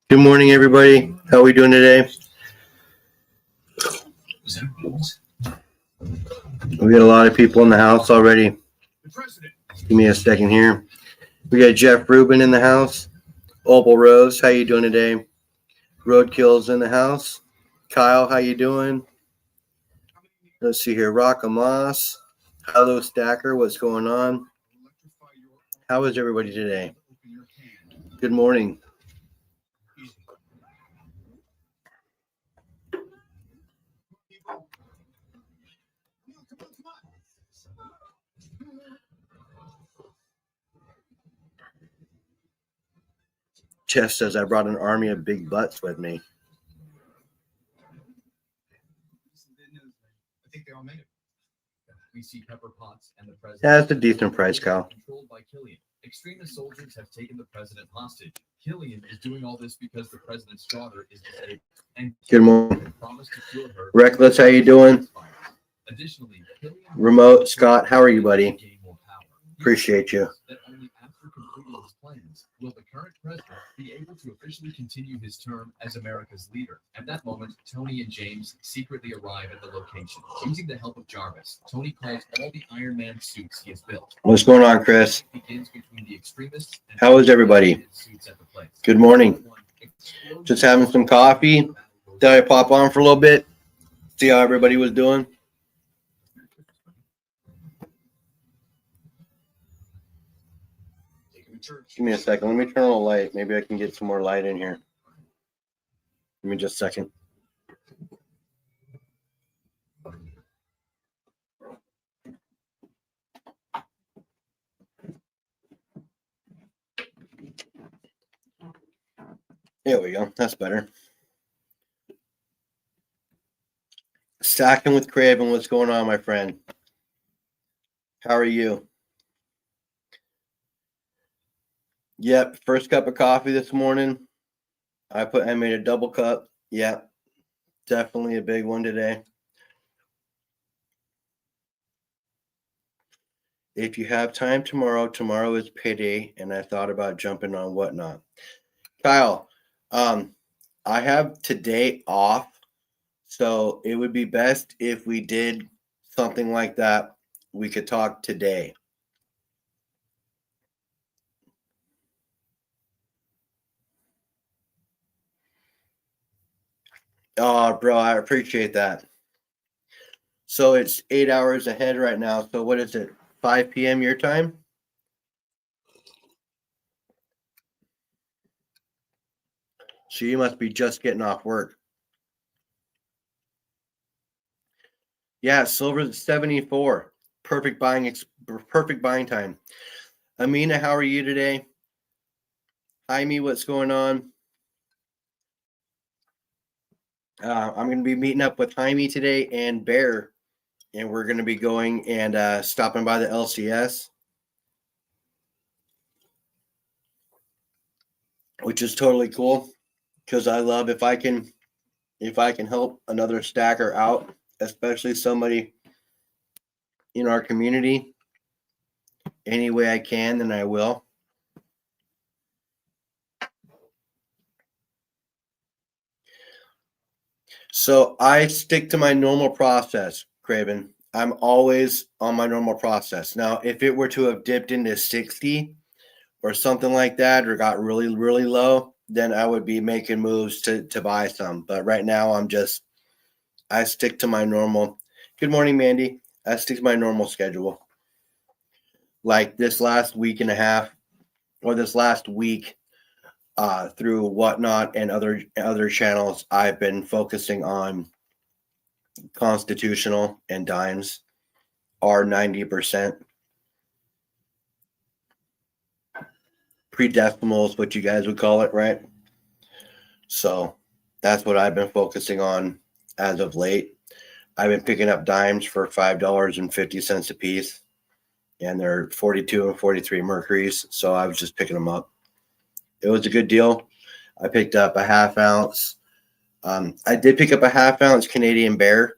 Good morning, everybody. How are we doing today? We got a lot of people in the house already. Give me a second here. We got Jeff Rubin in the house. Opal Rose, how you doing today? Roadkill's in the house. Kyle, how you doing? Let's see here. Rock Amos. Hello, Stacker. What's going on? How is everybody today? Good morning. Jeff says I brought an army of big butts with me. I think they all made it. We see Pepper Potts and the president. Yeah, that's a decent price, Kyle. Controlled by Killian. Extremist soldiers have taken the president hostage. Killian is doing all this because the president's daughter is disabled. And good morning. Promised to cure her. Reckless, how you doing? Additionally, Remote, Scott, how are you, buddy? Appreciate you. That only after completing his plans will the current president be able to officially continue his term as America's leader. At that moment, Tony and James secretly arrive at the location. Using the help of Jarvis, Tony calls all the Iron Man suits he has built. What's going on, Chris? Begins between the extremists and how is everybody? Good morning. Just having some coffee. Did I pop on for a little bit? See how everybody was doing? Give me a second. Let me turn on the light. Maybe I can get some more light in here. Give me just a second. There we go. That's better. Stacking with Craven. What's going on, my friend? How are you? Yep, first cup of coffee this morning. I made a double cup. Yeah, definitely a big one today. If you have time tomorrow is payday, and I thought about jumping on Whatnot. Kyle, I have today off, so it would be best if we did something like that. We could talk today. Oh, bro, I appreciate that. So it's 8 hours ahead right now. So what is it? 5 p.m. your time? So you must be just getting off work. Yeah, silver's at 74. Perfect buying time. Amina, how are you today? Jaime, what's going on? I'm going to be meeting up with Jaime today and Bear, and we're going to be going and stopping by the LCS, which is totally cool because I love if I can help another stacker out, especially somebody in our community, any way I can, then I will. So I stick to my normal process, Craven. I'm always on my normal process. Now, if it were to have dipped into 60 or something like that, or got really, really low, then I would be making moves to buy some. But right now, I stick to my normal. Good morning, Mandy. I stick to my normal schedule. Like this last week and a half, or this last week, through Whatnot and other channels, I've been focusing on constitutional and dimes, R90%. Pre-decimal is what you guys would call it, right? So that's what I've been focusing on as of late. I've been picking up dimes for $5.50 a piece, and they're 42 and 43 mercuries. So I was just picking them up. It was a good deal. I picked up a half ounce. I did pick up a half ounce Canadian Bear,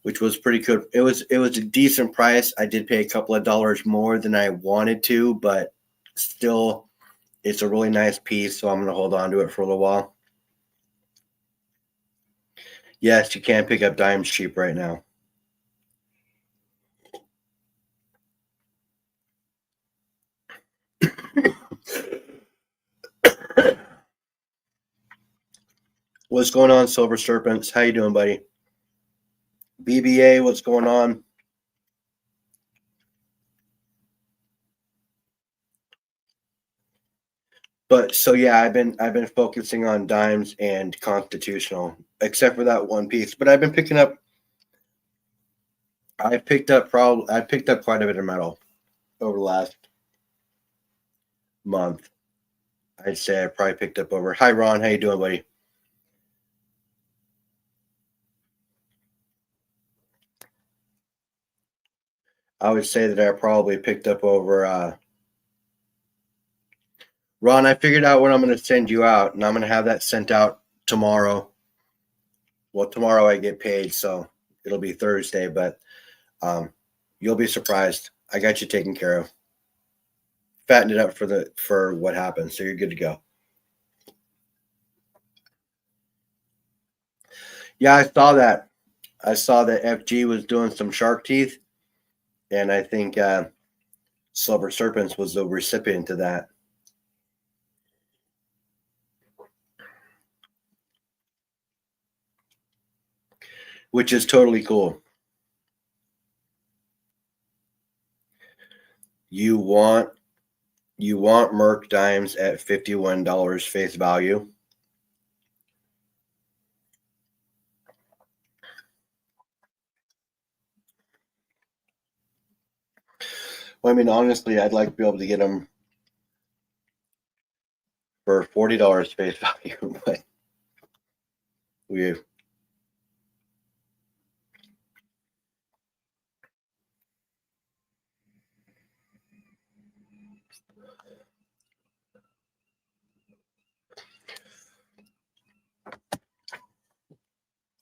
which was pretty good. It was a decent price. I did pay a couple of dollars more than I wanted to, but still, it's a really nice piece, so I'm going to hold on to it for a little while. Yes, you can pick up diamonds cheap right now. What's going on, Silver Serpents? How you doing, buddy? BBA, what's going on? But so yeah, I've been focusing on dimes and constitutional, except for that one piece. But I've been picking up. I picked up quite a bit of metal over the last month. I'd say I probably picked up over. Hi Ron, how you doing, buddy? I would say that I probably picked up over. Ron, I figured out what I'm going to send you out, and I'm going to have that sent out tomorrow. Well, tomorrow I get paid, so it'll be Thursday, but you'll be surprised. I got you taken care of. Fattened it up for what happened, so you're good to go. Yeah, I saw that. I saw that FG was doing some shark teeth, and I think Silver Serpents was the recipient of that. Which is totally cool. You want Merc dimes at $51 face value. Well, I mean, honestly, I'd like to be able to get them for $40 face value, but we.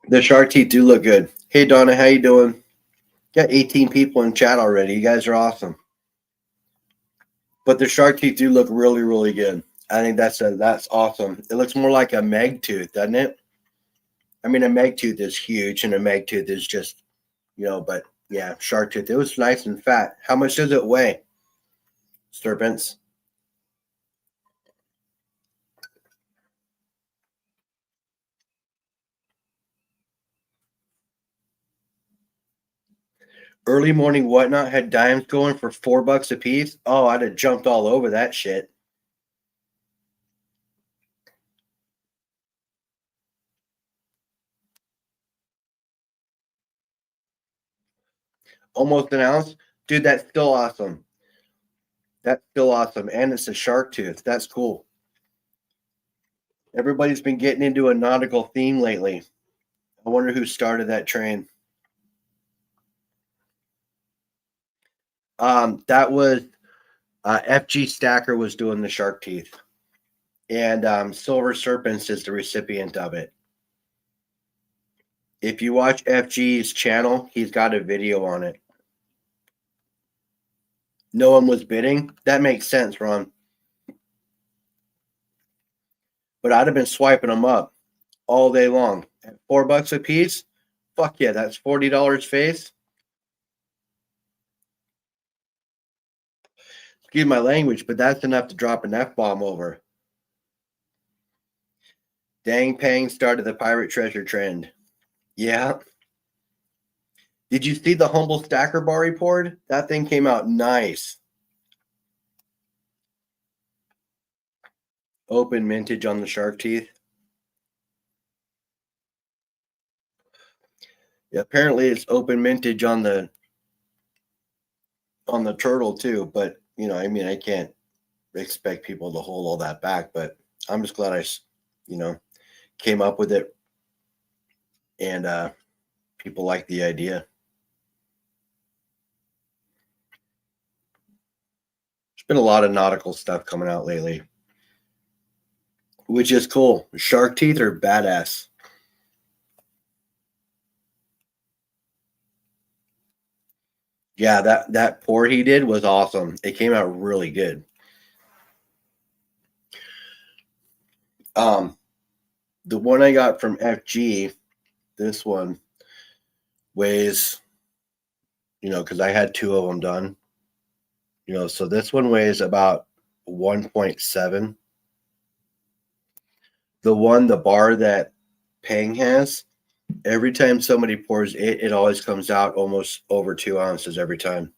The shark teeth do look good. Hey Donna, how you doing? Got 18 people in chat already. You guys are awesome. But the shark teeth do look really, really good. I think that's awesome. It looks more like a meg tooth, doesn't it? I mean, a meg tooth is huge, and a meg tooth is just, but yeah, shark tooth. It was nice and fat. How much does it weigh, Serpents? Early morning whatnot had dimes going for $4 a piece. Oh, I'd have jumped all over that shit. Almost an ounce, dude. That's still awesome. That's still awesome, and it's a shark tooth. That's cool. Everybody's been getting into a nautical theme lately. I wonder who started that train. That was FG Stacker was doing the shark teeth, and Silver Serpents is the recipient of it. If you watch FG's channel, he's got a video on it. No one was bidding. That makes sense, Ron. But I'd have been swiping them up all day long at $4 a piece. Fuck yeah, that's $40 face. Excuse my language, but that's enough to drop an F-bomb over. Dang Pang started the pirate treasure trend. Yeah. Did you see the Humble Stacker bar report? That thing came out nice. Open mintage on the shark teeth. Yeah, apparently it's open mintage on the turtle too, but I mean, I can't expect people to hold all that back, but I'm just glad I came up with it, and people like the idea. There's been a lot of nautical stuff coming out lately, which is cool. Shark teeth are badass. Yeah, that pour he did was awesome. It came out really good. The one I got from FG, this one weighs, because I had 2 of them done, so this one weighs about 1.7. The bar that Pang has, every time somebody pours it, it always comes out almost over 2 ounces every time.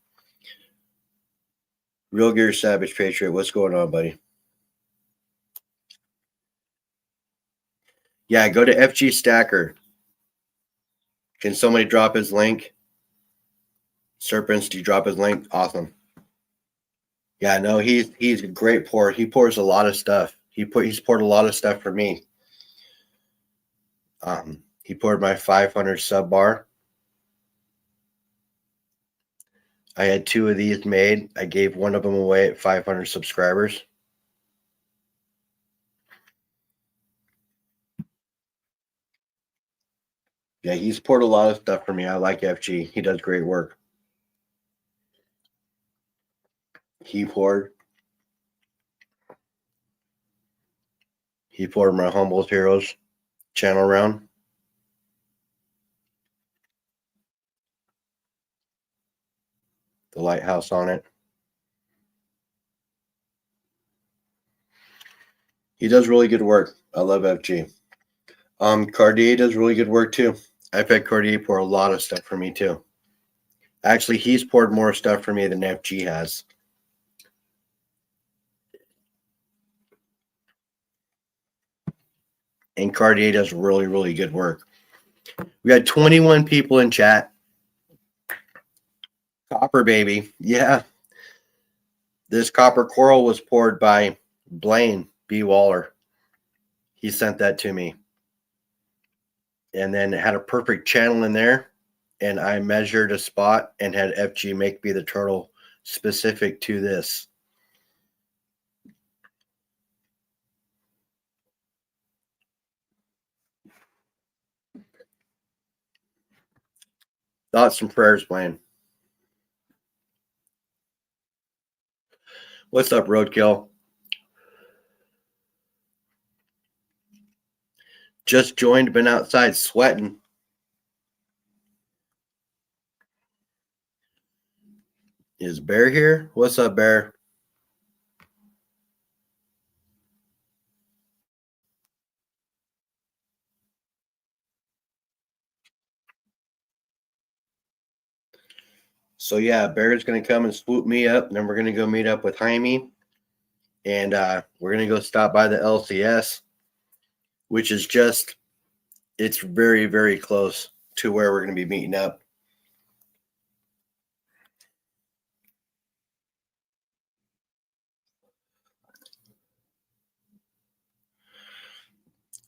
Real Gear Savage Patriot, what's going on, buddy? Yeah, go to FG Stacker. Can somebody drop his link? Serpents, do you drop his link? Awesome. Yeah, no, he's a great pour. He pours a lot of stuff. He's poured a lot of stuff for me. He poured my 500 sub bar. I had 2 of these made. I gave one of them away at 500 subscribers. Yeah, he's poured a lot of stuff for me. I like FG. He does great work. He poured my Humble Heroes channel round. The lighthouse on it. He does really good work. I love FG. Cartier does really good work too. I've had Cartier pour a lot of stuff for me too. Actually, he's poured more stuff for me than FG has. And Cartier does really, really good work. We had 21 people in chat. Copper baby. Yeah. This copper coral was poured by Blaine B. Waller. He sent that to me. And then it had a perfect channel in there. And I measured a spot and had FG make me the turtle specific to this. Thoughts and prayers, Blaine. What's up, Roadkill? Just joined, been outside sweating. Is Bear here? What's up, Bear? So yeah, Bear's going to come and swoop me up, and then we're going to go meet up with Jaime, and we're going to go stop by the LCS, which is it's very, very close to where we're going to be meeting up.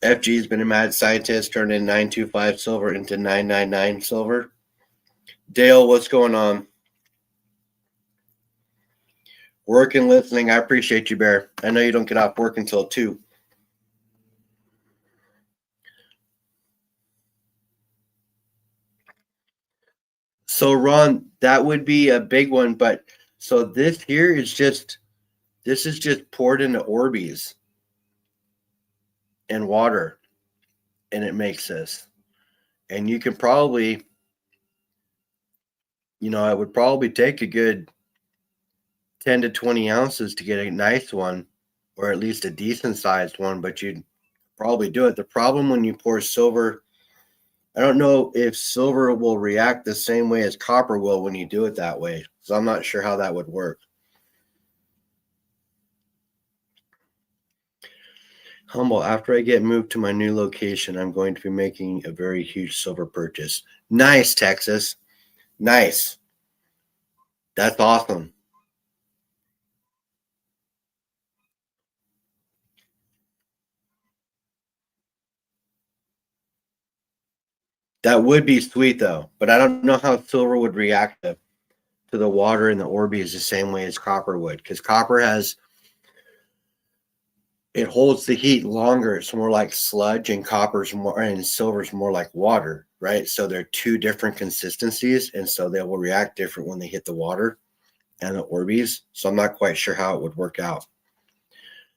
FG's been a mad scientist, turned in 925 silver into 999 silver. Dale, what's going on? Working, listening. I appreciate you, Bear. I know you don't get off work until 2. So, Ron, that would be a big one. But so this here is just poured into Orbeez and water, and it makes this. And you can probably, it would probably take a good 10 to 20 ounces to get a nice one, or at least a decent sized one, but you'd probably do it. The problem when you pour silver, I don't know if silver will react the same way as copper will when you do it that way. So I'm not sure how that would work. Humble, after I get moved to my new location, I'm going to be making a very huge silver purchase. Nice, Texas. Nice. That's awesome. That would be sweet, though. But I don't know how silver would react to the water in the Orbeez the same way as copper would. Because copper it holds the heat longer. It's more like sludge, and silver's more like water, right? So they're 2 different consistencies, and so they will react different when they hit the water and the Orbeez. So I'm not quite sure how it would work out.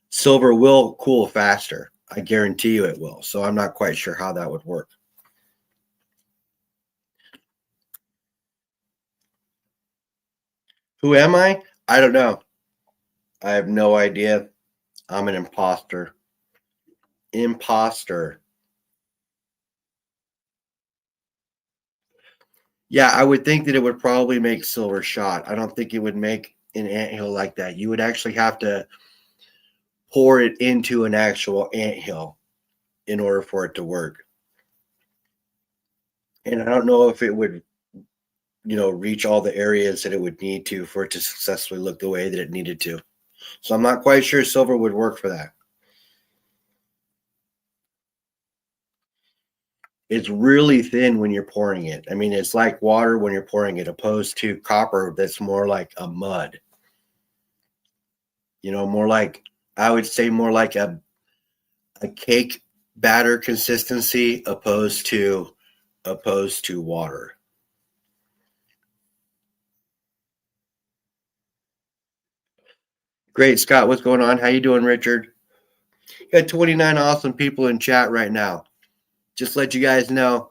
Silver will cool faster. I guarantee you it will. So I'm not quite sure how that would work. Who am I? I don't know. I have no idea. I'm an imposter. Imposter. Yeah, I would think that it would probably make silver shot. I don't think it would make an anthill like that. You would actually have to pour it into an actual anthill in order for it to work. And I don't know if it would, reach all the areas that it would need to for it to successfully look the way that it needed to. So I'm not quite sure silver would work for that. It's really thin when you're pouring it. I mean, it's like water when you're pouring it, opposed to copper that's more like a mud. More like, I would say more like a cake batter consistency opposed to water. Great, Scott. What's going on? How you doing, Richard? Got 29 awesome people in chat right now. Just let you guys know,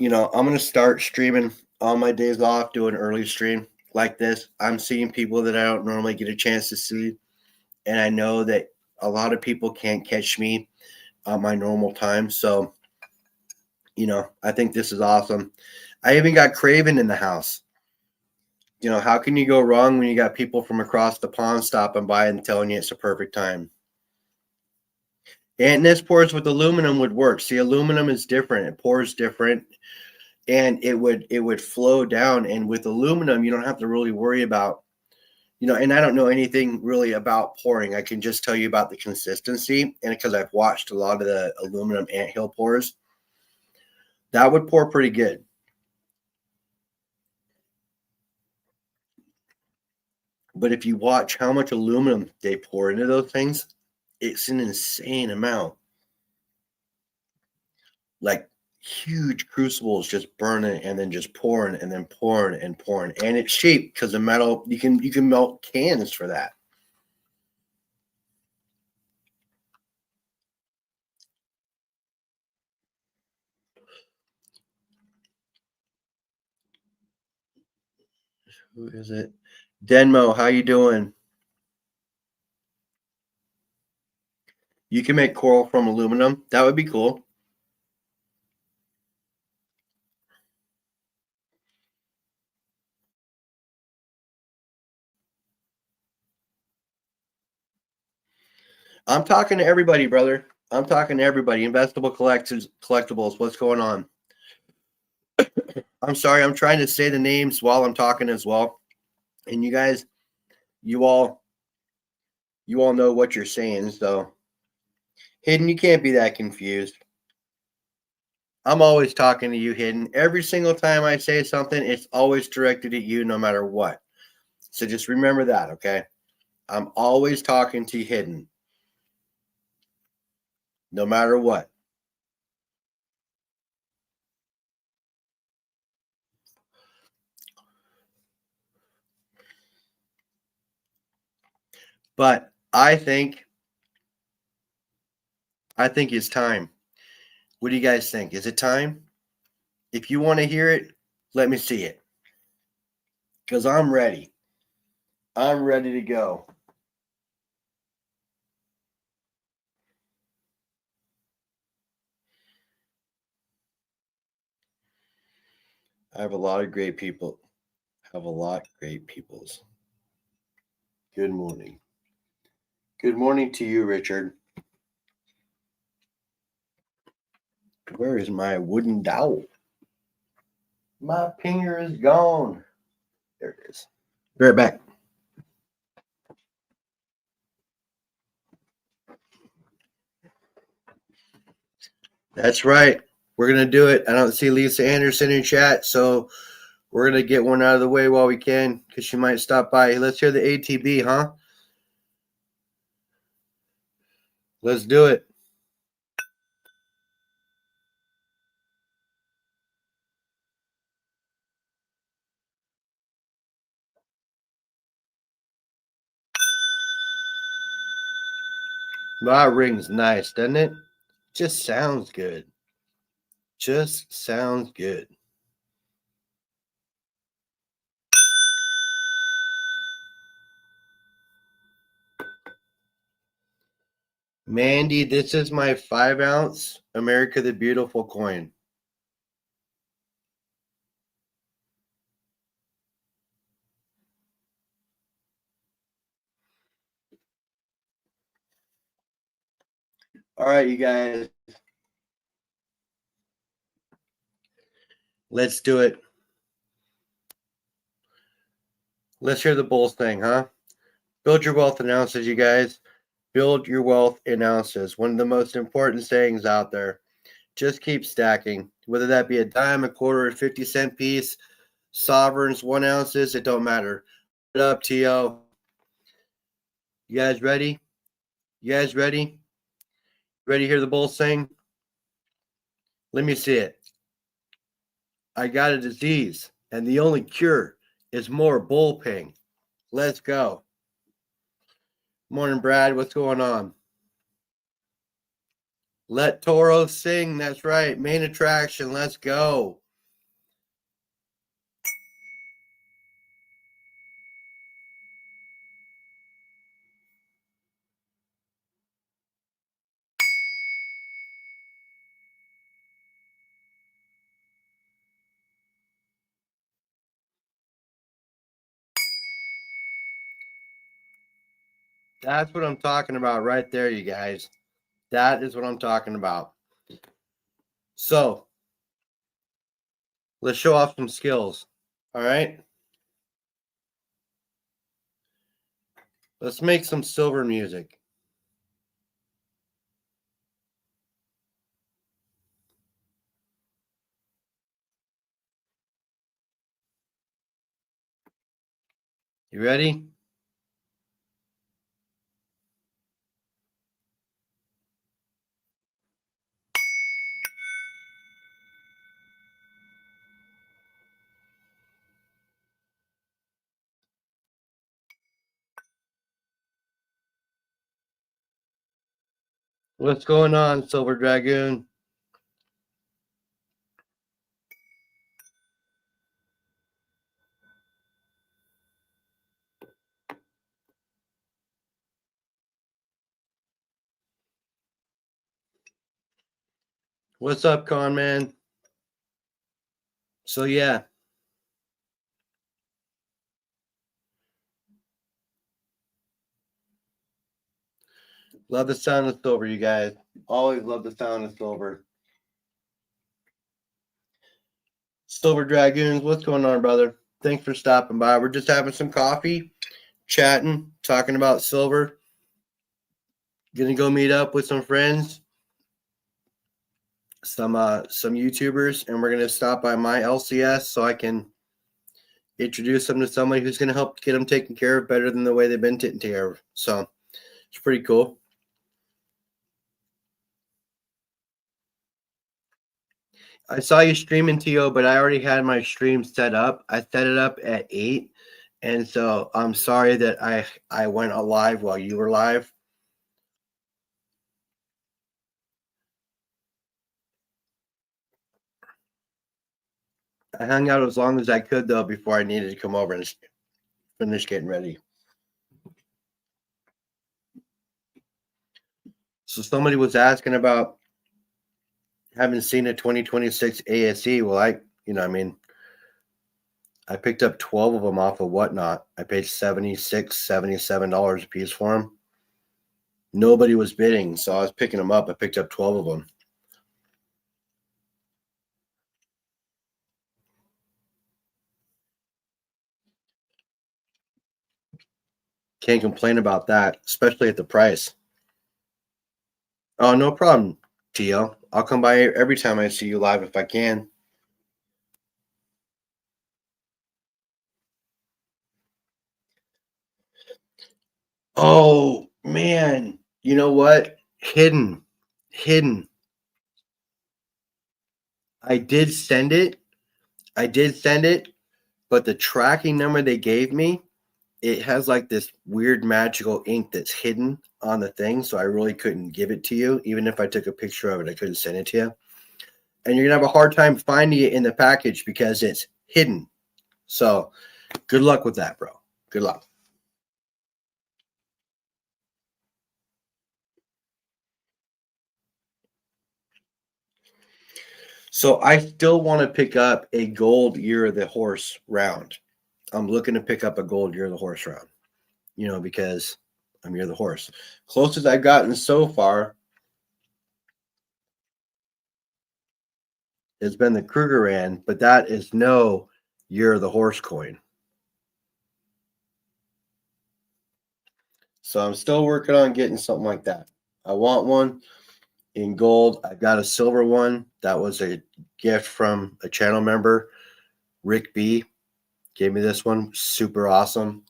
I'm gonna start streaming on my days off, do an early stream like this. I'm seeing people that I don't normally get a chance to see, and I know that a lot of people can't catch me on my normal time. So, I think this is awesome. I even got Craven in the house. How can you go wrong when you got people from across the pond stopping by and telling you it's a perfect time? And this pours with aluminum would work. See, aluminum is different. It pours different, and it would flow down. And with aluminum, you don't have to really worry about, and I don't know anything really about pouring. I can just tell you about the consistency, and because I've watched a lot of the aluminum anthill pours, that would pour pretty good. But if you watch how much aluminum they pour into those things, it's an insane amount. Like huge crucibles just burning and then just pouring and then pouring and pouring. And it's cheap because the metal, you can melt cans for that. Who is it? Denmo, how you doing? You can make coral from aluminum. That would be cool. I'm talking to everybody, brother. I'm talking to everybody. Investable collectibles. What's going on? I'm sorry. I'm trying to say the names while I'm talking as well. And you guys, you all know what you're saying. So, Hidden, you can't be that confused. I'm always talking to you, Hidden. Every single time I say something, it's always directed at you, no matter what. So just remember that, okay? I'm always talking to you, Hidden, no matter what. But I think it's time. What do you guys think? Is it time? If you want to hear it, let me see it. Because I'm ready. I'm ready to go. I have a lot of great people. Have a lot of great peoples. Good morning. Good morning to you, Richard. Where is my wooden dowel? My finger is gone. There it is. Be right back. That's right. We're going to do it. I don't see Lisa Anderson in chat, so we're going to get one out of the way while we can because she might stop by. Let's hear the ATB, huh? Let's do it. That rings nice, doesn't it? Just sounds good. Just sounds good. Mandy, this is my 5-ounce America the Beautiful coin. All right, you guys. Let's do it. Let's hear the Bulls thing, huh? Build your wealth in ounces, you guys. Build your wealth in ounces. One of the most important sayings out there. Just keep stacking. Whether that be a dime, a quarter, a 50-cent piece, sovereigns, 1 ounces, it don't matter. What up, T.O.? You guys ready? You guys ready? Ready to hear the Bulls sing? Let me see it. I got a disease, and the only cure is more bullping. Let's go. Morning, Brad. What's going on? Let Toro sing. That's right. Main attraction. Let's go. That's what I'm talking about right there, you guys. That is what I'm talking about. So, let's show off some skills. All right. Let's make some silver music. You ready? What's going on, Silver Dragoon? What's up, Con Man? So, yeah. Love the sound of silver, you guys. Always love the sound of silver. Silver Dragoons, what's going on, brother? Thanks for stopping by. We're just having some coffee, chatting, talking about silver. Gonna go meet up with some friends, some YouTubers, and we're gonna stop by my LCS so I can introduce them to somebody who's gonna help get them taken care of better than the way they've been taken care of. So it's pretty cool. I saw you streaming, T.O., but I already had my stream set up. I set it up at 8, and so I'm sorry that I went live while you were live. I hung out as long as I could, though, before I needed to come over and finish getting ready. So somebody was asking about having seen a 2026 ASE. Well, I picked up 12 of them off of Whatnot. I paid $76, $77 a piece for them. Nobody was bidding, so I was picking them up. I picked up 12 of them. Can't complain about that, especially at the price. Oh, no problem, Tio. I'll come by every time I see you live if I can. Oh, man. You know what? Hidden. I did send it, but the tracking number they gave me, it has like this weird magical ink that's hidden on the thing, so I really couldn't give it to you. Even if I took a picture of it, I couldn't send it to you. And you're gonna have a hard time finding it in the package because it's hidden. So good luck with that, bro. Good luck. So I still want to pick up a gold Year of the Horse round. I'm looking to pick up a gold Year of the Horse round, because I'm Year of the Horse. Closest I've gotten so far has been the Krugerrand, but that is no Year of the Horse coin. So I'm still working on getting something like that. I want one in gold. I got a silver one. That was a gift from a channel member, Rick B. Gave me this one. Super awesome.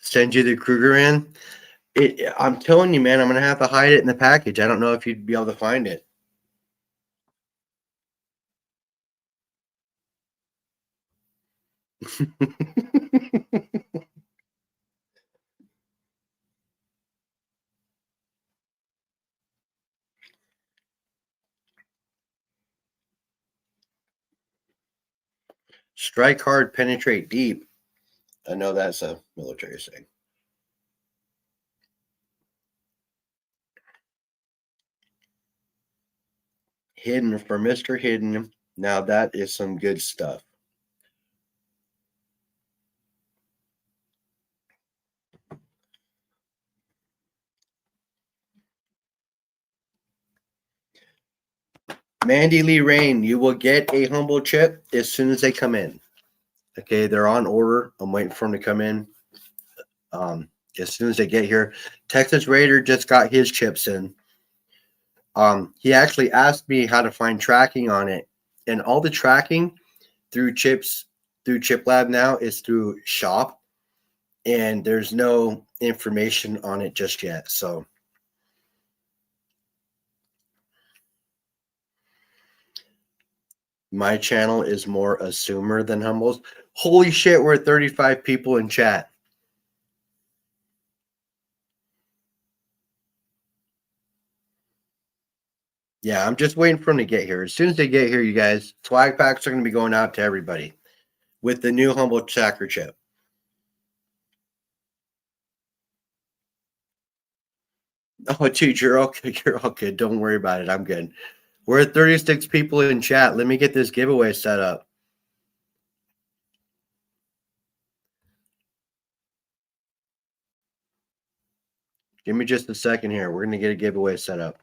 Send you the Krugerrand. I'm telling you, man, I'm gonna have to hide it in the package. I don't know if you'd be able to find it. Strike hard, penetrate deep. I know that's a military saying. Hidden for Mr. Hidden. Now that is some good stuff. Mandy Lee Rain, you will get a humble chip as soon as they come in. Okay, they're on order. I'm waiting for them to come in. As soon as they get here, Texas Raider just got his chips in. He actually asked me how to find tracking on it, and all the tracking through Chip Lab now is through Shop, and there's no information on it just yet. So my channel is more assumer than humbles. Holy shit, we're at 35 people in chat. Yeah, I'm just waiting for them to get here. As soon as they get here, you guys, swag packs are going to be going out to everybody with the new humble tracker chip. Oh, dude, you're okay. You're okay. Don't worry about it. I'm good. We're at 36 people in chat. Let me get this giveaway set up. Give me just a second here. We're going to get a giveaway set up.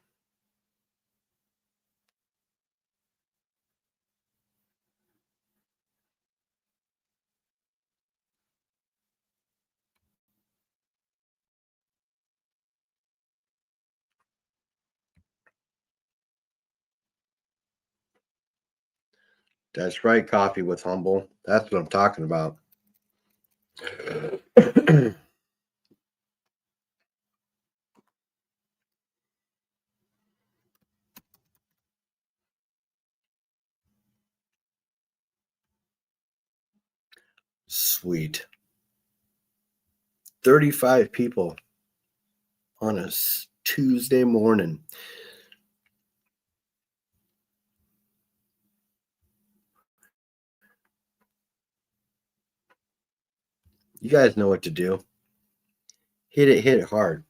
That's right, coffee with humble. That's what I'm talking about. Sweet. 35 people on a Tuesday morning. You guys know what to do. Hit it hard.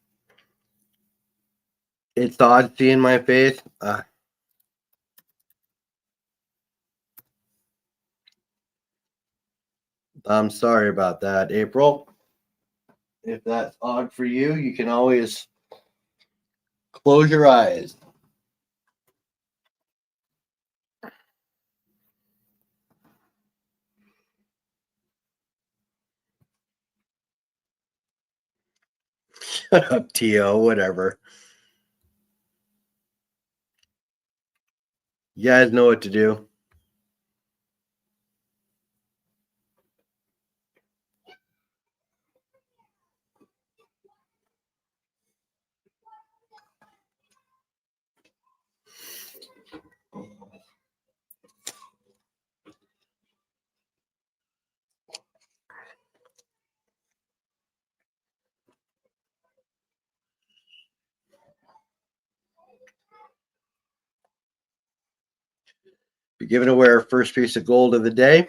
It's odd seeing my face. I'm sorry about that, April. If that's odd for you, you can always close your eyes. Shut up, T.O., whatever. You guys know what to do. Be giving away our first piece of gold of the day.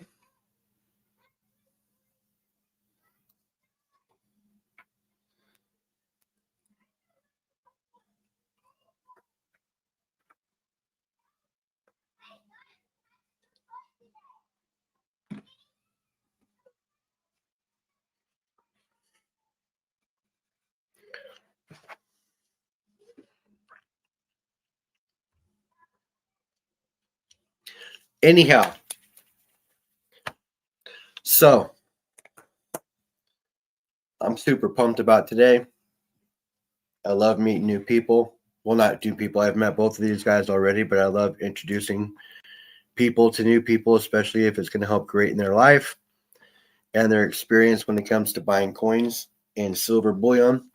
Anyhow, so I'm super pumped about today. I love meeting new people. Well, not new people. I've met both of these guys already, but I love introducing people to new people, especially if it's going to help create in their life and their experience when it comes to buying coins and silver bullion.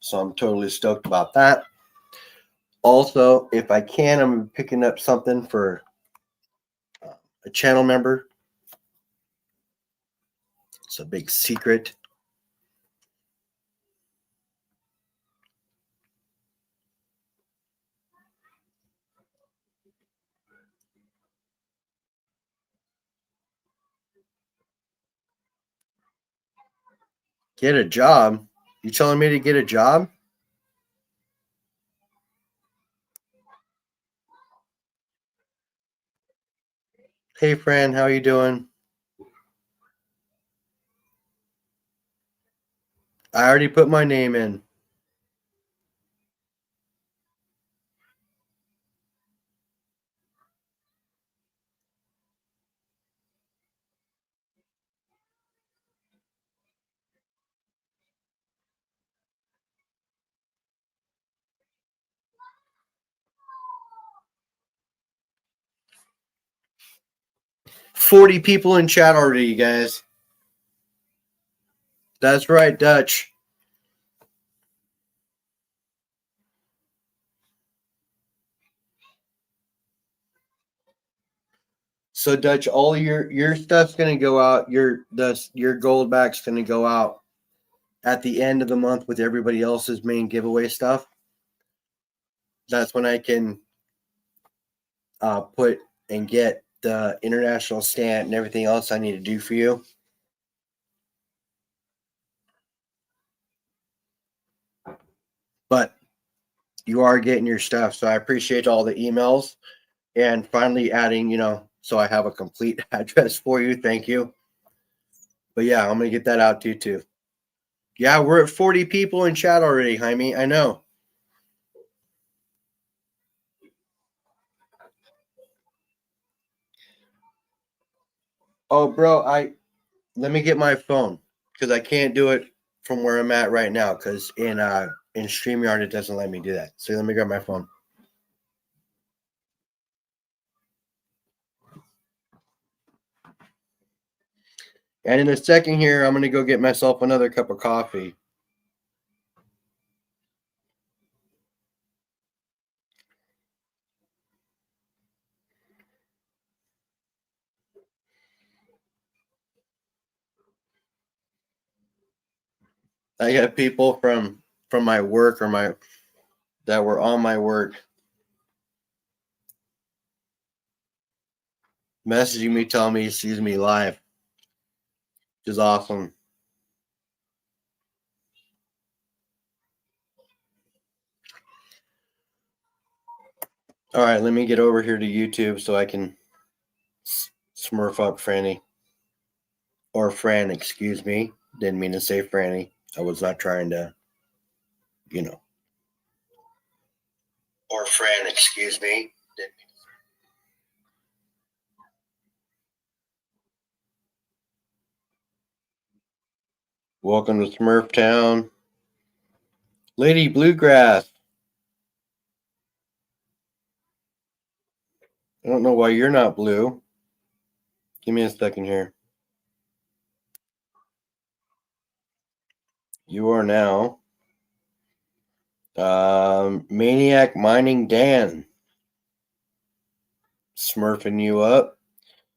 So I'm totally stoked about that. Also, if I can, I'm picking up something for a channel member. It's a big secret. Get a job? You telling me to get a job? Hey, friend, how you doing? I already put my name in. $40 people in chat already, you guys. That's right, Dutch. So Dutch, all your stuff's gonna go out. Your gold back's gonna go out at the end of the month with everybody else's main giveaway stuff. That's when I can put and get the international stamp and everything else I need to do for you. But you are getting your stuff, so I appreciate all the emails and finally adding, so I have a complete address for you. Thank you. But yeah, I'm gonna get that out to you too. Yeah, we're at 40 people in chat already, Jaime. I know. Oh, bro, let me get my phone because I can't do it from where I'm at right now because in StreamYard it doesn't let me do that. So let me grab my phone. And in a second here, I'm gonna go get myself another cup of coffee. I got people from my work or that were on my work messaging me, telling me he sees me live, which is awesome. All right, let me get over here to YouTube so I can smurf up Franny. Or Fran, excuse me. Didn't mean to say Franny. I was not trying to, Or Fran, excuse me. Welcome to Smurf Town. Lady Bluegrass. I don't know why you're not blue. Give me a second here. You are now Maniac Mining Dan. Smurfing you up.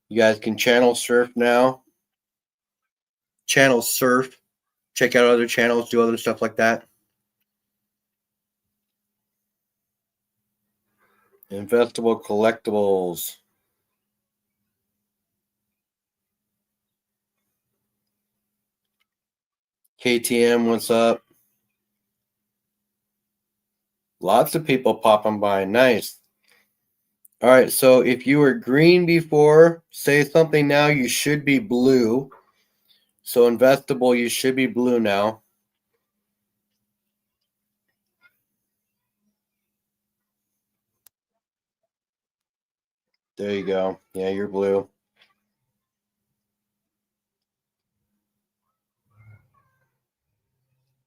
You guys can channel surf now. Channel surf. Check out other channels, do other stuff like that. Investable collectibles. KTM, what's up? Lots of people popping by. Nice. All right, so if you were green before, say something now, you should be blue. So investable, you should be blue now. There you go. Yeah, you're blue.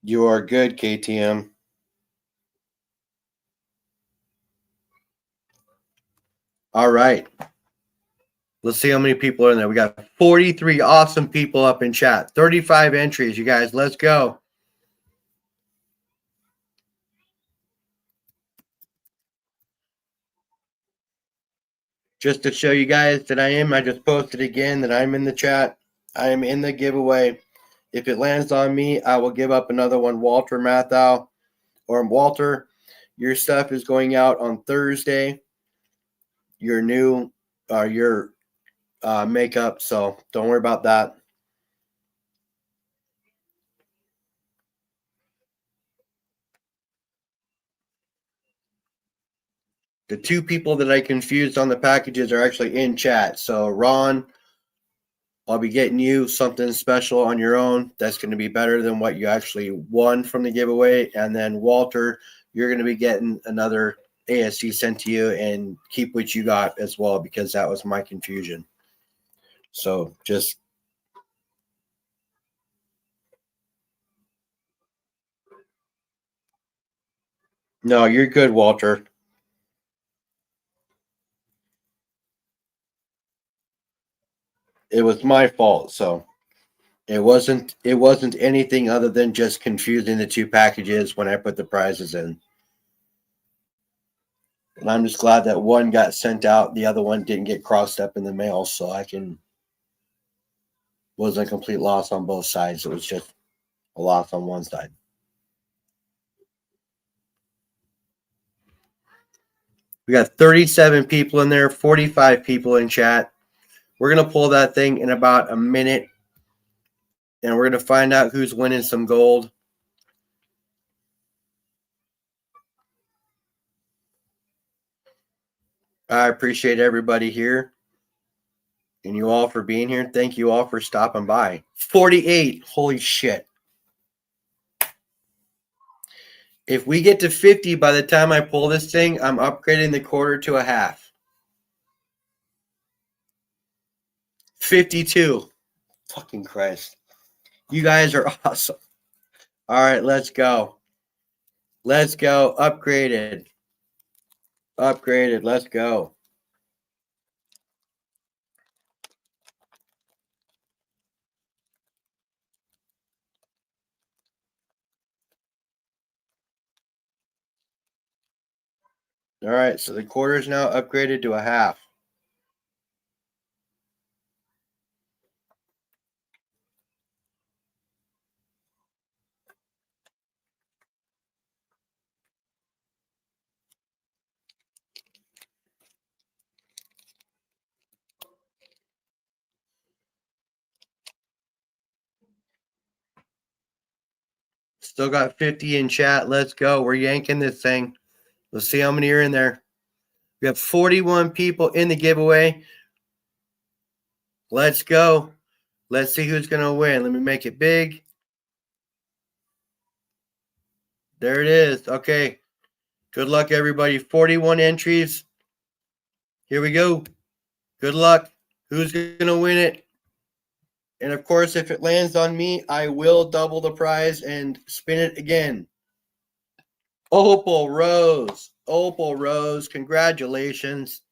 You are good, KTM. All right. Let's see how many people are in there. We got 43 awesome people up in chat. 35 entries, you guys. Let's go. Just to show you guys that I just posted again that I'm in the chat. I am in the giveaway. If it lands on me, I will give up another one. Walter Matthau or Walter, your stuff is going out on Thursday. Your new, your makeup. So don't worry about that. The two people that I confused on the packages are actually in chat. So Ron, I'll be getting you something special on your own that's going to be better than what you actually won from the giveaway. And then Walter, you're going to be getting another ASC sent to you, and keep what you got as well, because that was my confusion. So just no, you're good, Walter. It was my fault. So it wasn't anything other than just confusing the two packages when I put the prizes in. And I'm just glad that one got sent out, the other one didn't get crossed up in the mail, so I can wasn't a complete loss on both sides. It was just a loss on one side. We got 37 people in there, 45 people in chat. We're going to pull that thing in about a minute, and we're going to find out who's winning some gold. I appreciate everybody here and you all for being here. Thank you all for stopping by. 48. Holy shit. If we get to 50 by the time I pull this thing, I'm upgrading the quarter to a half. 52. Fucking Christ. You guys are awesome. All right, let's go. Let's go. Upgraded. Upgraded. Let's go. All right, so the quarter is now upgraded to a half. Still got 50 in chat. Let's go. We're yanking this thing. Let's see how many are in there. We have 41 people in the giveaway. Let's go. Let's see who's going to win. Let me make it big. There it is. Okay. Good luck, everybody. 41 entries. Here we go. Good luck. Who's going to win it? And of course, if it lands on me, I will double the prize and spin it again. Opal Rose. Opal Rose. Congratulations.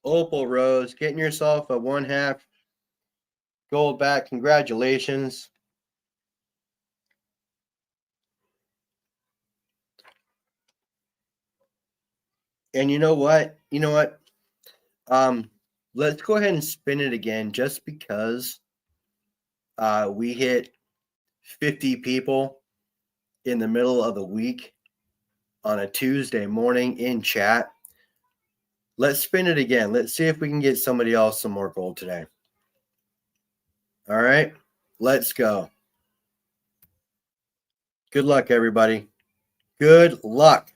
Opal Rose, getting yourself a 1/2 gold back. Congratulations. And you know what? Let's go ahead and spin it again, just because we hit 50 people in the middle of the week on a Tuesday morning in chat. Let's spin it again. Let's see if we can get somebody else some more gold today. All right, let's go. Good luck, everybody. Good luck.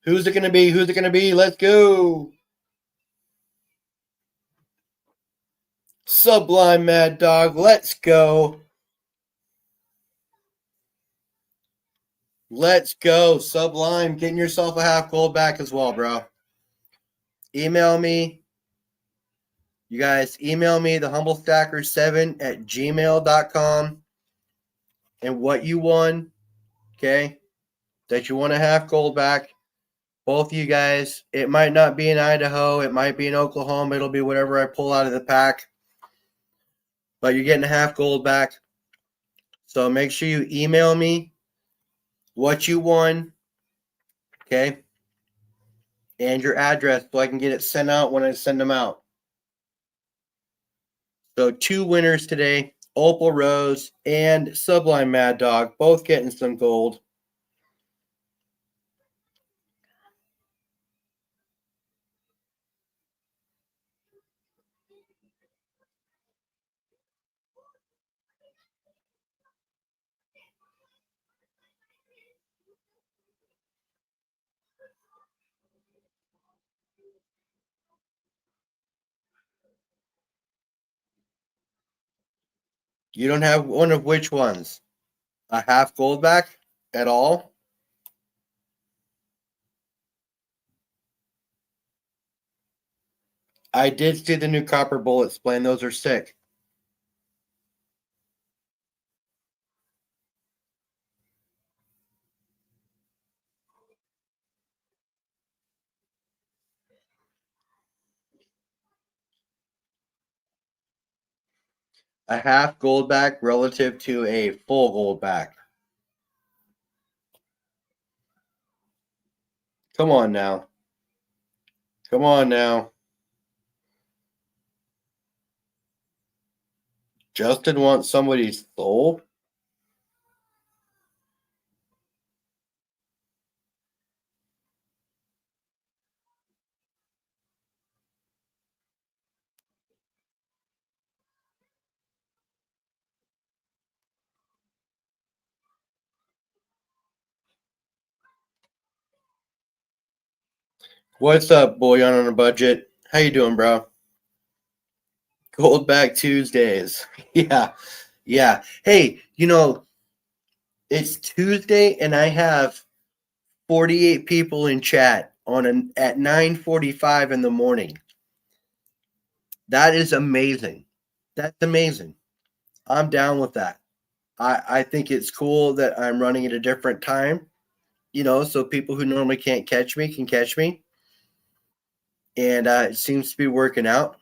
Who's it going to be? Who's it going to be? Let's go. Sublime Mad Dog. Let's go. Let's go. Sublime. Getting yourself a half gold back as well, bro. Email me. You guys email me, thehumblestacker7@gmail.com, and what you won, okay, that you want a half gold back. Both of you guys. It might not be in Idaho. It might be in Oklahoma. It'll be whatever I pull out of the pack. But you're getting a half gold back. So make sure you email me what you won, okay, and your address so I can get it sent out when I send them out. So 2 winners today, Opal Rose and Sublime Mad Dog, both getting some gold. You don't have one of which ones? A half gold back at all? I did see the new copper bullets playing. Those are sick. A half gold back relative to a full gold back. Come on now. Come on now. Justin wants somebody's soul? What's up, Boyan on a budget? How you doing, bro? Gold back Tuesdays. Yeah. Yeah. Hey, it's Tuesday and I have 48 people in chat at 9:45 in the morning. That is amazing. That's amazing. I'm down with that. I think it's cool that I'm running at a different time, so people who normally can't catch me can catch me. And it seems to be working out.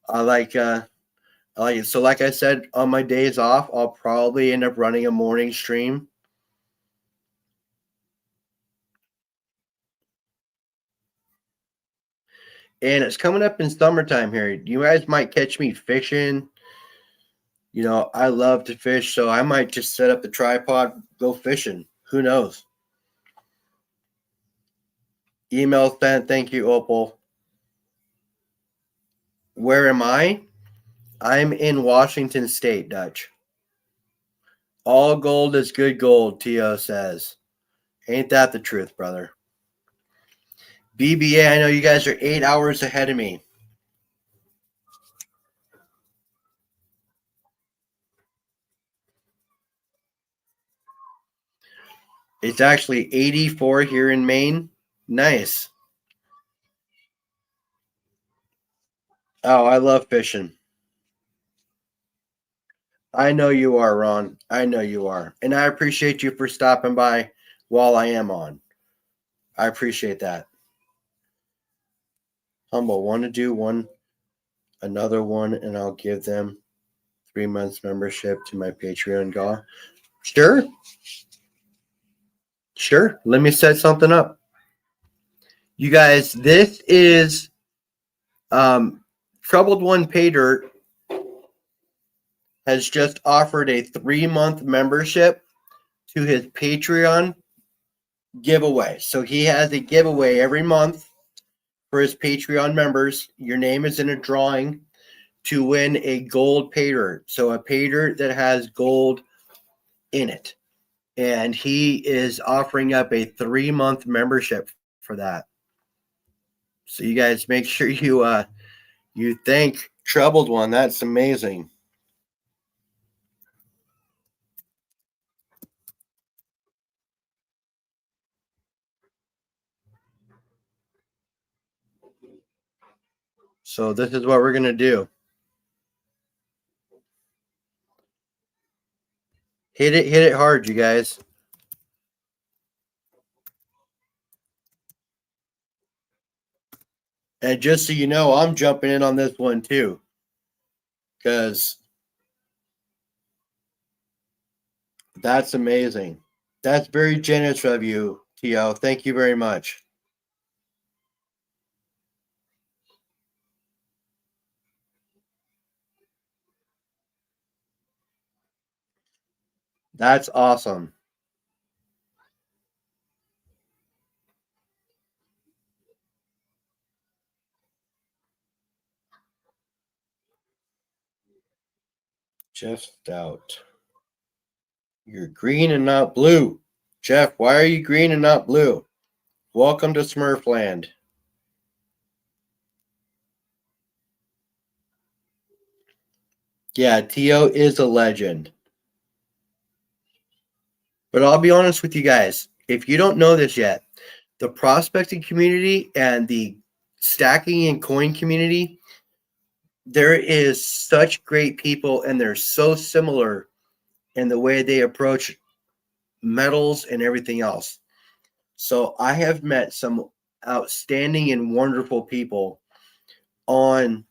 I like it. So like I said, on my days off, I'll probably end up running a morning stream. And it's coming up in summertime here. You guys might catch me fishing. I love to fish, so I might just set up the tripod, go fishing. Who knows? Email sent. Thank you, Opal. Where am I? I'm in Washington State, Dutch. All gold is good gold, T.O. says. Ain't that the truth, brother? BBA, I know you guys are 8 hours ahead of me. It's actually 84 here in Maine. Nice. Oh, I love fishing. I know you are, Ron. I know you are. And I appreciate you for stopping by while I am on. I appreciate that. Humble, want to do another one, and I'll give them 3 months membership to my Patreon. Go. Sure. Sure. Let me set something up. You guys, this is Troubled One Pay Dirt has just offered a 3-month membership to his Patreon giveaway. So he has a giveaway every month for his Patreon members. Your name is in a drawing to win a gold pay dirt. So a pay dirt that has gold in it. And he is offering up a 3-month membership for that. So you guys make sure you thank Troubled One. That's amazing. So this is what we're gonna do. Hit it hard, you guys. And just so you know, I'm jumping in on this one too. Because that's amazing. That's very generous of you, T.O. Thank you very much. That's awesome. Jeff Stout. You're green and not blue. Jeff, why are you green and not blue? Welcome to Smurfland. Yeah, T.O. is a legend. But I'll be honest with you guys. If you don't know this yet, the prospecting community and the stacking and coin community, there is such great people and they're so similar in the way they approach metals and everything else. So I have met some outstanding and wonderful people on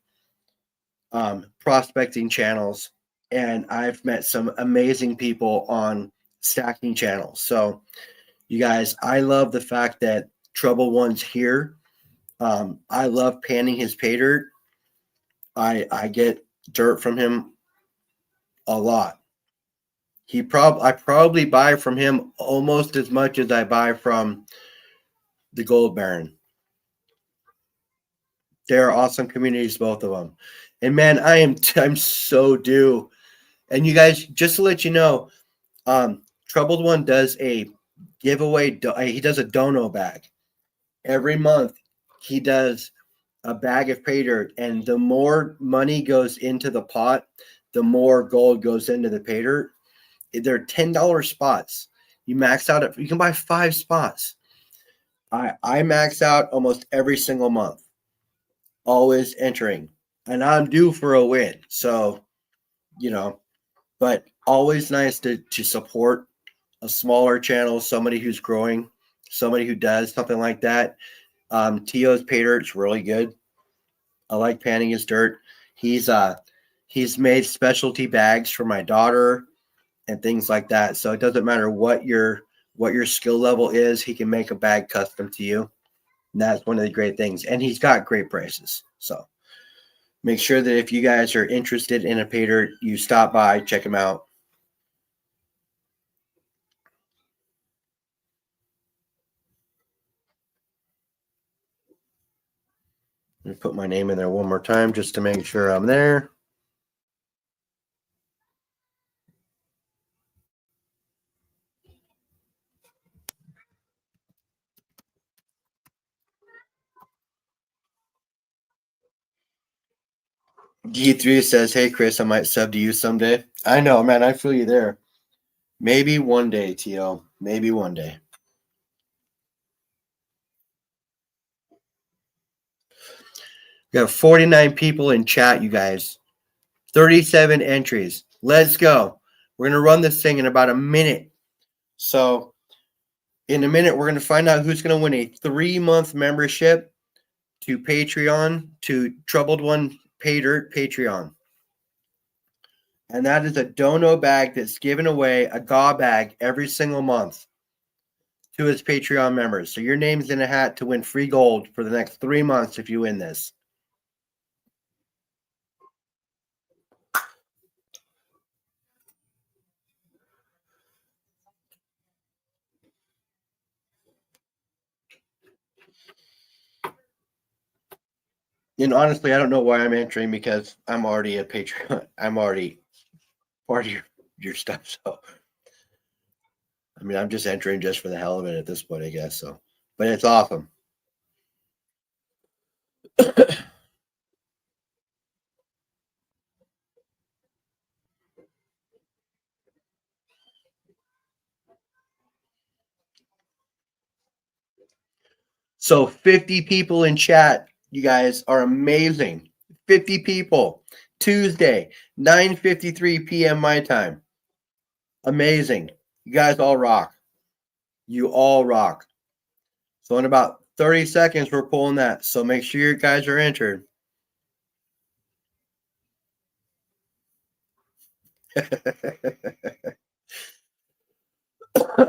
prospecting channels, and I've met some amazing people on stacking channels. So you guys, I love the fact that Trouble One's here. I love panning his pay dirt. I get dirt from him a lot. I probably buy from him almost as much as I buy from the Gold Baron. They're awesome communities, both of them. And man, I'm so due. And you guys, just to let you know, Troubled One does a giveaway. He does a dono bag every month. He does a bag of pay dirt, and the more money goes into the pot, the more gold goes into the pay dirt. They're $10 spots. You max out you can buy 5 spots. I max out almost every single month, always entering, and I'm due for a win. So, but always nice to support a smaller channel, somebody who's growing, somebody who does something like that. T.O.'s pay dirt's really good. I like panning his dirt. He's made specialty bags for my daughter and things like that. So it doesn't matter what your skill level is, he can make a bag custom to you. And that's one of the great things. And he's got great prices. So make sure that if you guys are interested in a pay dirt, you stop by, check him out. Let me put my name in there one more time just to make sure I'm there. D3 says, "Hey Chris, I might sub to you someday." I know, man. I feel you there. Maybe one day, T.O. Maybe one day. We have 49 people in chat, you guys. 37 entries. Let's go. We're going to run this thing in about a minute. So, in a minute, we're going to find out who's going to win a 3-month membership to Patreon, to Troubled One Pay Dirt Patreon. And that is a dono bag that's given away, a GAW bag every single month to his Patreon members. So your name's in a hat to win free gold for the next 3 months if you win this. And honestly, I don't know why I'm entering because I'm already a Patreon. I'm already part of your stuff. So, I mean, I'm just entering just for the hell of it at this point, I guess. So, but it's awesome. So 50 people in chat. You guys are amazing. 50 people. Tuesday, 9:53 p.m. my time. Amazing. You guys all rock. You all rock. So in about 30 seconds, we're pulling that. So make sure you guys are entered.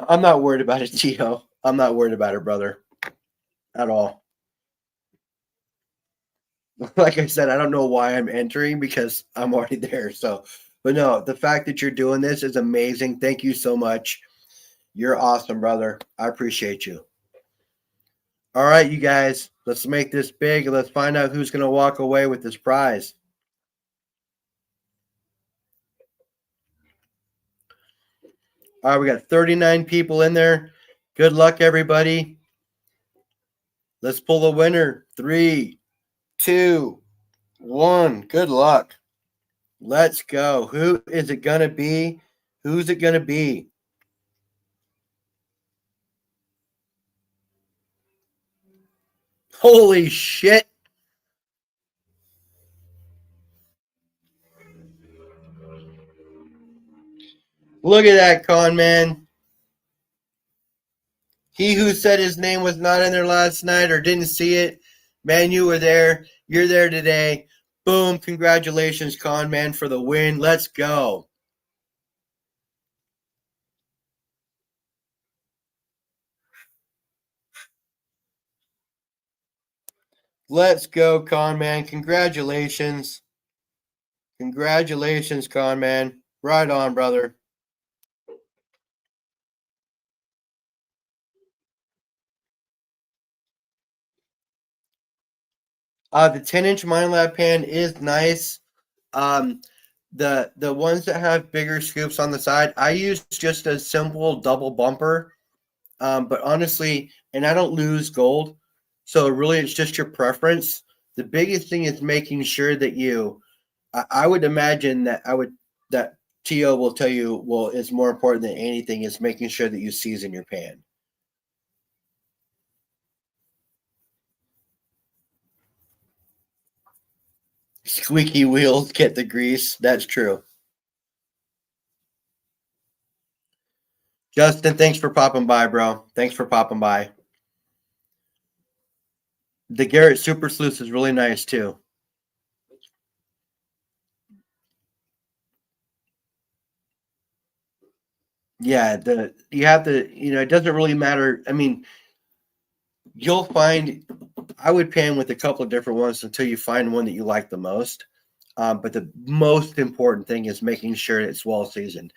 I'm not worried about it, Tio. I'm not worried about it, brother, at all. Like I said, I don't know why I'm entering because I'm already there. So, but no, the fact that you're doing this is amazing. Thank you so much. You're awesome, brother. I appreciate you. All right, you guys, let's make this big and let's find out who's going to walk away with this prize. All right, we got 39 people in there. Good luck, everybody. Let's pull the winner. 3, 2, 1. Good luck. Let's go. Who is it going to be? Who's it going to be? Holy shit. Look at that, con man. He who said his name was not in there last night or didn't see it, man, you were there. You're there today. Boom. Congratulations, con man, for the win. Let's go. Let's go, con man. Congratulations. Congratulations, con man. Right on, brother. The 10-inch Minelab pan is nice. Um, the ones that have bigger scoops on the side, I use just a simple double bumper. But honestly, and I don't lose gold, so really it's just your preference. The biggest thing is making sure that you. I would imagine that To will tell you. Well, it's more important than anything is making sure that you season your pan. Squeaky wheels get the grease. That's true. Justin, thanks for popping by, bro. Thanks for popping by. The Garrett Super Sleuth is really nice too. Yeah, you have to, it doesn't really matter. I mean, you'll find I would pan with a couple of different ones until you find one that you like the most. But the most important thing is making sure it's well seasoned.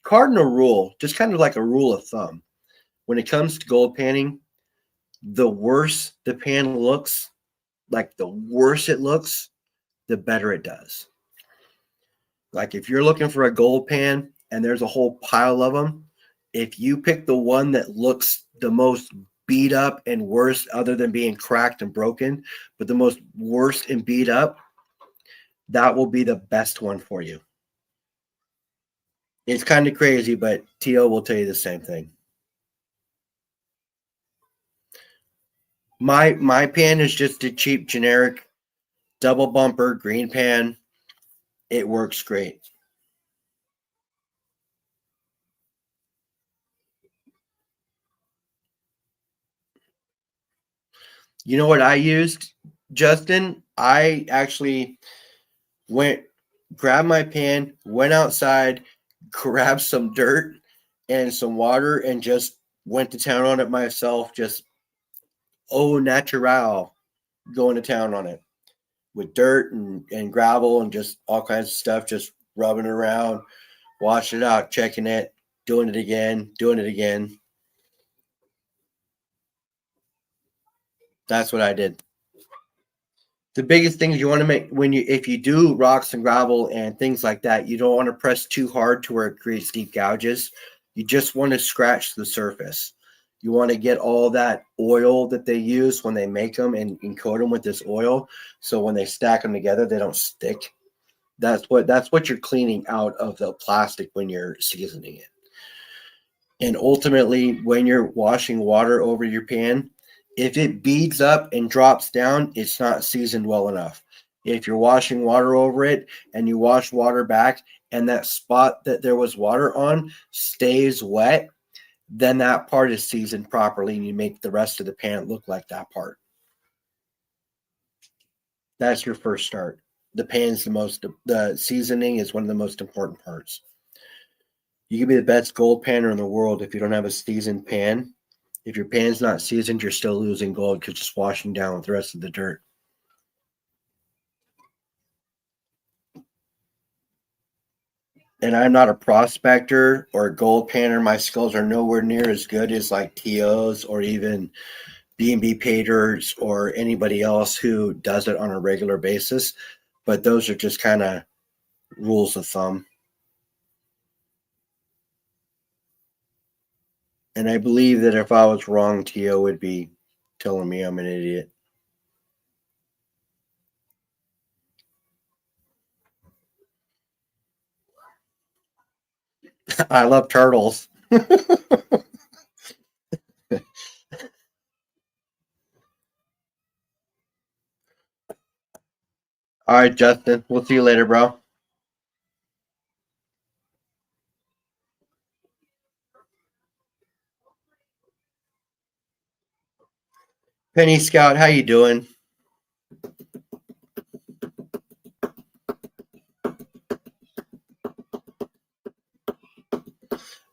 Cardinal rule, just kind of like a rule of thumb, when it comes to gold panning, the worse the pan looks, like the worse it looks, the better it does. Like if you're looking for a gold pan and there's a whole pile of them, if you pick the one that looks the most beat up and worse, other than being cracked and broken, but the most worst and beat up, that will be the best one for you. It's kind of crazy, but To will tell you the same thing. My pan is just a cheap generic double bumper green pan. It works great. You know what I used, Justin? I actually grabbed my pan, went outside, grabbed some dirt and some water, and just went to town on it myself. Just au natural, going to town on it with dirt and gravel and just all kinds of stuff, just rubbing it around, washing it out, checking it, doing it again, doing it again. That's what I did. The biggest things you want to make when you if you do rocks and gravel and things like that, you don't want to press too hard to where it creates deep gouges. You just want to scratch the surface. You want to get all that oil that they use when they make them and coat them with this oil, so when they stack them together, they don't stick. That's what you're cleaning out of the plastic when you're seasoning it. And ultimately, when you're washing water over your pan, if it beads up and drops down, it's not seasoned well enough. If you're washing water over it and you wash water back and that spot that there was water on stays wet, then that part is seasoned properly and you make the rest of the pan look like that part. That's your first start. The seasoning is one of the most important parts. You can be the best gold panner in the world if you don't have a seasoned pan. If your pan's not seasoned, you're still losing gold because it's washing down with the rest of the dirt. And I'm not a prospector or a gold panner. My skills are nowhere near as good as like TOs or even B&B painters or anybody else who does it on a regular basis. But those are just kind of rules of thumb. And I believe that if I was wrong, TO would be telling me I'm an idiot. I love turtles. All right, Justin. We'll see you later, bro. Penny Scout, how you doing?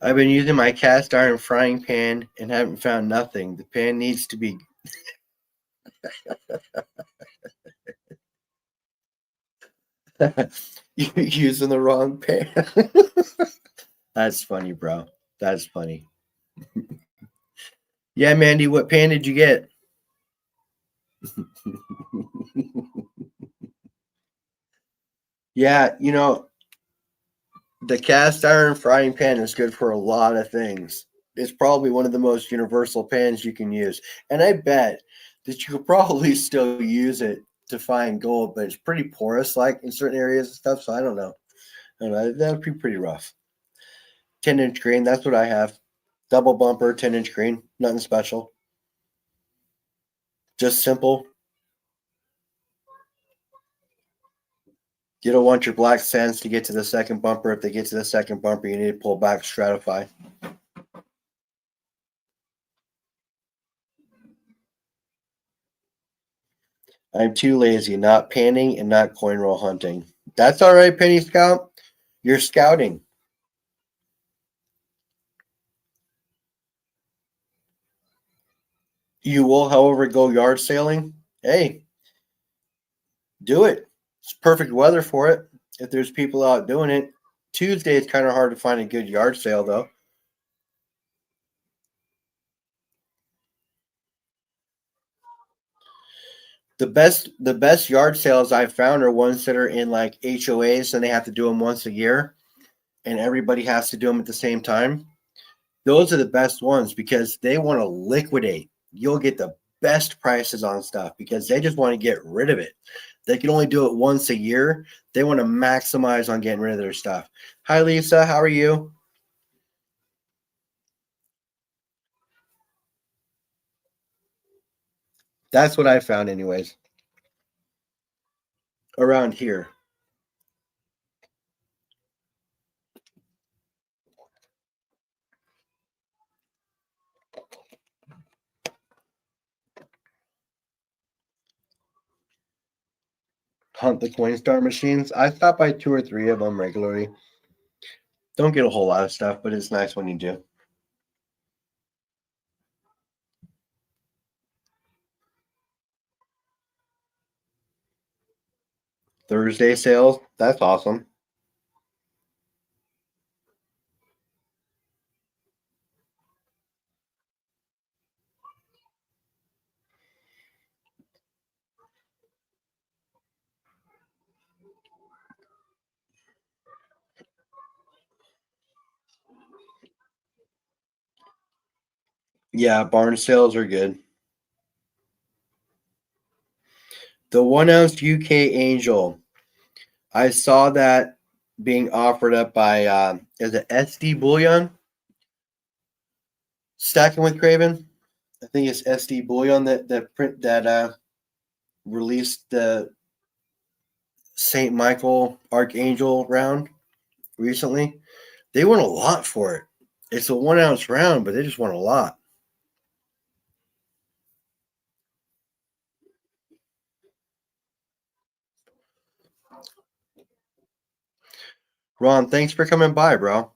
I've been using my cast iron frying pan and haven't found nothing. The pan needs to be. You're using the wrong pan. That's funny, bro. That's funny. Yeah, Mandy, what pan did you get? Yeah, the cast iron frying pan is good for a lot of things. It's probably one of the most universal pans you can use. And I bet that you could probably still use it to find gold, but it's pretty porous, like in certain areas and stuff. So I don't know. That would be pretty rough. 10-inch green, that's what I have. Double bumper, 10-inch green, nothing special. Just simple. You don't want your black sands to get to the second bumper. If they get to the second bumper, you need to pull back, stratify. I'm too lazy, not panning and not coin roll hunting. That's all right, Penny Scout. You're scouting. You will, however, go yard sailing. Hey, do it. It's perfect weather for it. If there's people out doing it. Tuesday, it's kind of hard to find a good yard sale, though. The best yard sales I've found are ones that are in like HOAs and they have to do them once a year and everybody has to do them at the same time. Those are the best ones because they want to liquidate. You'll get the best prices on stuff because they just want to get rid of it. They can only do it once a year. They want to maximize on getting rid of their stuff. Hi, Lisa. How are you? That's what I found, anyways, around here. Hunt the Coinstar machines. I stop by 2 or 3 of them regularly. Don't get a whole lot of stuff, but it's nice when you do. Thursday sales. That's awesome. Yeah, barn sales are good. The 1 ounce UK Angel. I saw that being offered up by is it SD Bullion? Stacking with Craven. I think it's SD Bullion that print that released the Saint Michael Archangel round recently. They want a lot for it. It's a 1 ounce round, but they just want a lot. Ron, thanks for coming by, bro.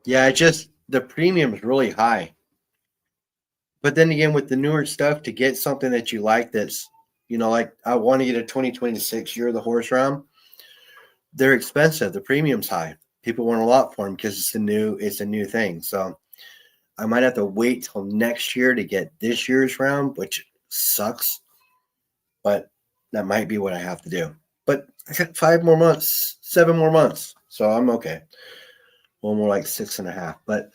Yeah, the premium is really high. But then again, with the newer stuff, to get something that you like that's, like I want to get a 2026 Year of the Horse round, they're expensive. The premium's high. People want a lot for them because it's a new thing. So I might have to wait till next year to get this year's round, which sucks. But that might be what I have to do. But I got 5 more months, 7 more months. So I'm okay. Well, more like 6.5. But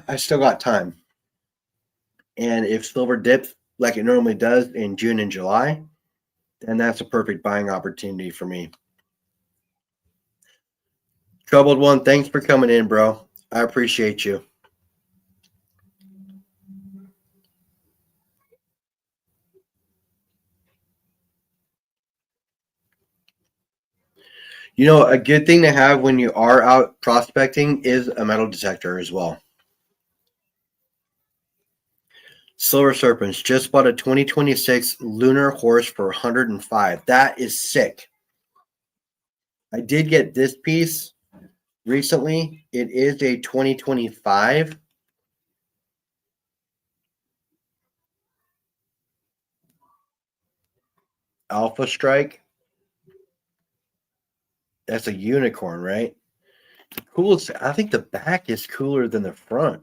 I still got time. And if silver dips like it normally does in June and July, then that's a perfect buying opportunity for me. Troubled One, thanks for coming in, bro. I appreciate you. A good thing to have when you are out prospecting is a metal detector as well. Silver Serpents just bought a 2026 Lunar Horse for 105. That is sick. I did get this piece recently. It is a 2025. Alpha Strike. That's a unicorn, right? The coolest. I think the back is cooler than the front.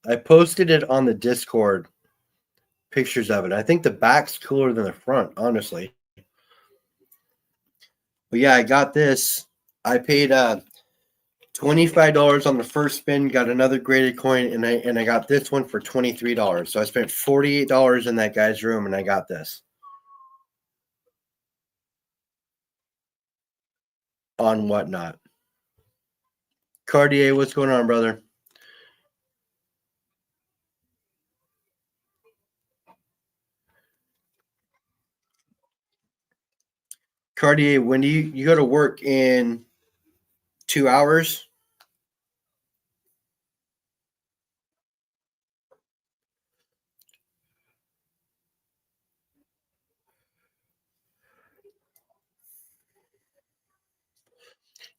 I posted it on the Discord, pictures of it. I think the back's cooler than the front, honestly. But yeah, I got this. I paid $25 on the first spin, got another graded coin, and I got this one for $23. So I spent $48 in that guy's room, and I got this on Whatnot. Cartier, what's going on, brother? Cartier, when do you go to work in 2 hours?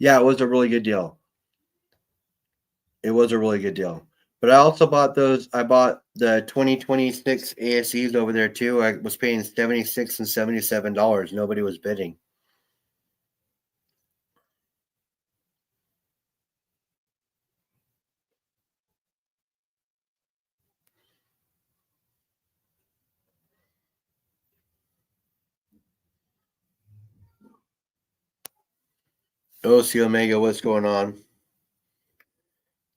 Yeah, it was a really good deal. It was a really good deal. But I also bought those. I bought the 2026 ASEs over there too. I was paying $76 and $77. Nobody was bidding. OC Omega, what's going on?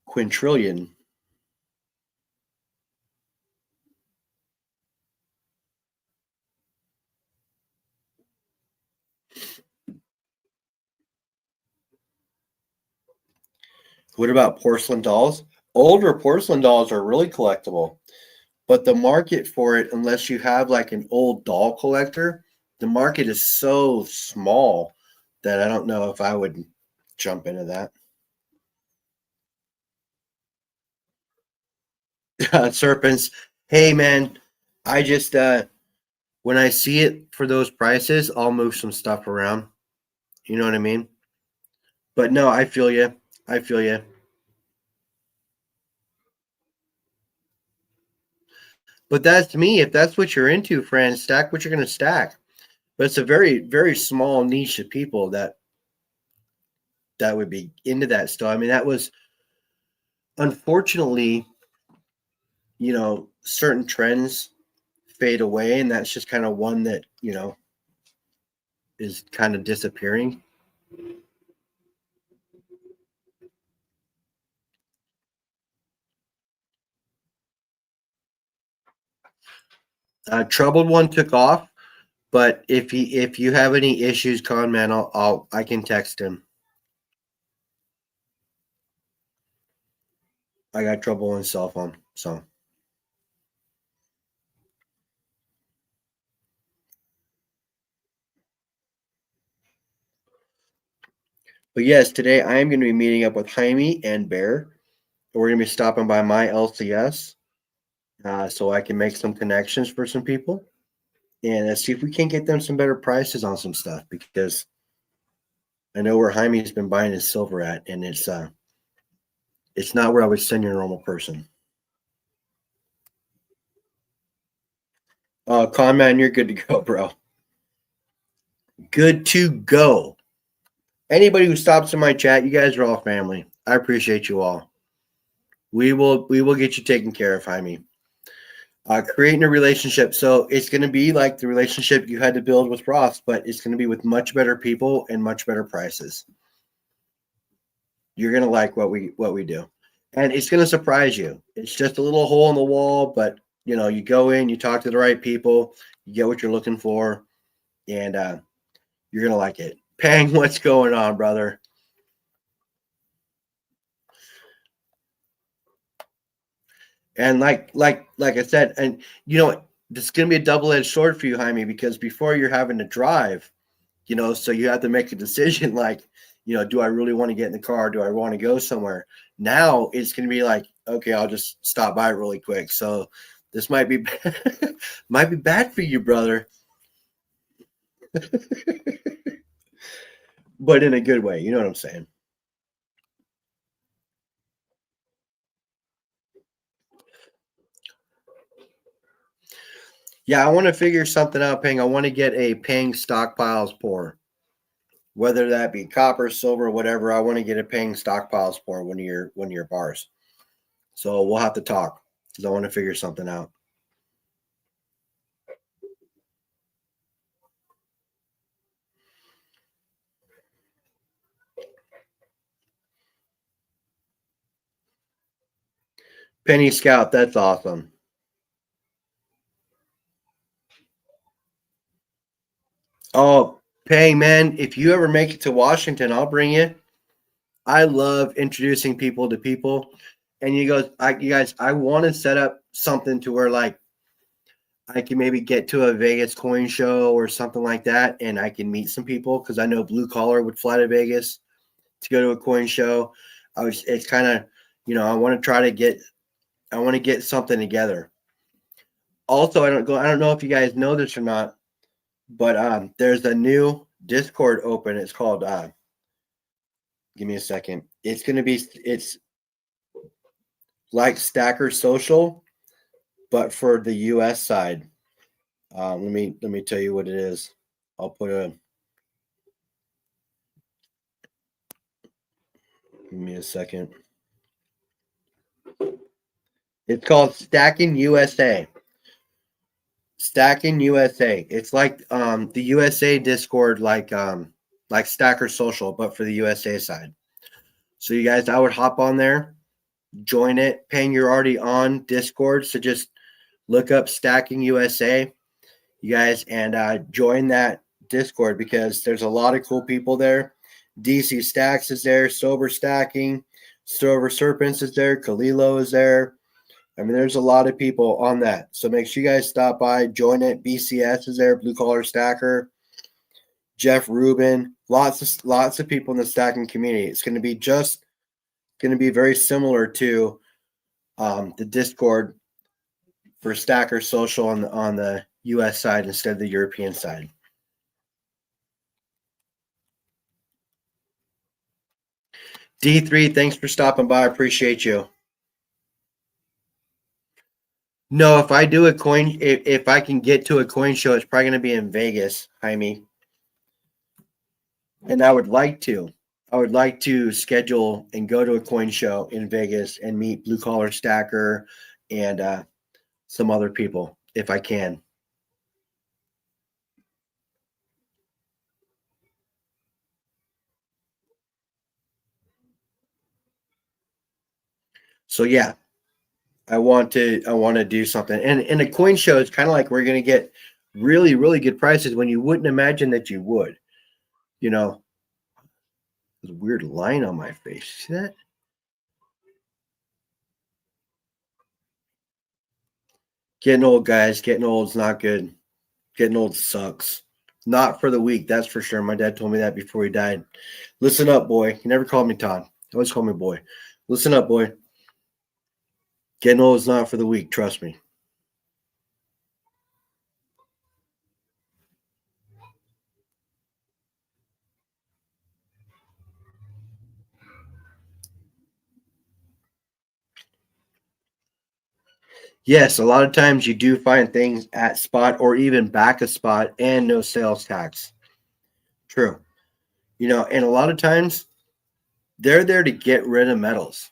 Quintillion. What about porcelain dolls? Older porcelain dolls are really collectible, but the market for it, unless you have like an old doll collector, the market is so small that I don't know if I would jump into that. Serpents. Hey man, I just when I see it for those prices, I'll move some stuff around. You know what I mean? But no, I feel you. I feel you. But that's me. If that's what you're into, friend, stack what you're going to stack. but it's a very, very small niche of people that would be into that stuff. I mean, that was unfortunately, certain trends fade away, and that's just kind of one that is kind of disappearing. Troubled One took off, but if you have any issues, con man, I can text him. I got trouble on cell phone, so. But yes, today I am going to be meeting up with Jaime and Bear. We're going to be stopping by my LCS, so I can make some connections for some people, and let's see if we can get them some better prices on some stuff, because I know where Jaime's been buying his silver at, and it's not where I would send your normal person. Con man, you're good to go, bro. Good to go. Anybody who stops in my chat, you guys are all family. I appreciate you all. We will get you taken care of, Jaime. Creating a relationship. So it's going to be like the relationship you had to build with Ross, but it's going to be with much better people and much better prices. You're going to like what we do, and it's going to surprise you. It's just a little hole in the wall, but you go in, you talk to the right people, you get what you're looking for, and you're going to like it. Pang, what's going on, brother? And like I said, and this is going to be a double-edged sword for you, Jaime, because before you're having to drive, so you have to make a decision like, do I really want to get in the car? Do I want to go somewhere? Now it's going to be like, okay, I'll just stop by really quick. So this might be might be bad for you, brother. But in a good way. You know what I'm saying? Yeah, I want to figure something out, Ping. I want to get a Ping stockpiles pour. Whether that be copper, silver, whatever, I want to get a Ping stockpiles pour one of your bars. So we'll have to talk, because I want to figure something out. Penny Scout, that's awesome. Oh, Pang, man, if you ever make it to Washington, I'll bring you. I love introducing people to people. And you guys, I want to set up something to where like I can maybe get to a Vegas coin show or something like that, and I can meet some people, because I know Blue Collar would fly to Vegas to go to a coin show. It's kind of, I want to get something together. Also, I don't know if you guys know this or not, but there's a new Discord open. It's called give me a second. It's like Stacker Social, but for the US side. Let me tell you what it is. I'll put give me a second. It's called Stacking USA. Stacking USA. It's like the USA Discord, like Stacker Social, but for the USA side. So you guys, I would hop on there, join it. Paying, you're already on Discord, so just look up Stacking USA, you guys, and join that Discord, because there's a lot of cool people there. DC Stacks is there, Sober Stacking, Silver Serpents is there, Kalilo is there. I mean, there's a lot of people on that. So make sure you guys stop by, join it. BCS is there, Blue Collar Stacker, Jeff Rubin, lots of people in the stacking community. It's going to be very similar to the Discord for Stacker Social on the US side instead of the European side. D3, thanks for stopping by. I appreciate you. No, if I do a coin, if I can get to a coin show, it's probably going to be in Vegas, Jaime. And I would like to. I would like to schedule and go to a coin show in Vegas and meet Blue Collar Stacker and some other people if I can. So yeah, I want to do something. And a coin show is kind of like we're going to get really really good prices when you wouldn't imagine that you would. You know, there's a weird line on my face. See that? Getting old, guys. Getting old is not good. Getting old sucks. Not for the weak, that's for sure. My dad told me that before he died. Listen up, boy. He never called me Todd. He always called me boy. Listen up, boy. Getting old is not for the weak. Trust me. Yes, a lot of times you do find things at spot or even back a spot and no sales tax. True. You know, and a lot of times they're there to get rid of metals.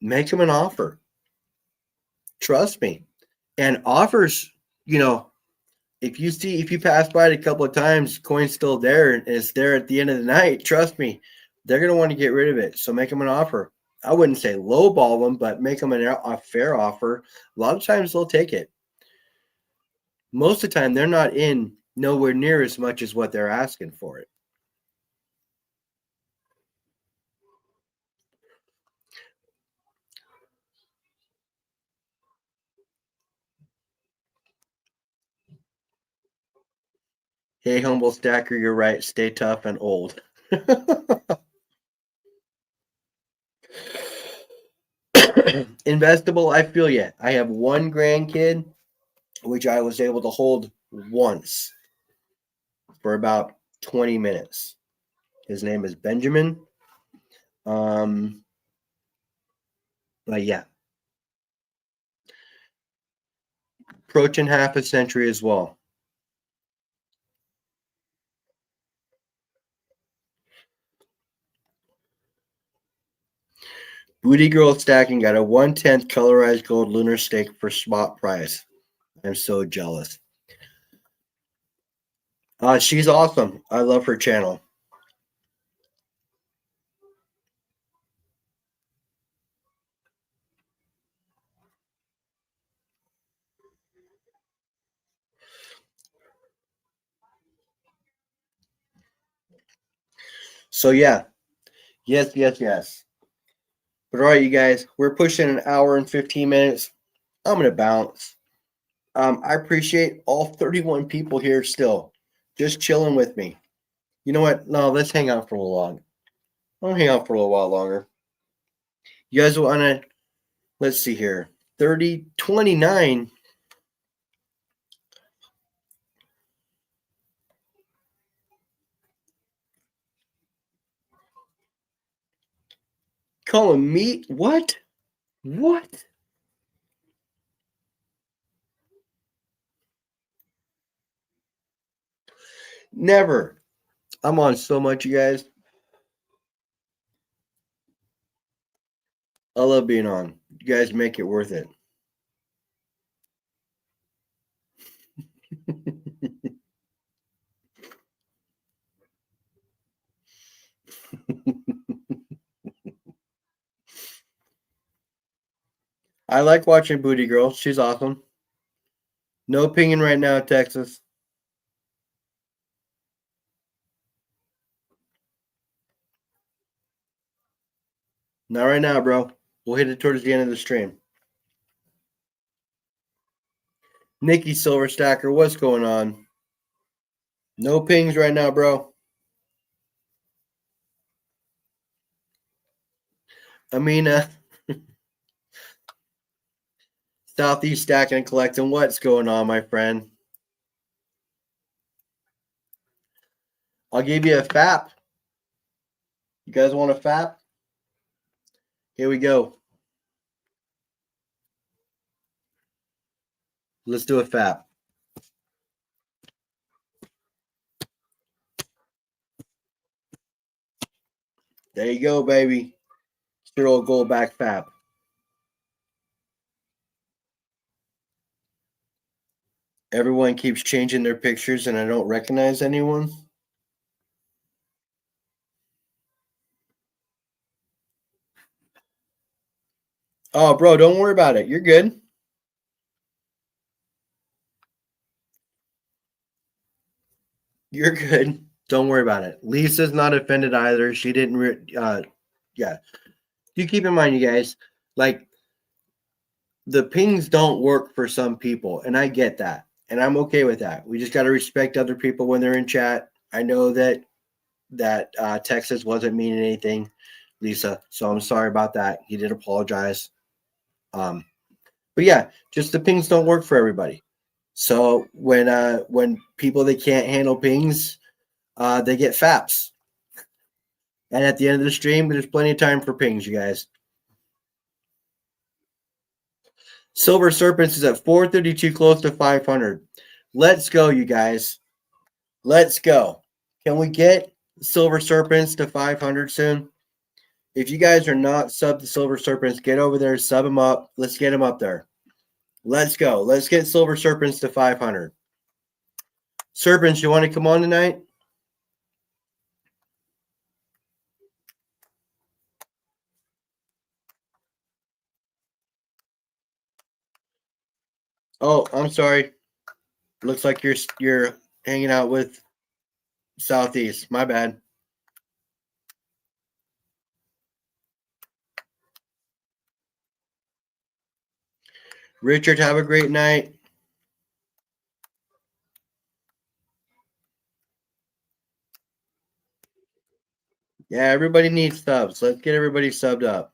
Make them an offer. Trust me. And offers, you know, if you pass by it a couple of times, coin's still there and it's there at the end of the night, trust me, they're going to want to get rid of it. So make them an offer. I wouldn't say lowball them, but make them a fair offer. A lot of times they'll take it. Most of the time, they're not in nowhere near as much as what they're asking for it. Hey, humble stacker, you're right. Stay tough and old. Investable, I feel you. I have one grandkid, which I was able to hold once for about 20 minutes. His name is Benjamin. Um, but yeah, approaching half a century as well. Booty Girl Stacking got a 1/10 colorized gold lunar stake for spot price. I'm so jealous. She's awesome. I love her channel. So yeah, yes. But all right, you guys, we're pushing an hour and 15 minutes. I'm gonna bounce. I appreciate all 31 people here still, just chilling with me. You know what? No, let's hang out for a little long. I'll hang out for a little while longer. You guys wanna? Let's see here. 30, 29. Calling me what? What? Never. I'm on so much, you guys. I love being on. You guys make it worth it. I like watching Booty Girl. She's awesome. No opinion right now, Texas. Not right now, bro. We'll hit it towards the end of the stream. Nikki Silver Stacker, what's going on? No pings right now, bro. Amina, Southeast Stacking and Collecting, what's going on, my friend? I'll give you a FAP. You guys want a FAP? Here we go. Let's do a FAP. There you go, baby. Cyril Goldback FAP. Everyone keeps changing their pictures and I don't recognize anyone. Oh, bro, don't worry about it. You're good. You're good. Don't worry about it. Lisa's not offended either. She didn't. Yeah. You keep in mind, you guys, like the pings don't work for some people, and I get that, and I'm okay with that. We just got to respect other people when they're in chat. I know that Texas wasn't meaning anything, Lisa. So I'm sorry about that. He did apologize. But yeah, just the pings don't work for everybody. So when people that can't handle pings, they get FAPs. And at the end of the stream, there's plenty of time for pings, you guys. Silver Serpents is at 432, close to 500. Let's go, you guys. Let's go. Can we get Silver Serpents to 500 soon? If you guys are not sub to Silver Serpents, get over there, sub them up. Let's get them up there. Let's go. Let's get Silver Serpents to 500. Serpents, you want to come on tonight? Oh, I'm sorry. Looks like you're hanging out with Southeast. My bad. Richard, have a great night. Yeah, everybody needs subs. Let's get everybody subbed up.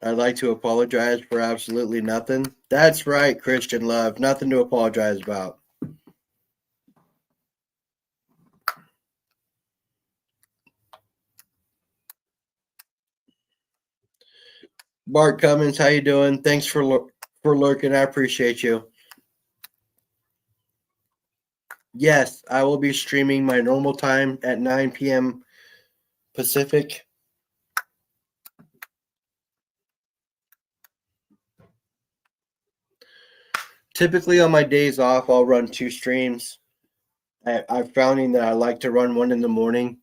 I'd like to apologize for absolutely nothing. That's right, Christian Love. Nothing to apologize about. Bart Cummins, how you doing? Thanks for lurking. I appreciate you. Yes, I will be streaming my normal time at 9 p.m. Pacific. Typically on my days off, I'll run 2 streams. I'm finding that I like to run one in the morning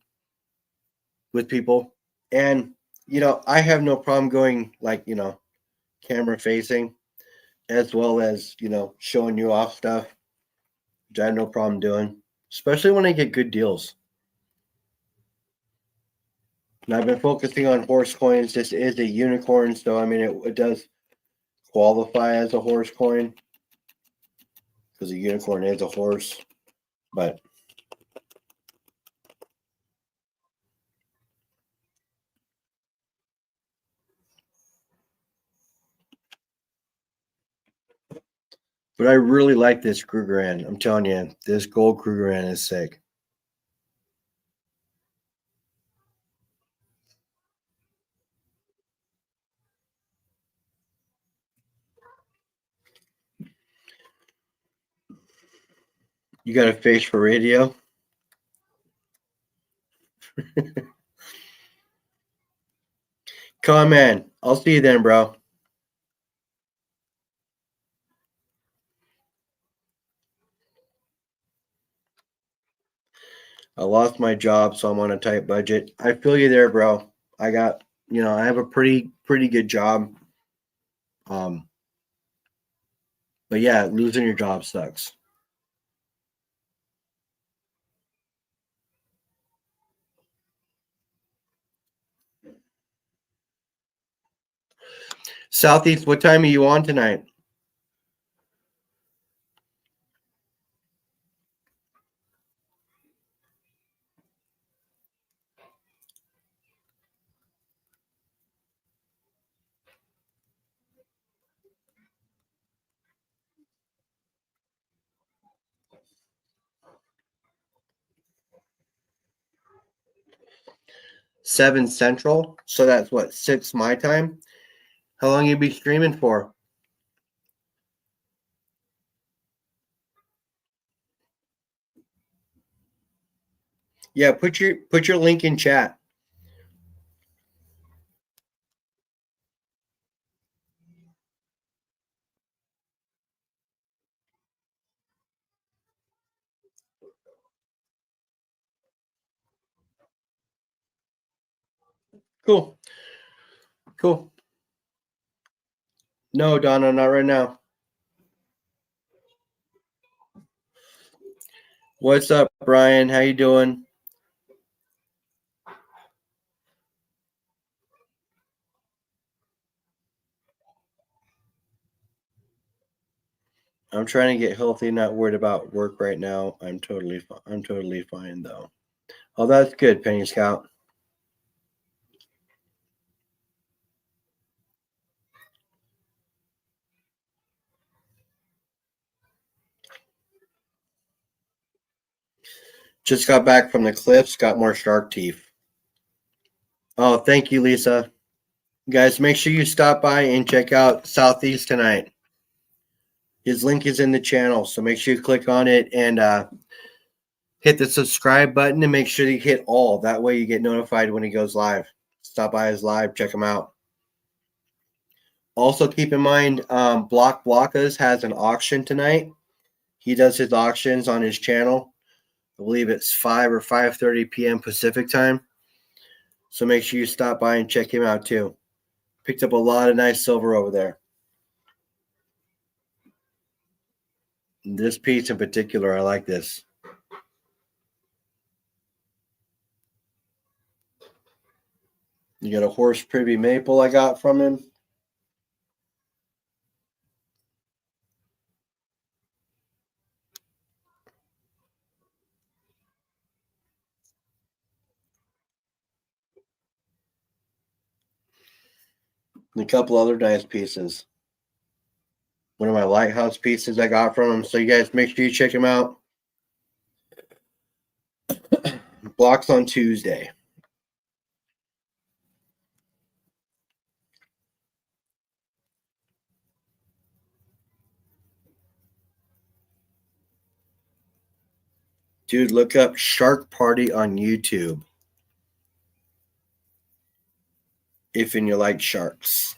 with people. And, I have no problem going camera facing as well as, showing you off stuff, which I have no problem doing, especially when I get good deals. And I've been focusing on horse coins. This is a unicorn, so I mean, it does qualify as a horse coin because a unicorn is a horse, but I really like this Krugerrand. I'm telling you, this gold Krugerrand is sick. You got a face for radio? Come in. I'll see you then, bro. I lost my job, so I'm on a tight budget. I feel you there, bro. I got, I have a pretty good job. But yeah, losing your job sucks. Southeast, what time are you on tonight? 7 Central. So that's what, 6 my time? How long you be streaming for? Yeah, put your link in chat. Cool. Cool. No, Donna, not right now. What's up, Brian? How you doing? I'm trying to get healthy, not worried about work right now. I'm totally fine though. Oh, that's good, Penny Scout. Just got back from the cliffs, got more shark teeth. Oh, thank you, Lisa. Guys, make sure you stop by and check out Southeast tonight. His link is in the channel, so make sure you click on it and hit the subscribe button and make sure you hit all. That way you get notified when he goes live. Stop by his live, check him out. Also, keep in mind, Block Blockas has an auction tonight. He does his auctions on his channel. I believe it's 5 or 5:30 p.m. Pacific time. So make sure you stop by and check him out too. Picked up a lot of nice silver over there. This piece in particular, I like this. You got a horse privy maple I got from him. And a couple other nice pieces. One of my lighthouse pieces I got from him. So you guys make sure you check him out. Blocks on Tuesday. Dude, look up Shark Party on YouTube. If you like sharks.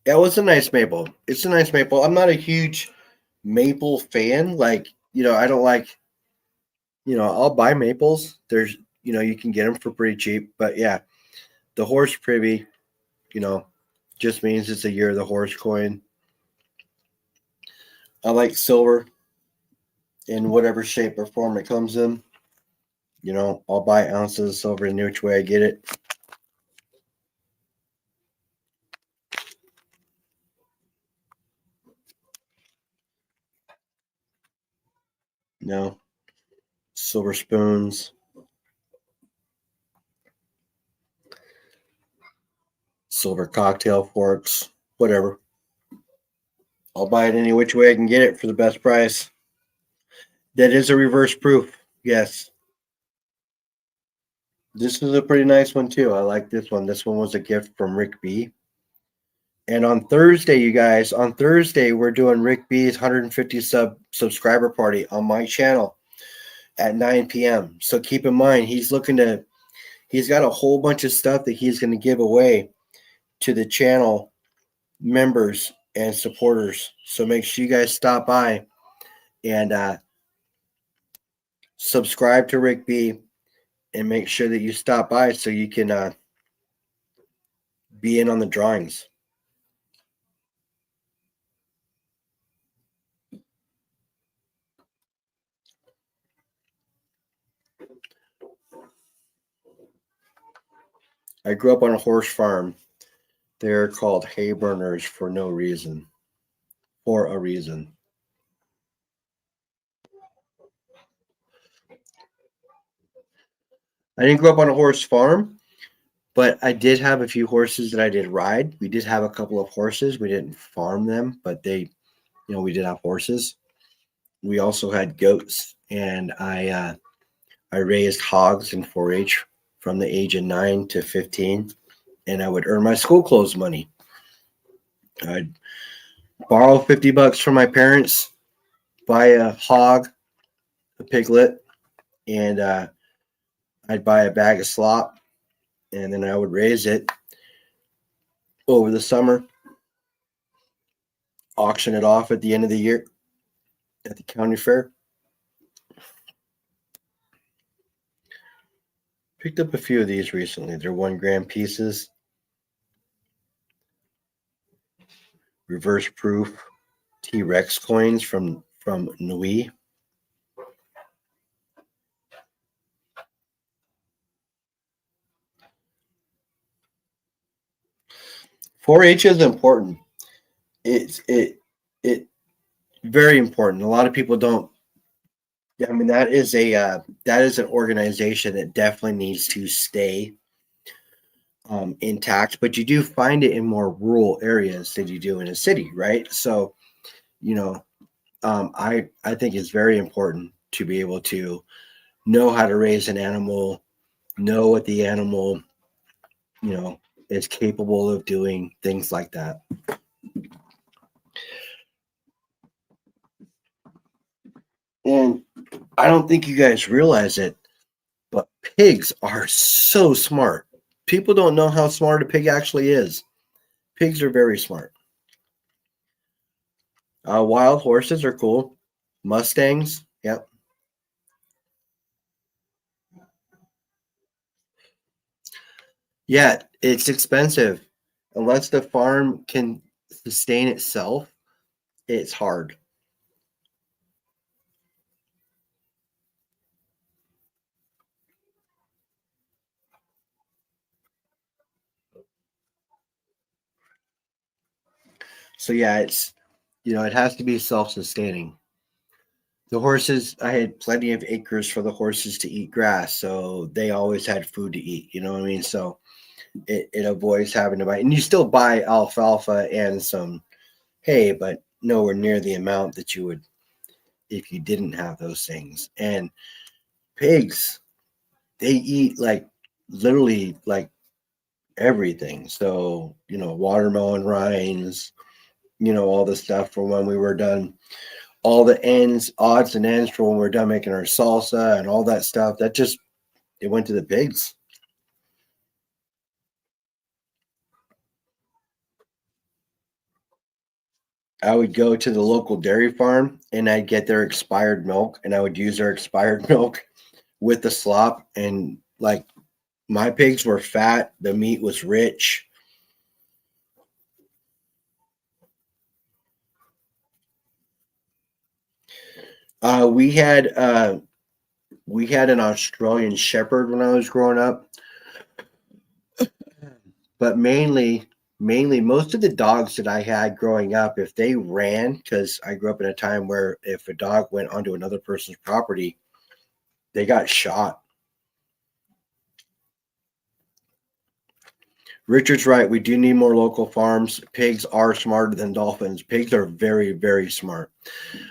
That was a nice maple. It's a nice maple. I'm not a huge maple fan. Like, I don't like, I'll buy maples. There's, you can get them for pretty cheap. But yeah, the horse privy, just means it's a year of the horse coin. I like silver in whatever shape or form it comes in. I'll buy ounces of silver in which way I get it. Silver spoons. Silver cocktail forks, whatever. I'll buy it any which way I can get it for the best price. That is a reverse proof. Yes. This is a pretty nice one too. I like this one. This one was a gift from Rick B. And on Thursday, you guys, we're doing Rick B's 150 subscriber party on my channel at 9 p.m. So keep in mind, he's got a whole bunch of stuff that he's going to give away to the channel members and supporters. So make sure you guys stop by and subscribe to Rick B and make sure that you stop by so you can be in on the drawings. I grew up on a horse farm. They're called hay burners for a reason. I didn't grow up on a horse farm, but I did have a few horses that I did ride. We did have a couple of horses. We didn't farm them, but we did have horses. We also had goats, and I raised hogs in 4-H from the age of 9 to 15, and I would earn my school clothes money. I'd borrow $50 from my parents, buy a hog, a piglet, and I'd buy a bag of slop, and then I would raise it over the summer, auction it off at the end of the year at the county fair. Picked up a few of these recently. They're 1 gram pieces. Reverse proof T-Rex coins from Nui. .4-H is important. It very important. A lot of people don't. I mean, that is an organization that definitely needs to stay intact. But you do find it in more rural areas than you do in a city, right? So, I think it's very important to be able to know how to raise an animal, know what the animal, is capable of doing, things like that. And I don't think you guys realize it, but pigs are so smart. People don't know how smart a pig actually is. Pigs are very smart. Wild horses are cool. Mustangs, yep. Yeah, it's expensive. Unless the farm can sustain itself, it's hard. So yeah, it has to be self-sustaining. The horses, I had plenty of acres for the horses to eat grass, so they always had food to eat. You know what I mean? So it avoids having to buy, and you still buy alfalfa and some hay, but nowhere near the amount that you would if you didn't have those things. And pigs, they eat like literally like everything. So, watermelon rinds, all the stuff for when we were done, all the odds and ends for when we're done making our salsa and all that stuff. It went to the pigs. I would go to the local dairy farm and I'd get their expired milk and I would use their expired milk with the slop. And like my pigs were fat, the meat was rich. We had an Australian Shepherd when I was growing up, but mainly most of the dogs that I had growing up, if they ran, because I grew up in a time where if a dog went onto another person's property, they got shot. Richard's right. We do need more local farms. Pigs are smarter than dolphins. Pigs are very, very smart.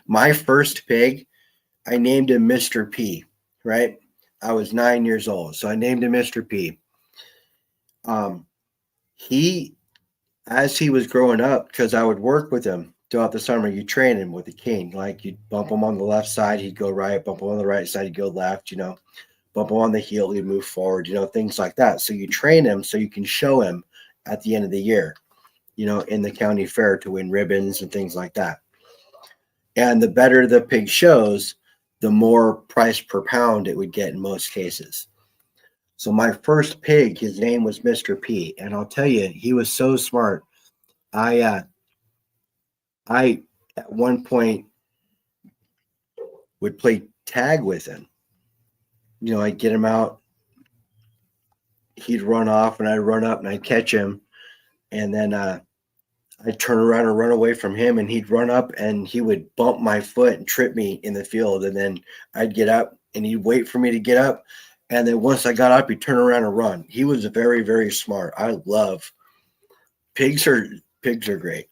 My first pig, I named him Mr. P, right? I was 9 years old. So I named him Mr. P. He, as he was growing up, because I would work with him throughout the summer, you train him with a cane. Like you'd bump him on the left side, he'd go right, bump him on the right side, he'd go left, bump him on the heel, he'd move forward, things like that. So you train him so you can show him at the end of the year, in the county fair to win ribbons and things like that. And the better the pig shows, the more price per pound it would get in most cases. So my first pig, his name was Mr. P, and I'll tell you, he was so smart. I at one point would play tag with him. I'd get him out, he'd run off, and I'd run up and I'd catch him, and then I'd turn around and run away from him, and he'd run up and he would bump my foot and trip me in the field, and then I'd get up and he'd wait for me to get up. And then once I got up, he'd turn around and run. He was very, very smart. I love pigs are great.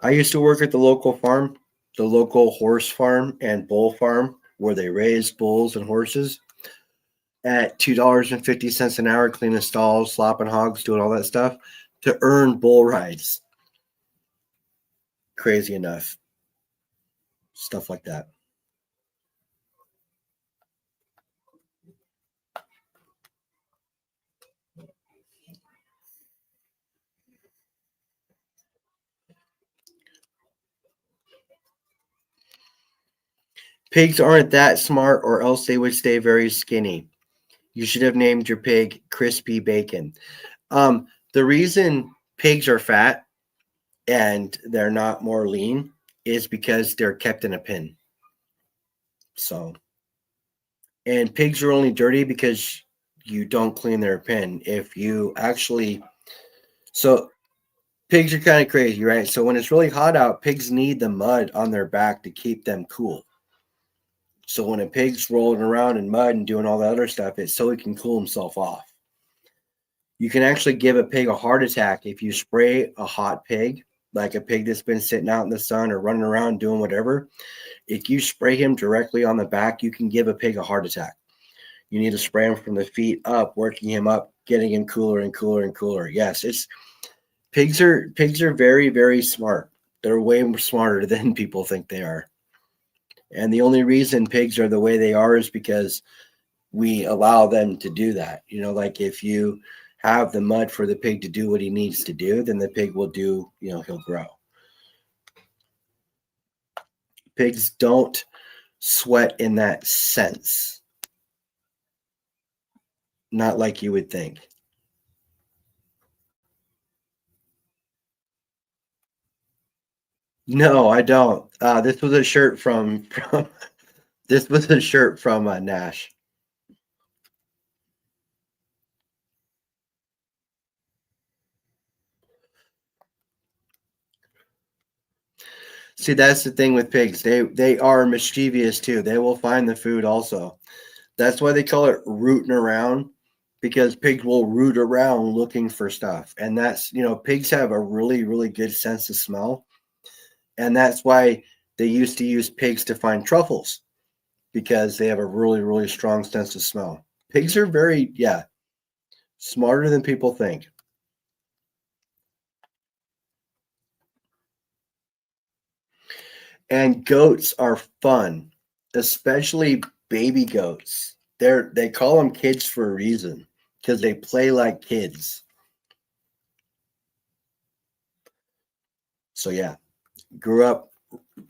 I used to work at the local farm the local horse farm and bull farm where they raise bulls and horses at $2.50 an hour, cleaning stalls, slopping hogs, doing all that stuff to earn bull rides. Crazy enough. Stuff like that. Pigs aren't that smart, or else they would stay very skinny. You should have named your pig Crispy Bacon. The reason pigs are fat and they're not more lean is because they're kept in a pen. So, and pigs are only dirty because you don't clean their pen. If you actually, so pigs are kind of crazy, right? So when it's really hot out, pigs need the mud on their back to keep them cool. So when a pig's rolling around in mud and doing all that other stuff, it's so he can cool himself off. You can actually give a pig a heart attack if you spray a hot pig, like a pig that's been sitting out in the sun or running around doing whatever. If you spray him directly on the back, you can give a pig a heart attack. You need to spray him from the feet up, working him up, getting him cooler and cooler and cooler. Yes, it's pigs are very, very smart. They're way more smarter than people think they are. And the only reason pigs are the way they are is because we allow them to do that. You know, like if you have the mud for the pig to do what he needs to do, then the pig will do, he'll grow. Pigs don't sweat in that sense. Not like you would think. No, I don't. This was a shirt from this was a shirt from Nash. See, that's the thing with pigs. They are mischievous too. They will find the food also. That's why they call it rooting around, because pigs will root around looking for stuff. And that's, pigs have a really, really good sense of smell. And that's why they used to use pigs to find truffles, because they have a really, really strong sense of smell. Pigs are very, smarter than people think. And goats are fun, especially baby goats. They call them kids for a reason, because they play like kids. So yeah, grew up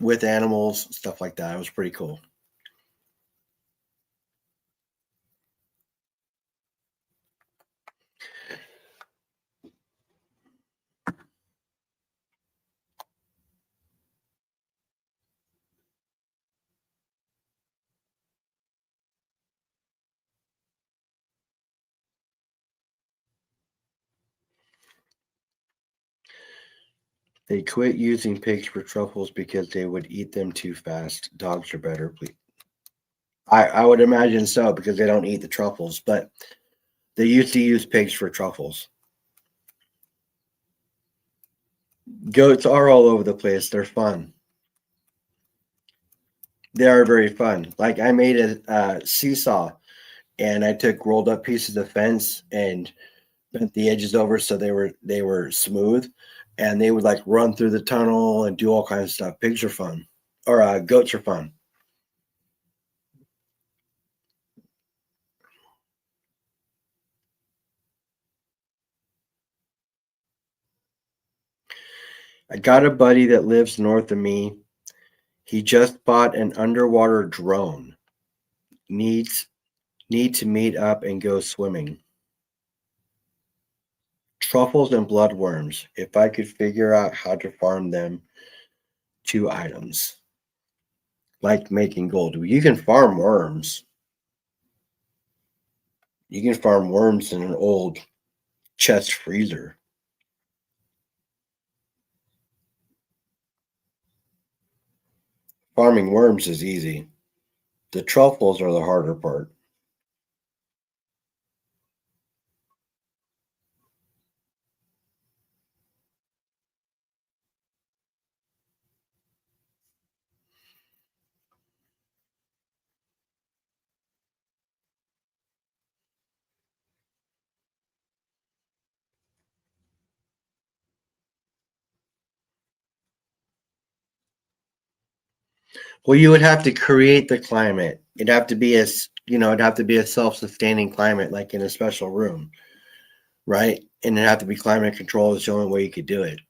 with animals, stuff like that. It was pretty cool. They quit using pigs for truffles because they would eat them too fast. Dogs are better. I would imagine so, because they don't eat the truffles, but they used to use pigs for truffles. Goats are all over the place. They're fun. They are very fun. Like I made a seesaw, and I took rolled up pieces of fence and bent the edges over so they were smooth, and they would like run through the tunnel and do all kinds of stuff. Pigs are fun, or goats are fun. I got a buddy that lives north of me. He just bought an underwater drone. Needs Need to meet up and go swimming. Truffles and bloodworms. If I could figure out how to farm them, 2 items. Like making gold. You can farm worms. You can farm worms in an old chest freezer. Farming worms is easy. The truffles are the harder part. Well, you would have to create the climate. It'd have to be it'd have to be a self-sustaining climate, like in a special room, right? And it'd have to be climate control is the only way you could do it.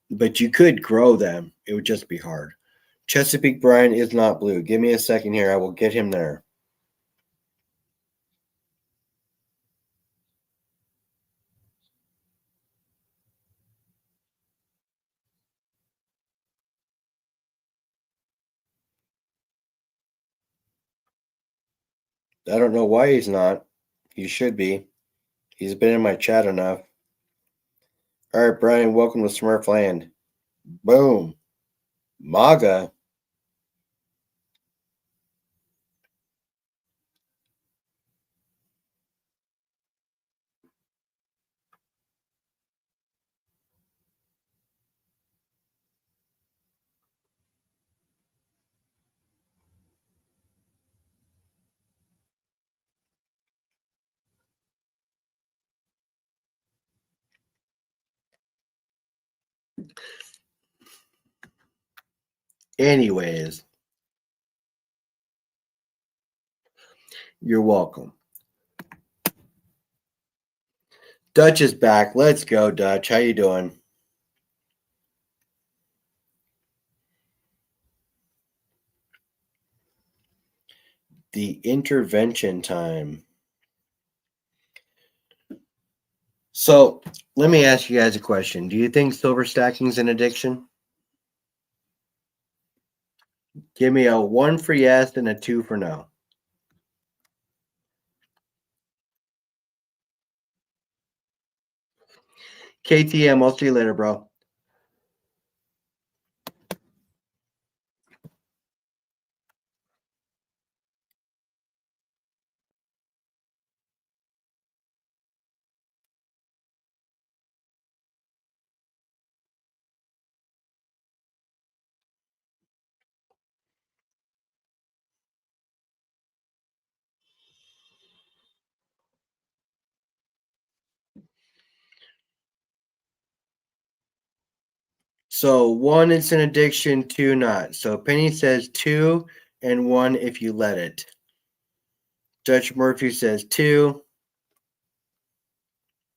But you could grow them. It would just be hard. Chesapeake Brian is not blue. Give me a second here. I will get him there. I don't know why he's not. He should be. He's been in my chat enough. All right, Brian, welcome to Smurfland. Boom. MAGA. Anyways, you're welcome. Dutch is back. Let's go, Dutch. How you doing? The intervention time. So let me ask you guys a question. Do you think silver stacking is an addiction? Give me a 1 for yes and a 2 for no. KTM, I'll see you later, bro. So 1 it's an addiction, 2 not. So Penny says 2 and 1 if you let it. Dutch Murphy says 2.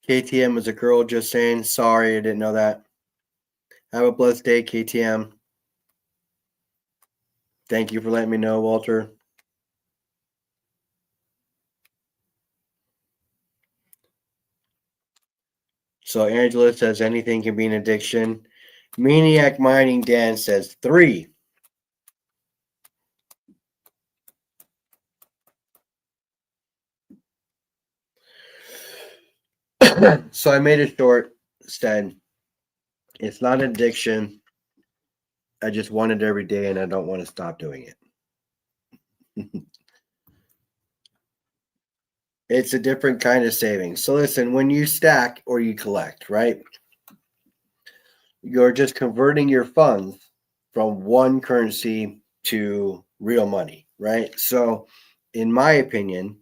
KTM is a girl, just saying. Sorry, I didn't know that. Have a blessed day, KTM. Thank you for letting me know, Walter. So Angela says anything can be an addiction. Maniac Mining Dan says 3. So I made it short, said it's not an addiction. I just want it every day and I don't want to stop doing it. It's a different kind of savings. So listen, when you stack or you collect, right? You're just converting your funds from one currency to real money, right? So in my opinion,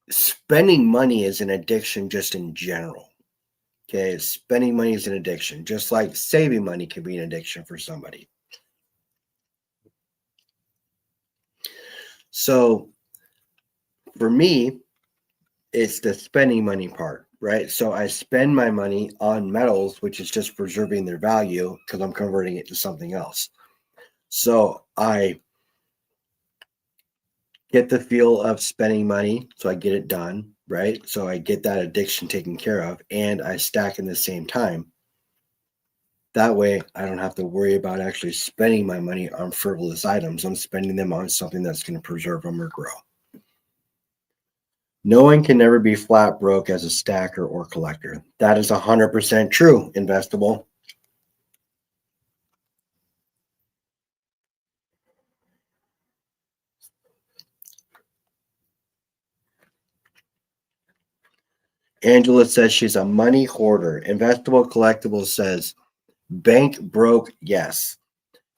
spending money is an addiction just in general. Okay, spending money is an addiction, just like saving money can be an addiction for somebody. So for me, it's the spending money part, right? So I spend my money on metals, which is just preserving their value because I'm converting it to something else. So I get the feel of spending money, so I get it done, right? So I get that addiction taken care of, and I stack in the same time. That way, I don't have to worry about actually spending my money on frivolous items. I'm spending them on something that's going to preserve them or grow. No one can never be flat broke as a stacker or collector. That is 100% true, Investable. Angela says she's a money hoarder. Investable Collectibles says bank broke, yes.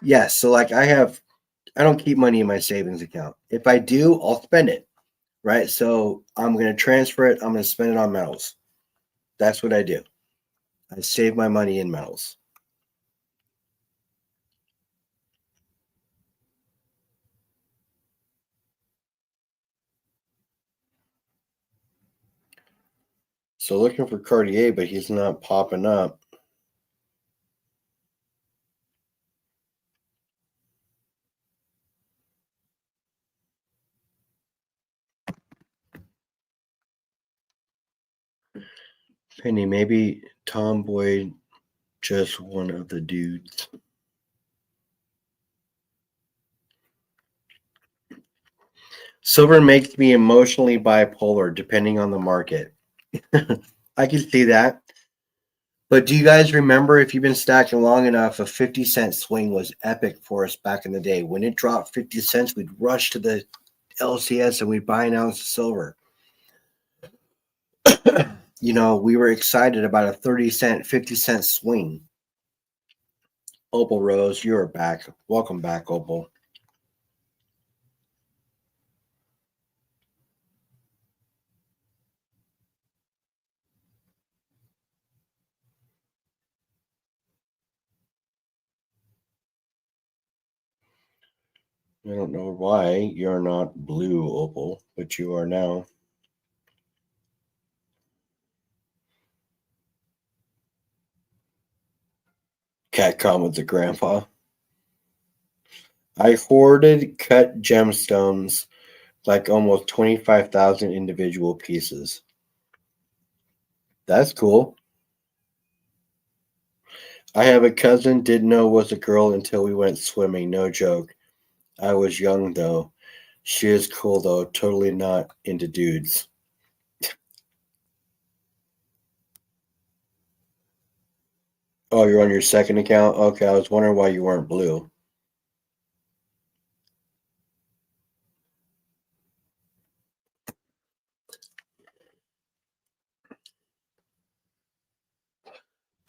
Yes, so like I don't keep money in my savings account. If I do, I'll spend it, right? So I'm going to transfer it. I'm going to spend it on metals. That's what I do. I save my money in metals. So looking for Cartier, but he's not popping up. Penny, maybe Tomboy, just one of the dudes. Silver makes me emotionally bipolar depending on the market. I can see that. But do you guys remember, if you've been stacking long enough, a 50-cent swing was epic for us back in the day. When it dropped 50 cents, we'd rush to the LCS and we'd buy an ounce of silver. We were excited about a 30-cent, 50-cent swing. Opal Rose, you're back. Welcome back, Opal. I don't know why you're not blue, Opal, but you are now. Cat comments at Grandpa. I hoarded cut gemstones, like almost 25,000 individual pieces. That's cool. I have a cousin, didn't know was a girl until we went swimming. No joke. I was young though. She is cool though. Totally not into dudes. Oh, you're on your second account? Okay, I was wondering why you weren't blue.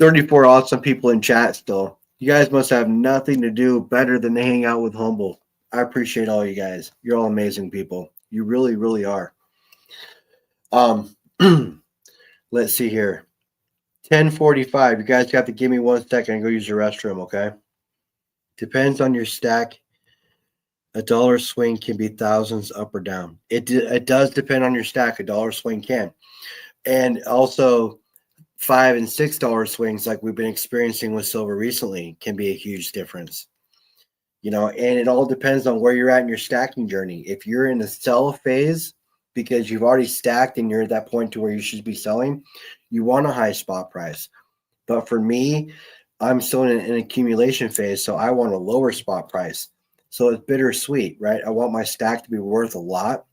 $34 awesome people in chat still. You guys must have nothing to do better than to hang out with Humble. I appreciate all you guys. You're all amazing people. You really, really are. Um, let's see here. 10:45. You guys have to give me 1 second and go use the restroom, okay? Depends on your stack. A dollar swing can be thousands up or down. It does depend on your stack. A dollar swing can, and also $5 and $6 swings, like we've been experiencing with silver recently, can be a huge difference. And it all depends on where you're at in your stacking journey. If you're in the sell phase because you've already stacked and you're at that point to where you should be selling, you want a high spot price. But for me, I'm still in an accumulation phase, so I want a lower spot price. So it's bittersweet, right? I want my stack to be worth a lot,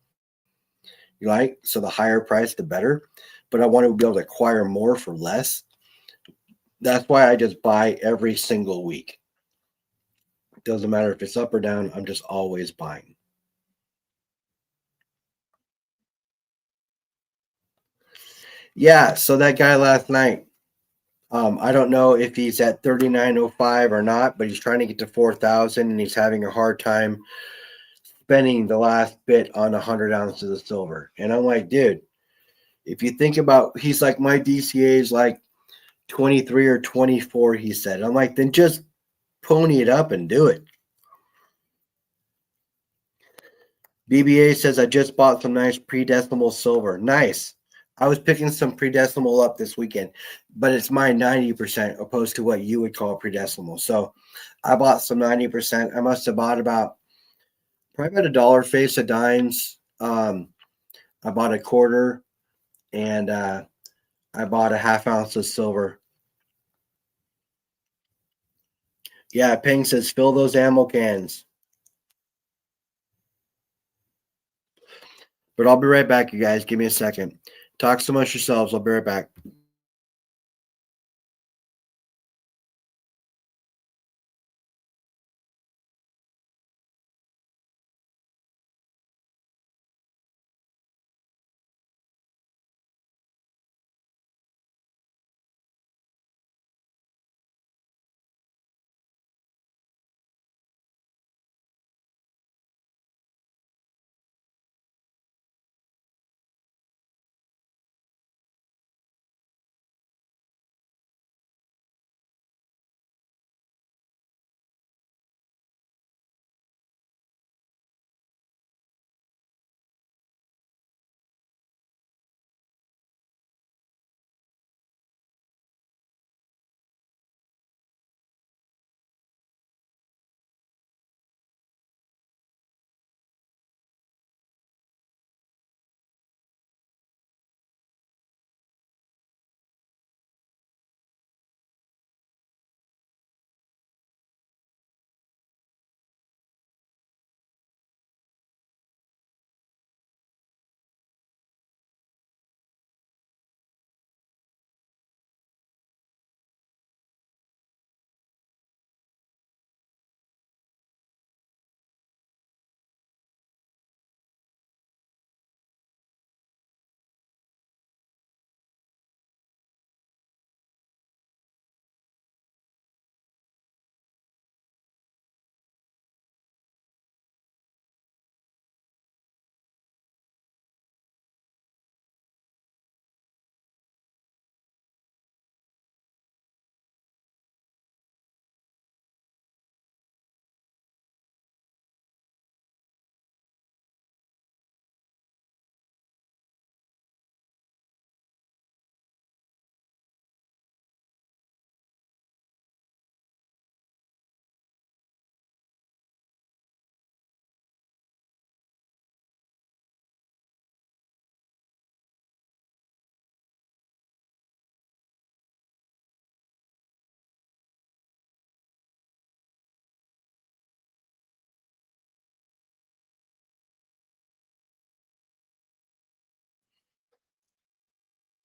right? So the higher price, the better. But I want to be able to acquire more for less. That's why I just buy every single week. It doesn't matter if it's up or down. I'm just always buying. Yeah. So that guy last night, I don't know if he's at 39.05 or not, but he's trying to get to 4,000 and he's having a hard time spending the last bit on 100 ounces of silver. And I'm like, dude, if you think about, he's like, my DCA is like 23 or 24, he said. I'm like, then just pony it up and do it. BBA says, I just bought some nice pre-decimal silver. Nice. I was picking some pre-decimal up this weekend, but it's my 90% opposed to what you would call pre-decimal. So I bought some 90%. I must have bought probably about $1 face of dimes. I bought a quarter, and I bought a half ounce of silver. Yeah, Ping says, fill those ammo cans. But I'll be right back, you guys. Give me a second. Talk so much yourselves. I'll be right back.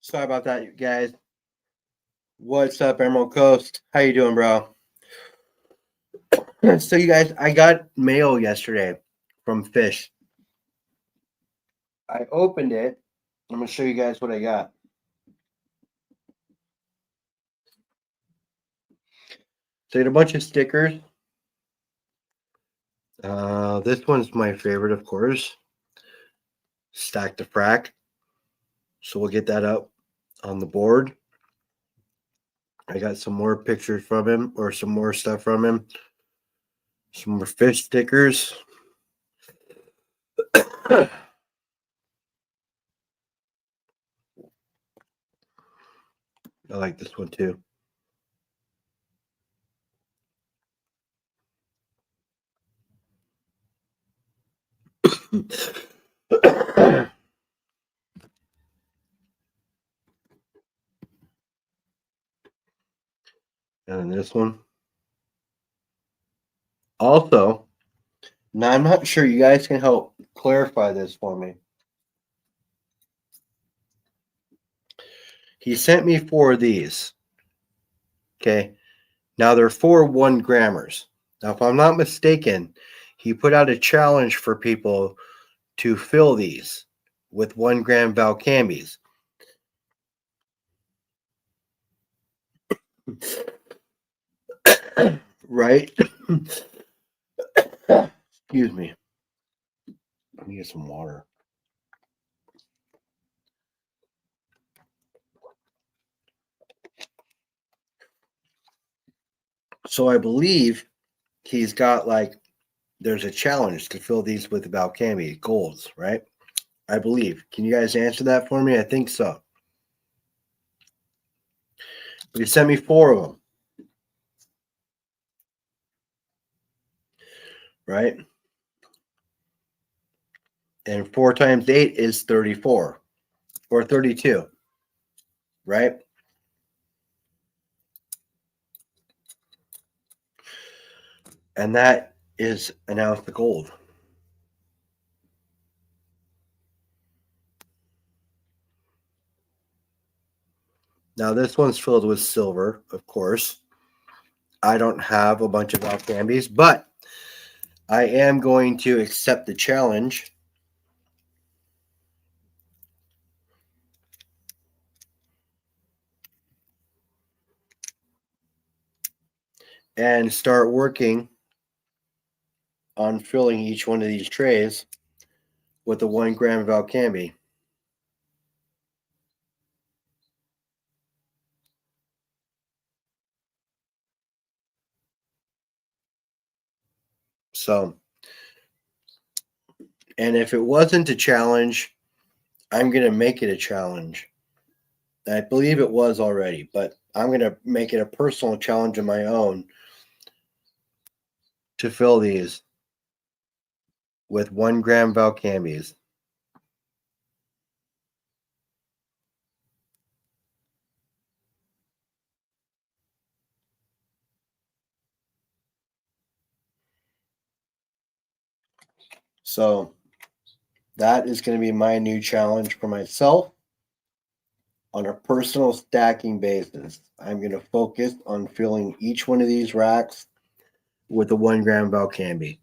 Sorry about that, you guys. What's up, Emerald Coast? How you doing, bro? So, you guys, I got mail yesterday from Fish. I opened it. I'm gonna show you guys what I got. So, I got a bunch of stickers. This one's my favorite, of course. Stack to Frack. So we'll get that up on the board. I got some more pictures from him, or some more stuff from him. Some more Fish stickers. I like this one too. And this one. Also, now I'm not sure, you guys can help clarify this for me. He sent me 4 of these. Okay. Now they're 4 1-grammers. Now, if I'm not mistaken, he put out a challenge for people to fill these with 1-gram Valcambis. Right? Excuse me. Let me get some water. So I believe he's got, like, there's a challenge to fill these with Valcambi golds, right? I believe. Can you guys answer that for me? I think so. But he sent me 4 of them. Right? And 4 times 8 is 34 or 32. Right? And that is an ounce of gold. Now, this one's filled with silver, of course. I don't have a bunch of Valcambis, but I am going to accept the challenge. And start working on filling each one of these trays with a 1-gram Valcambi. So, and if it wasn't a challenge, I'm going to make it a challenge. I believe it was already, but I'm going to make it a personal challenge of my own to fill these with 1-gram Valcambis. So that is going to be my new challenge for myself on a personal stacking basis. I'm going to focus on filling each one of these racks with a 1-gram Valcambi.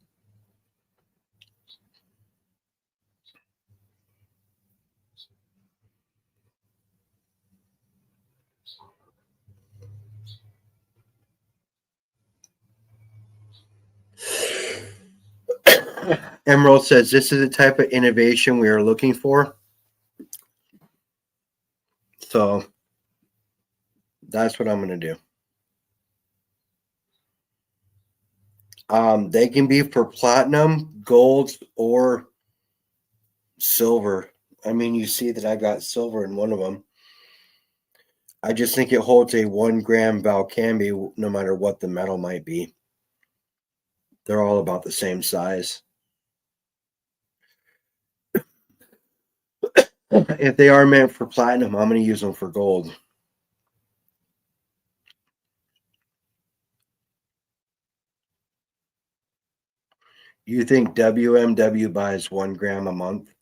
Emerald says this is the type of innovation we are looking for. So that's what I'm going to do. They can be for platinum, gold, or silver. I mean, you see that I got silver in one of them. I just think it holds a 1-gram Valcambi no matter what the metal might be. They're all about the same size. If they are meant for platinum, I'm going to use them for gold. You think WMW buys 1 gram a month?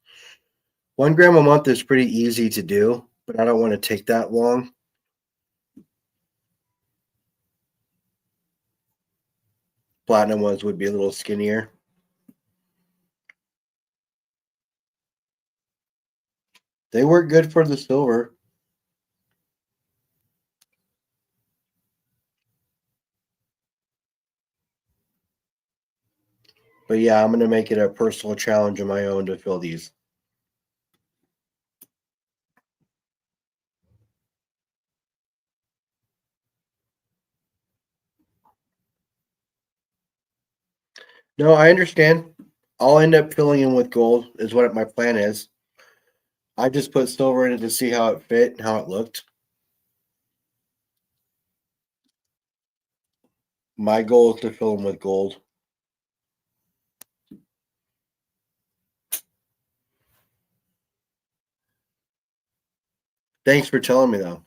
1 gram a month is pretty easy to do. but I don't want to take that long. Platinum ones would be a little skinnier. They work good for the silver. But yeah, I'm going to make it a personal challenge of my own to fill these. No, I understand. I'll end up filling in with gold is what my plan is. I just put silver in it to see how it fit and how it looked. My goal is to fill them with gold. Thanks for telling me, though.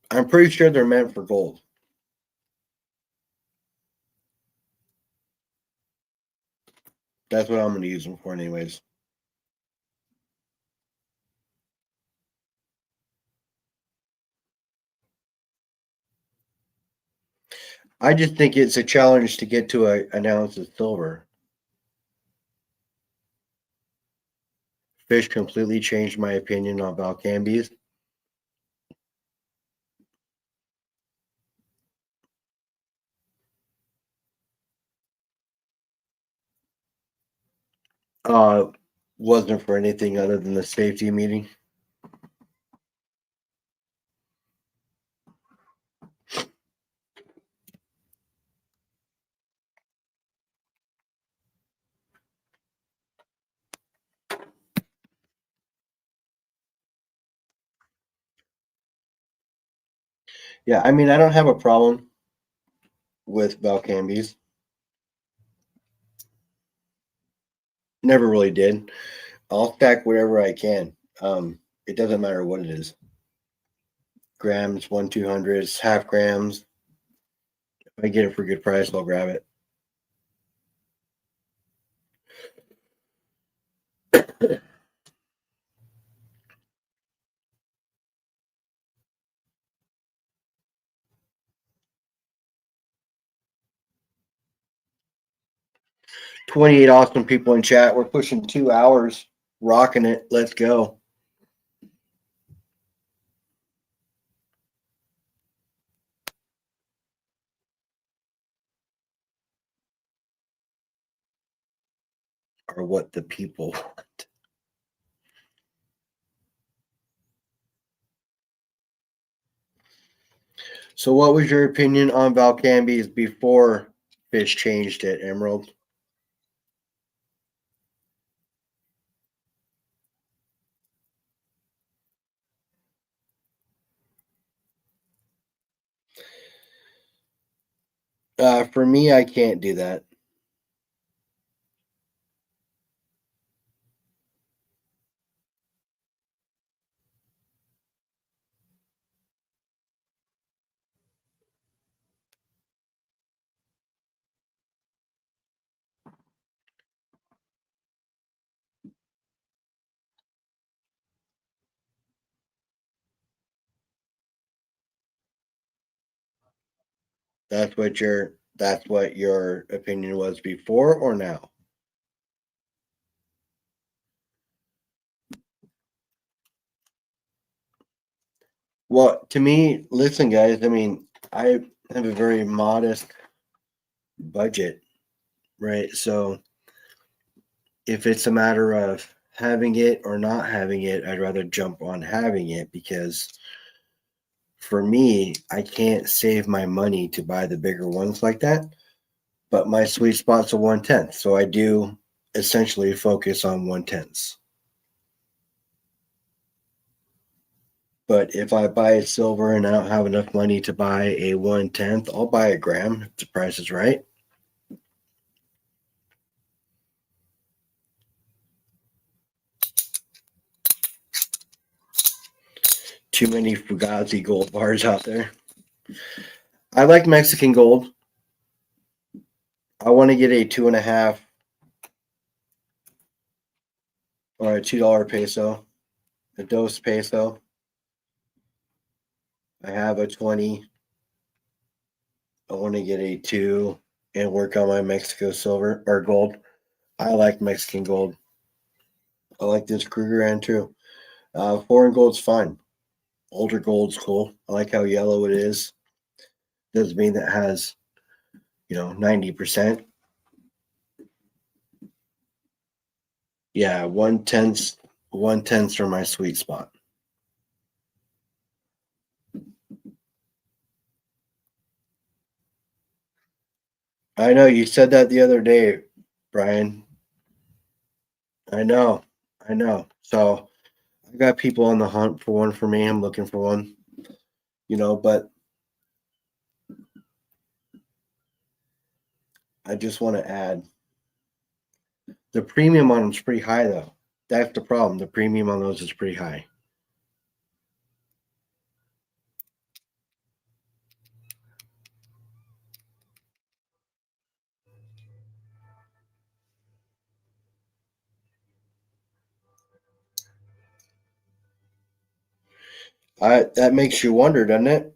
I'm pretty sure they're meant for gold. That's what I'm going to use them for anyways. I just think it's a challenge to get to an ounce of silver. Fish completely changed my opinion on Valcambes. Wasn't for anything other than the safety meeting. Yeah, I mean, I don't have a problem with Valcambes. Never really did. I'll stack whatever I can. It doesn't matter what it is. Grams, 1/200s, half grams. If I get it for a good price, I'll grab it. $28 awesome people in chat. We're pushing 2 hours, rocking it. Let's go. Or what the people want. So, what was your opinion on Valcambes before Fish changed it, Emerald? For me, I can't do that. That's what your opinion was before or now? Well, to me, listen, guys, I mean, I have a very modest budget, right? So if it's a matter of having it or not having it, I'd rather jump on having it because for me, I can't save my money to buy the bigger ones like that. But my sweet spot's a 1/10. So I do essentially focus on 1/10s. But if I buy silver and I don't have enough money to buy a 1/10, I'll buy a gram if the price is right. Too many Fugazi gold bars out there. I like Mexican gold. I want to get a 2.5 or a $2 peso, a dos peso. I have a 20. I want to get a 2 and work on my Mexico silver or gold. I like Mexican gold. I like this Krugerrand too. Foreign gold's fine. Older gold's cool. I like how yellow it is. Doesn't mean that has, 90%. Yeah, 1/10 are my sweet spot. I know you said that the other day, Brian. I know. I know. So I got people on the hunt for one for me. I'm looking for one, but I just want to add the premium on them is pretty high though. That's the problem. The premium on those is pretty high. That makes you wonder, doesn't it?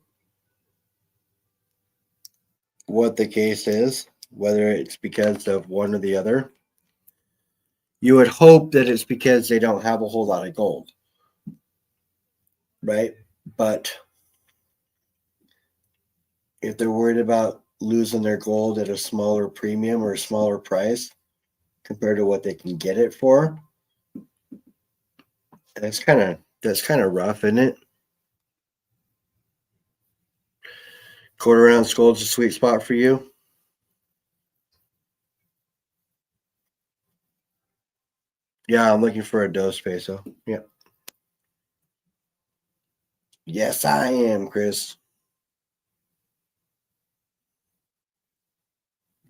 What the case is, whether it's because of one or the other. You would hope that it's because they don't have a whole lot of gold, right? But if they're worried about losing their gold at a smaller premium or a smaller price compared to what they can get it for, that's kind of rough, isn't it? Quarter ounce gold's a sweet spot for you. Yeah, I'm looking for a dos peso. Yeah. Yes, I am, Chris.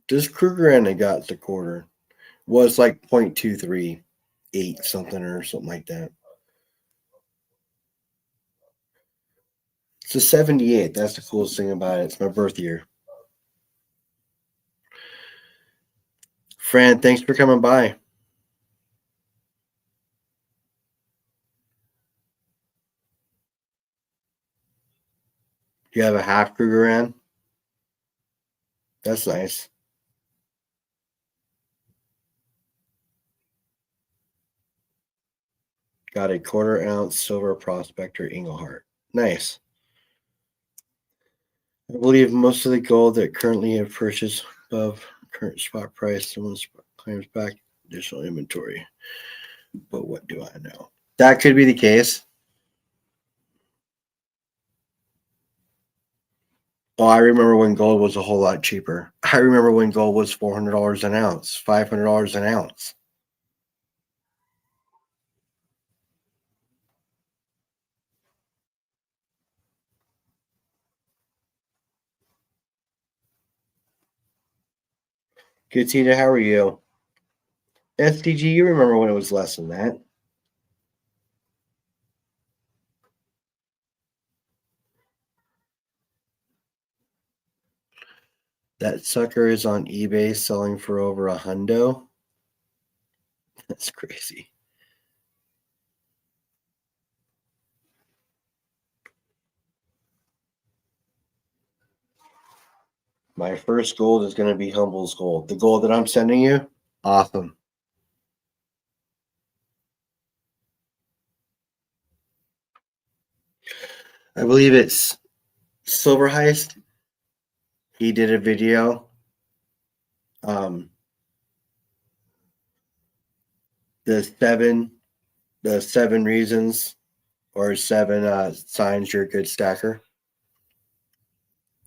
This Krugerrand got the quarter was like 0.238 something or something like that. It's a 78. That's the coolest thing about it. It's my birth year. Fran, thanks for coming by. You have a half Krugerrand? That's nice. Got a quarter ounce silver prospector Engelhart. Nice. I believe most of the gold that currently have purchased above current spot price, someone claims back additional inventory. But what do I know? That could be the case. Oh, I remember when gold was a whole lot cheaper. I remember when gold was $400 an ounce, $500 an ounce. Good, Tina. How are you? SDG, you remember when it was less than that? That sucker is on eBay selling for over $100. That's crazy. My first gold is going to be Humble's gold. The gold that I'm sending you, awesome. I believe it's Silver Heist. He did a video. Um, the seven reasons or seven signs you're a good stacker.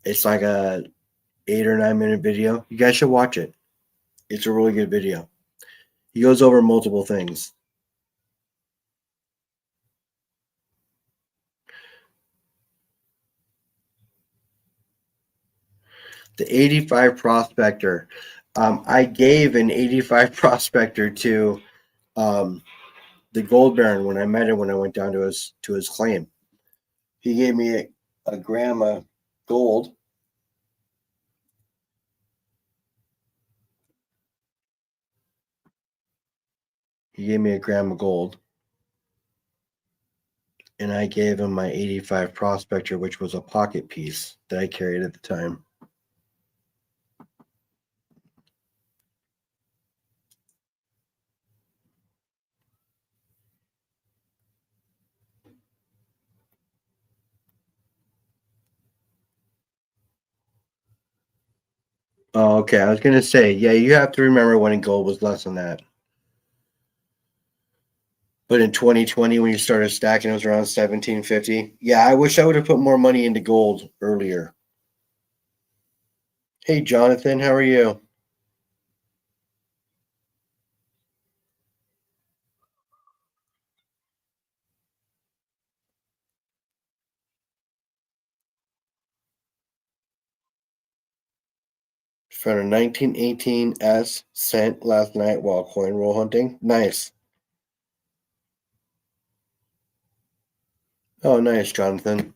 It's like a 8 or 9 minute video. You guys should watch it. It's a really good video. He goes over multiple things. The 85 prospector. I gave an 85 prospector to the Gold Baron when I met him when I went down to his claim. He gave me a gram of gold. He gave me a gram of gold, and I gave him my 85 Prospector, which was a pocket piece that I carried at the time. Oh, okay. I was gonna say, yeah, you have to remember when gold was less than that. But in 2020, when you started stacking, it was around 1750. Yeah, I wish I would have put more money into gold earlier. Hey, Jonathan, how are you? Found a 1918 S cent last night while coin roll hunting. Nice. Oh, nice, Jonathan.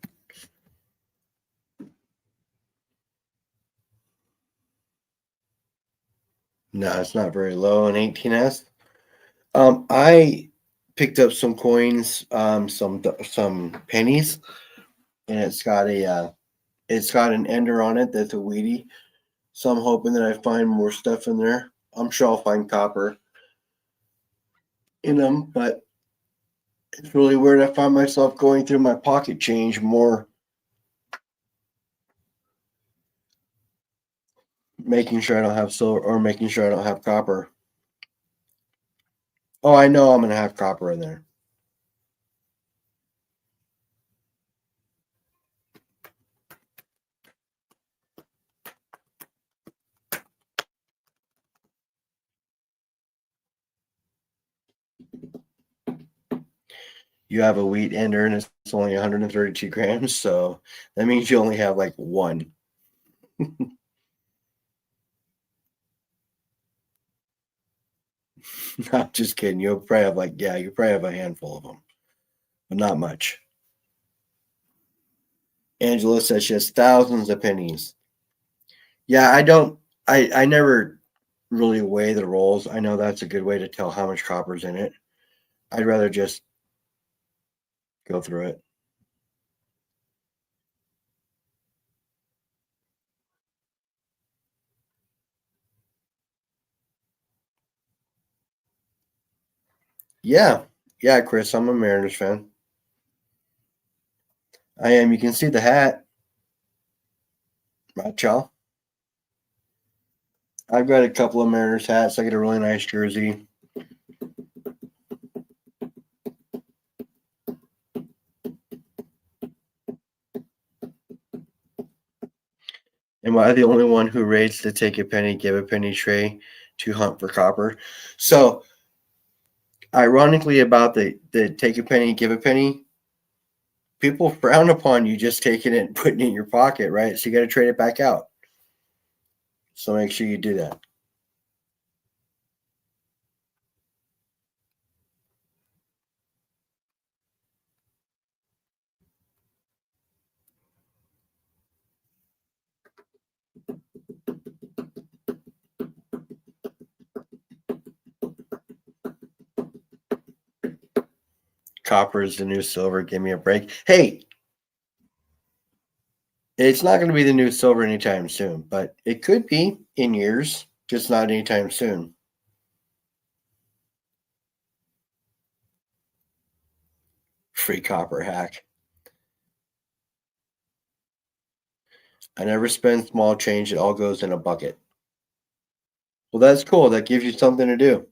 No, it's not very low. An 18S. I picked up some coins, some pennies, and it's got an ender on it that's a weedy. So I'm hoping that I find more stuff in there. I'm sure I'll find copper in them, but it's really weird. I find myself going through my pocket change more, making sure I don't have silver or making sure I don't have copper. Oh, I know I'm gonna have copper in there. You have a wheat ender and it's only 132 grams, so that means you only have like one. Not just kidding. You'll probably have you probably have a handful of them, but not much. Angela says she has thousands of pennies. Yeah, I don't. I never really weigh the rolls. I know that's a good way to tell how much copper's in it. I'd rather just go through it. Yeah, yeah, Chris. I'm a Mariners fan. I am. You can see the hat, right, y'all? I've got a couple of Mariners hats. I get a really nice jersey. Am I the only one who rates the take a penny, give a penny tray to hunt for copper? So, ironically, about the take a penny, give a penny, people frown upon you just taking it and putting it in your pocket, right? So you got to trade it back out. So make sure you do that. Copper is the new silver. Give me a break. Hey, it's not going to be the new silver anytime soon, but it could be in years, just not anytime soon. Free copper hack. I never spend small change. It all goes in a bucket. Well, that's cool. That gives you something to do.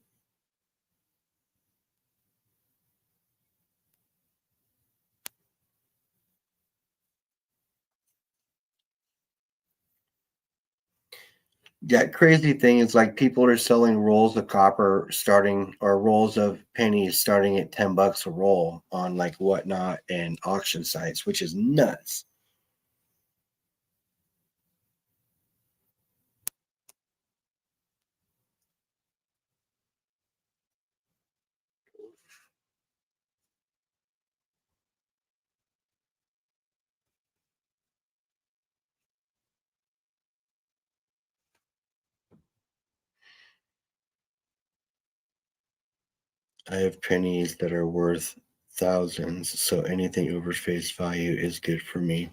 Yeah, crazy thing is like people are selling rolls of copper starting or rolls of pennies starting at $10 a roll on like whatnot and auction sites, which is nuts. I have pennies that are worth thousands, so anything over face value is good for me.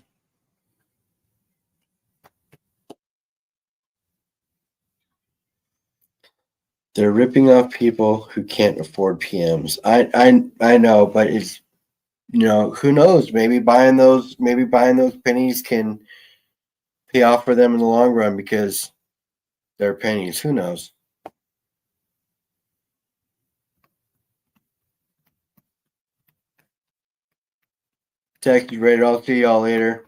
They're ripping off people who can't afford PMs. I know, but it's who knows? Maybe buying those pennies can pay off for them in the long run because they're pennies. Who knows? Texas Raider, I'll see y'all later.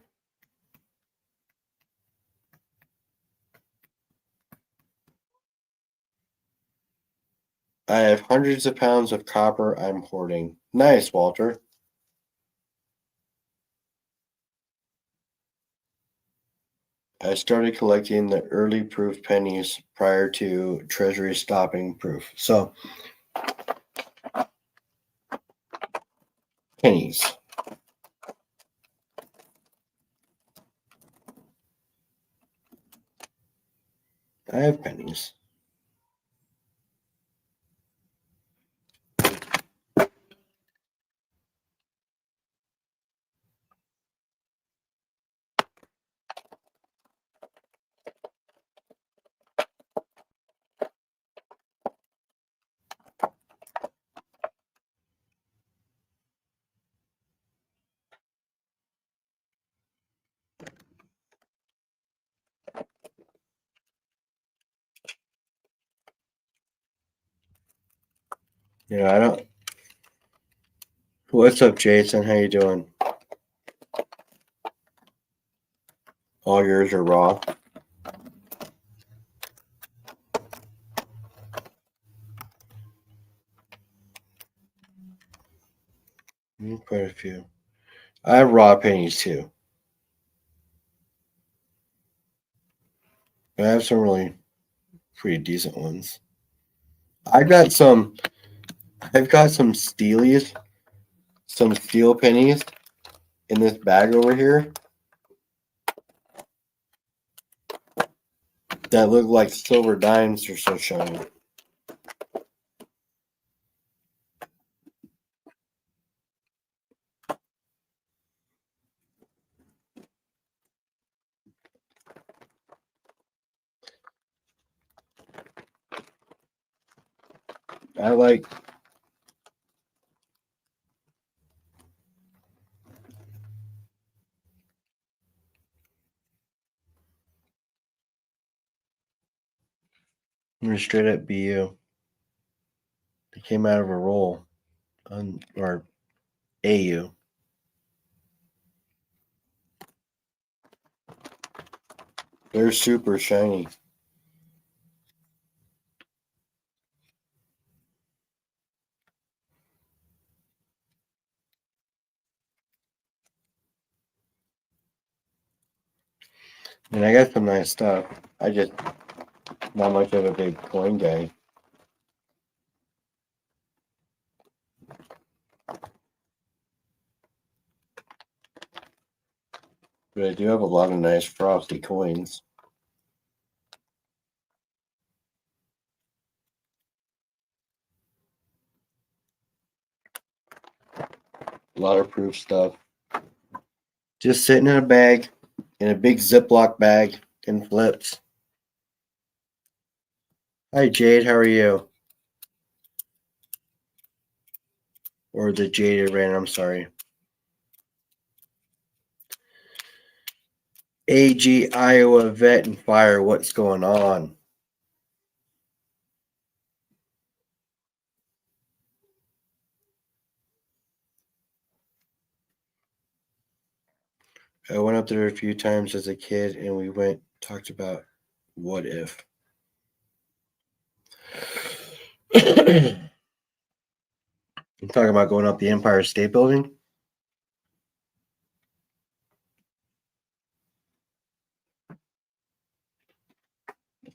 I have hundreds of pounds of copper I'm hoarding. Nice, Walter. I started collecting the early proof pennies prior to Treasury stopping proof. So, pennies. I have pennies. I don't. What's up, Jason? How you doing? All yours are raw. Quite a few. I have raw pennies too. I have some really pretty decent ones. I've got some steelies, some steel pennies in this bag over here that look like silver dimes. They're so shiny. I like. They're straight up BU. They came out of a roll, or AU. They're super shiny. And I got some nice stuff. I just not much of a big coin guy. But I do have a lot of nice frosty coins. A lot of proof stuff. Just sitting in a bag, in a big Ziploc bag, and flips. Hi, Jade. How are you? Or the Jaded Rain, I'm sorry. AG Iowa Vet and Fire, what's going on? I went up there a few times as a kid and we talked about what if. I'm talking about going up the Empire State Building.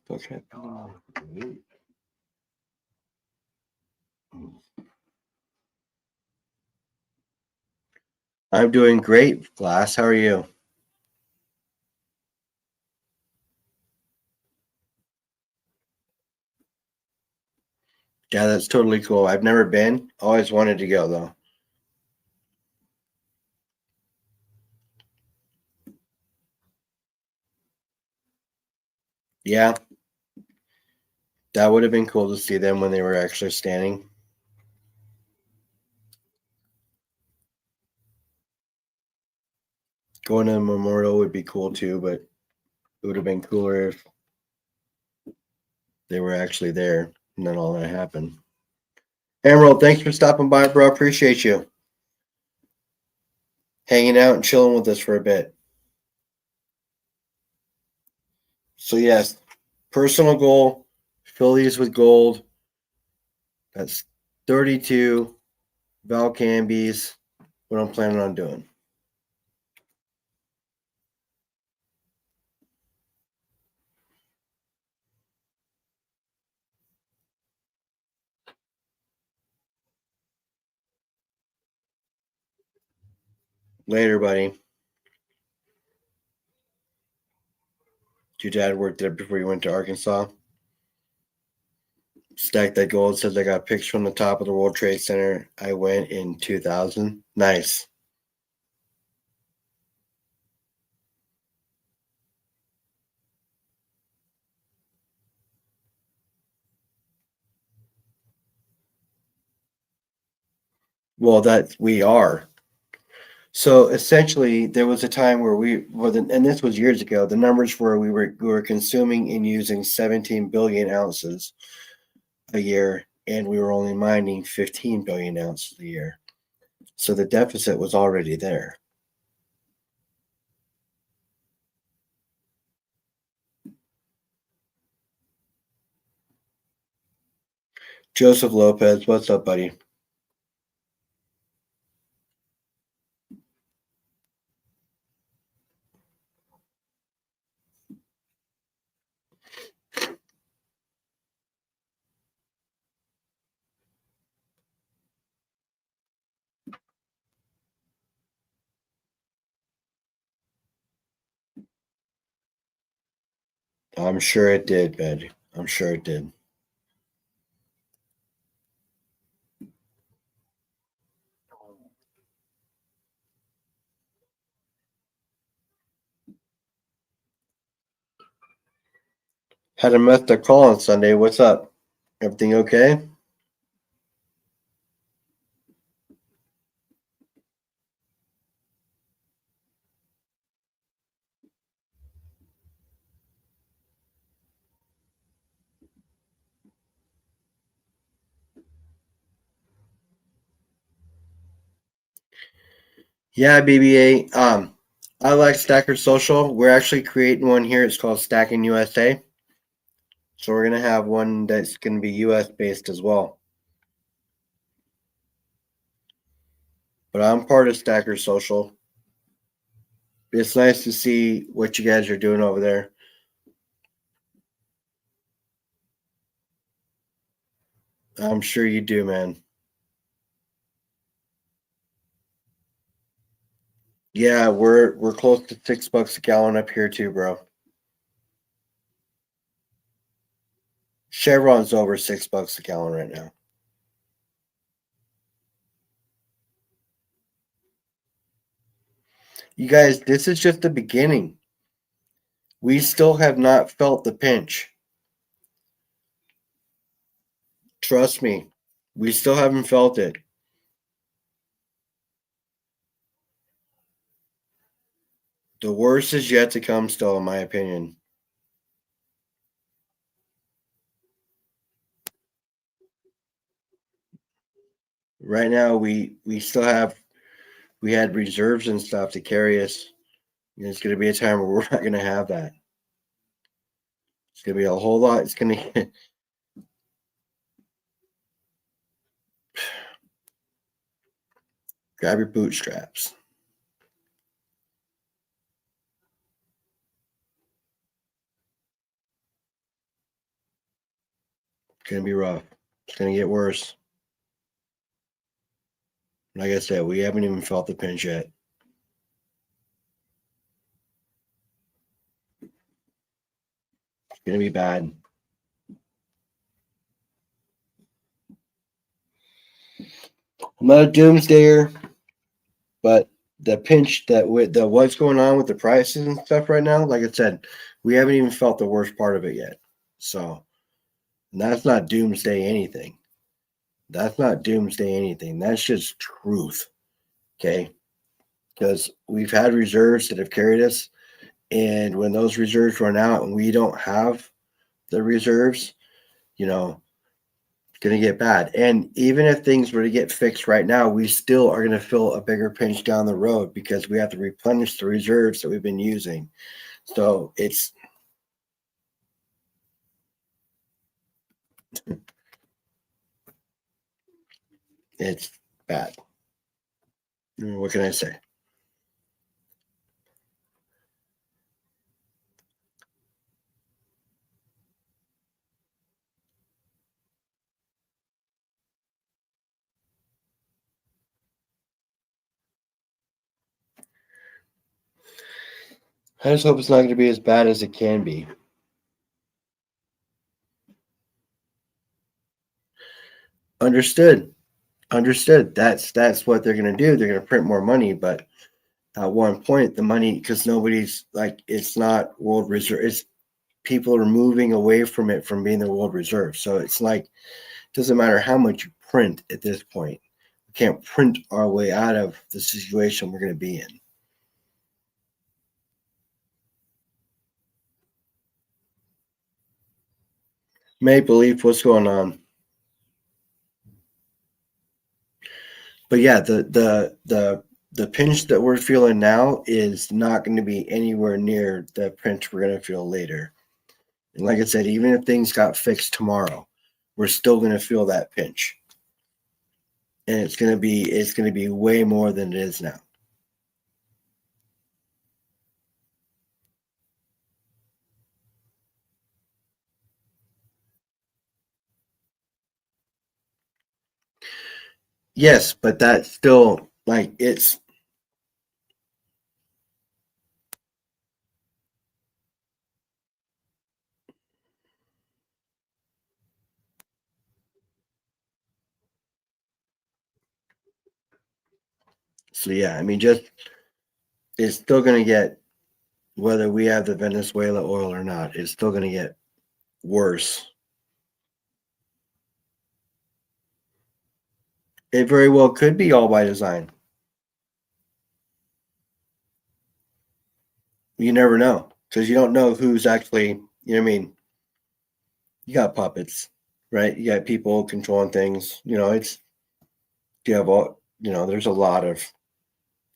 Okay. I'm doing great, Glass. How are you? Yeah, that's totally cool. I've never been. Always wanted to go though. Yeah, that would have been cool to see them when they were actually standing. Going to the memorial would be cool too, but it would have been cooler if they were actually there and then all that happened. Emerald, thanks for stopping by, bro. Appreciate you hanging out and chilling with us for a bit. So yes, personal goal, fill these with gold. That's 32 Valcambies. What I'm planning on doing. Later, buddy. Your dad worked there before you went to Arkansas. Stack that gold. Says I got a picture from the top of the World Trade Center. I went in 2000. Nice. Well, that we are. So essentially, there was a time where and this was years ago. The numbers were we were consuming and using 17 billion ounces a year, and we were only mining 15 billion ounces a year. So the deficit was already there. Joseph Lopez, what's up, buddy? I'm sure it did, Ben. I'm sure it did. Had a meth to call on Sunday. What's up? Everything okay? Yeah, BBA. I like Stacker Social. We're actually creating one here. It's called Stacking USA. So we're gonna have one that's gonna be US based as well. But I'm part of Stacker Social. It's nice to see what you guys are doing over there. I'm sure you do, man. Yeah, we're close to $6 a gallon up here too, bro. Chevron's over $6 a gallon right now. You guys, this is just the beginning. We still have not felt the pinch. Trust me, we still haven't felt it. The worst is yet to come, still, in my opinion. Right now, we still have we had reserves and stuff to carry us. And it's going to be a time where we're not going to have that. It's going to be a whole lot. It's going to grab your bootstraps. It's going to be rough. It's going to get worse. Like I said, we haven't even felt the pinch yet. It's going to be bad. not a doomsdayer, but the pinch that with the what's going on with the prices and stuff right now, like I said, we haven't even felt the worst part of it yet. So that's not doomsday anything. That's not doomsday anything. That's just truth. Okay. Because we've had reserves that have carried us. And when those reserves run out and we don't have the reserves, you know, it's going to get bad. And even if things were to get fixed right now, we still are going to feel a bigger pinch down the road because we have to replenish the reserves that we've been using. So it's bad. What can I say? I just hope it's not going to be as bad as it can be. Understood. Understood. That's what they're going to do. They're going to print more money, but at one point, the money because nobody's like it's not world reserve. It's people are moving away from it from being the world reserve. So it's like it doesn't matter how much you print at this point. We can't print our way out of the situation we're going to be in. Maple Leaf, what's going on? But yeah, the pinch that we're feeling now is not going to be anywhere near the pinch we're going to feel later. And like I said, even if things got fixed tomorrow, we're still going to feel that pinch. And it's going to be way more than it is now. Yes, but that's still like it's so yeah, I mean just it's still going to get whether we have the Venezuela oil or not, it's still going to get worse. It very well could be all by design. You never know because you don't know who's actually, you know what I mean? You got puppets, right? You got people controlling things. You have all, there's a lot of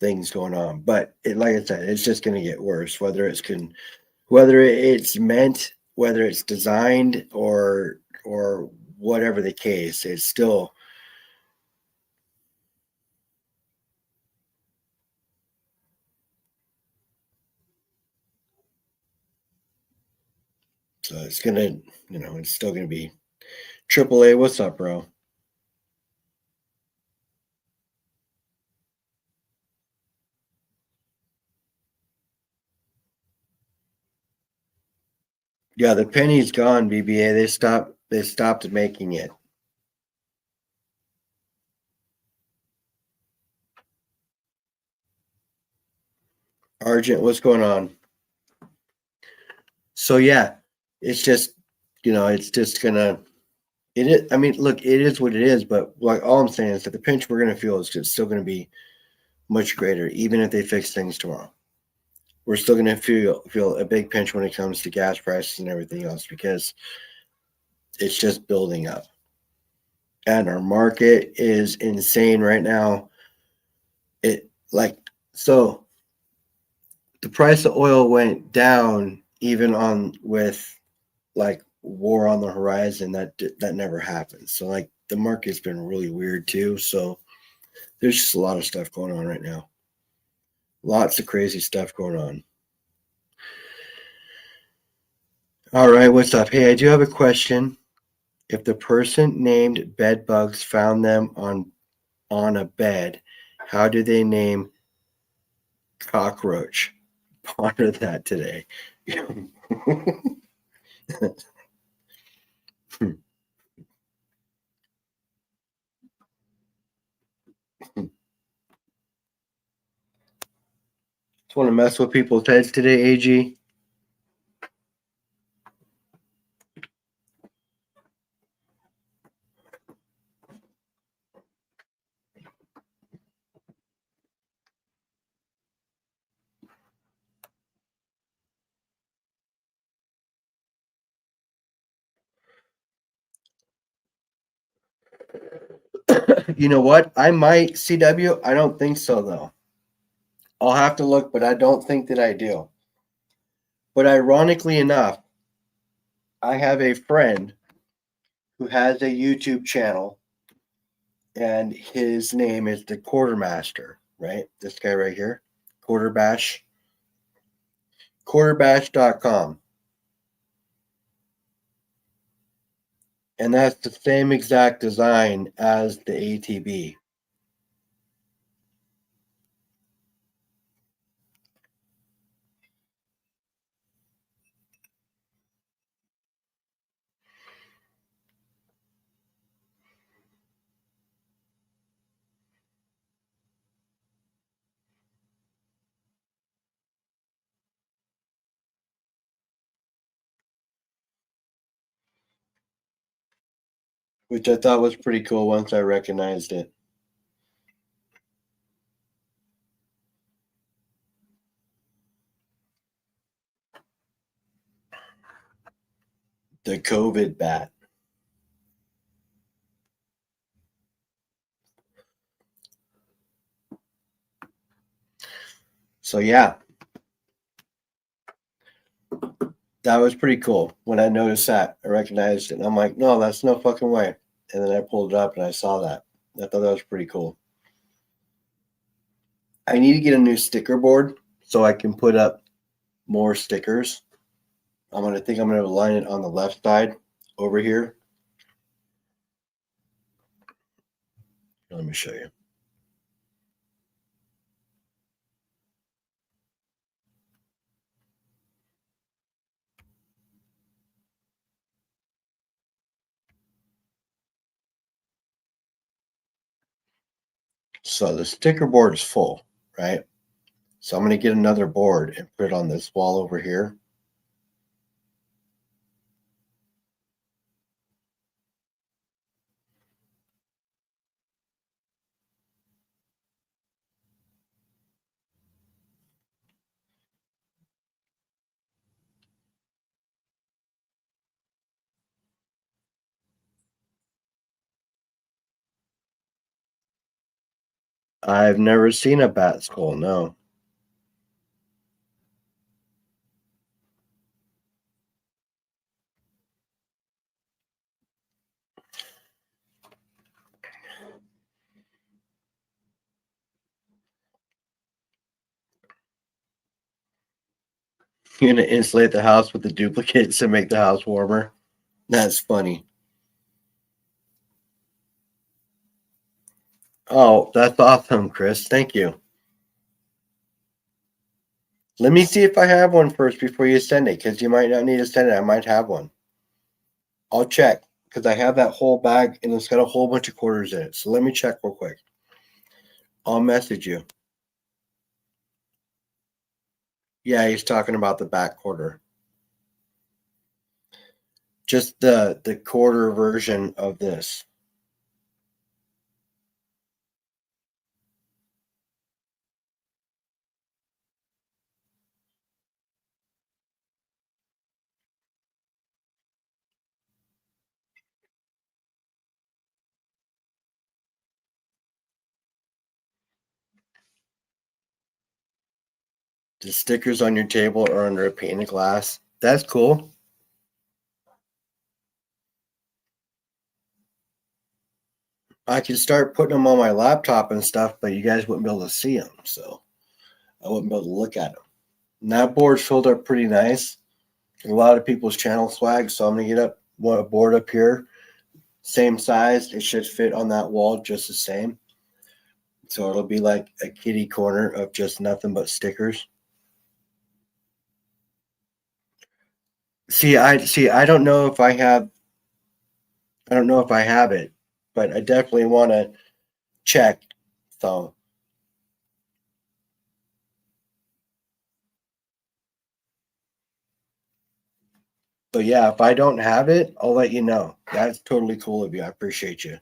things going on, but like I said, it's just going to get worse, whether it's meant, whether it's designed or whatever the case, it's still so it's gonna, it's still gonna be AAA. What's up, bro? Yeah, the penny's gone, BBA. They stopped making it. Argent, what's going on? So yeah, it's just it's just gonna it is I mean, look, it is what it is, but like all I'm saying is that the pinch we're gonna feel is just still gonna be much greater, even if they fix things tomorrow. We're still gonna feel a big pinch when it comes to gas prices and everything else because it's just building up. And our market is insane right now. It like so the price of oil went down even on with like war on the horizon that never happened. So like the market's been really weird too. So there's just a lot of stuff going on right now. Lots of crazy stuff going on. All right, what's up? Hey, I do have a question. If the person named bed bugs found them on a bed, how do they name cockroach? Ponder that today. mess with people's heads today, AG? You know what? I might, CW. I don't think so, though. I'll have to look, but I don't think that I do. But ironically enough, I have a friend who has a YouTube channel, and his name is the Quartermaster, right? This guy right here, Quarterbash, quarterbash.com. And that's the same exact design as the ATB. Which I thought was pretty cool once I recognized it. The COVID bat. So yeah, that was pretty cool. When I noticed that, I recognized it. And I'm like, no, that's no fucking way. And then I pulled it up and I saw that. I thought that was pretty cool. I need to get a new sticker board so I can put up more stickers. I'm gonna line it on the left side over here. Let me show you. So the sticker board is full, right? So I'm going to get another board and put it on this wall over here. I've never seen a bat skull, no. You're going to insulate the house with the duplicates to make the house warmer. That's funny. Oh, that's awesome, Chris. Thank you. Let me see if I have one first before you send it, because you might not need to send it. I might have one. I'll check, because I have that whole bag, and it's got a whole bunch of quarters in it. So let me check real quick. I'll message you. Yeah, he's talking about the back quarter. Just the quarter version of this. The stickers on your table are under a pane of glass. That's cool. I could start putting them on my laptop and stuff, but you guys wouldn't be able to see them, so I wouldn't be able to look at them. And that board's filled up pretty nice. A lot of people's channel swag, so I'm gonna get up a board up here, same size. It should fit on that wall just the same. So it'll be like a kitty corner of just nothing but stickers. I don't know if I have it, but I definitely want to check. So But yeah, if I don't have it, I'll let you know. That's totally cool of you. I appreciate you.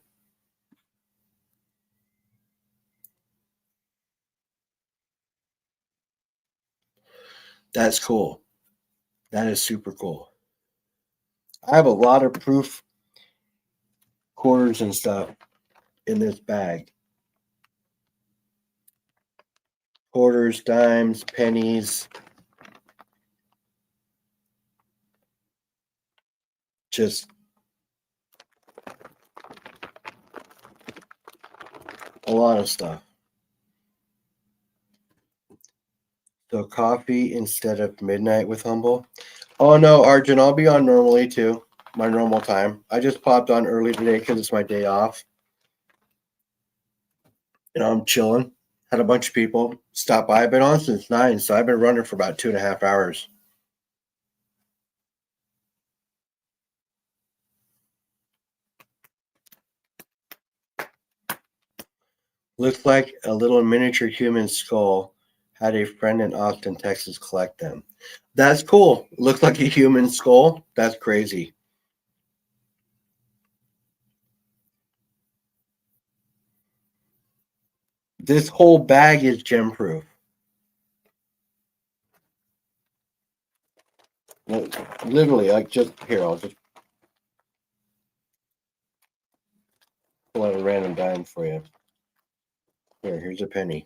That's cool. That is super cool. I have a lot of proof quarters and stuff in this bag. Quarters, dimes, pennies. Just a lot of stuff. So coffee instead of midnight with Humble. Oh no, Arjun, I'll be on normally too. My normal time. I just popped on early today because it's my day off. I'm chilling. Had a bunch of people stop by. I've been on since 9, so I've been running for about 2.5 hours. Looks like a little miniature human skull. Had a friend in Austin, Texas collect them. That's cool. Looks like a human skull. That's crazy. This whole bag is gem proof. Literally, like just here, I'll just pull out a random dime for you. Here's a penny.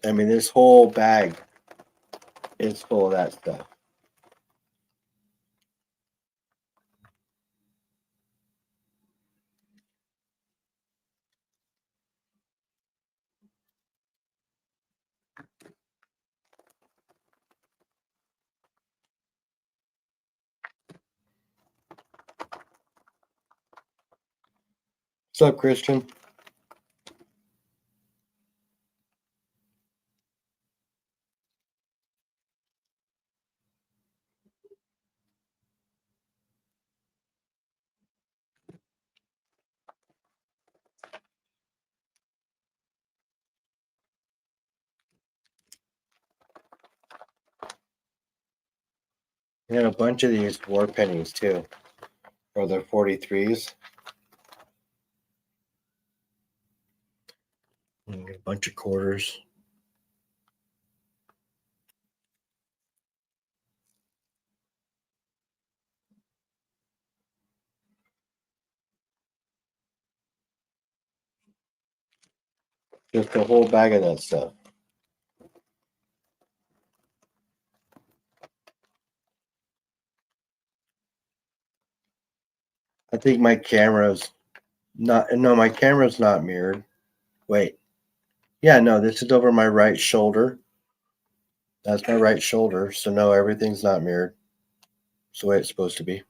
I mean, this whole bag is full of that stuff. What's up, Christian? We had a bunch of these war pennies too, or they're 43s. A bunch of quarters. Just a whole bag of that stuff. I think my camera's not. No, my camera's not mirrored. Wait. Yeah, no, this is over my right shoulder. That's my right shoulder. So no, everything's not mirrored. It's the way it's supposed to be.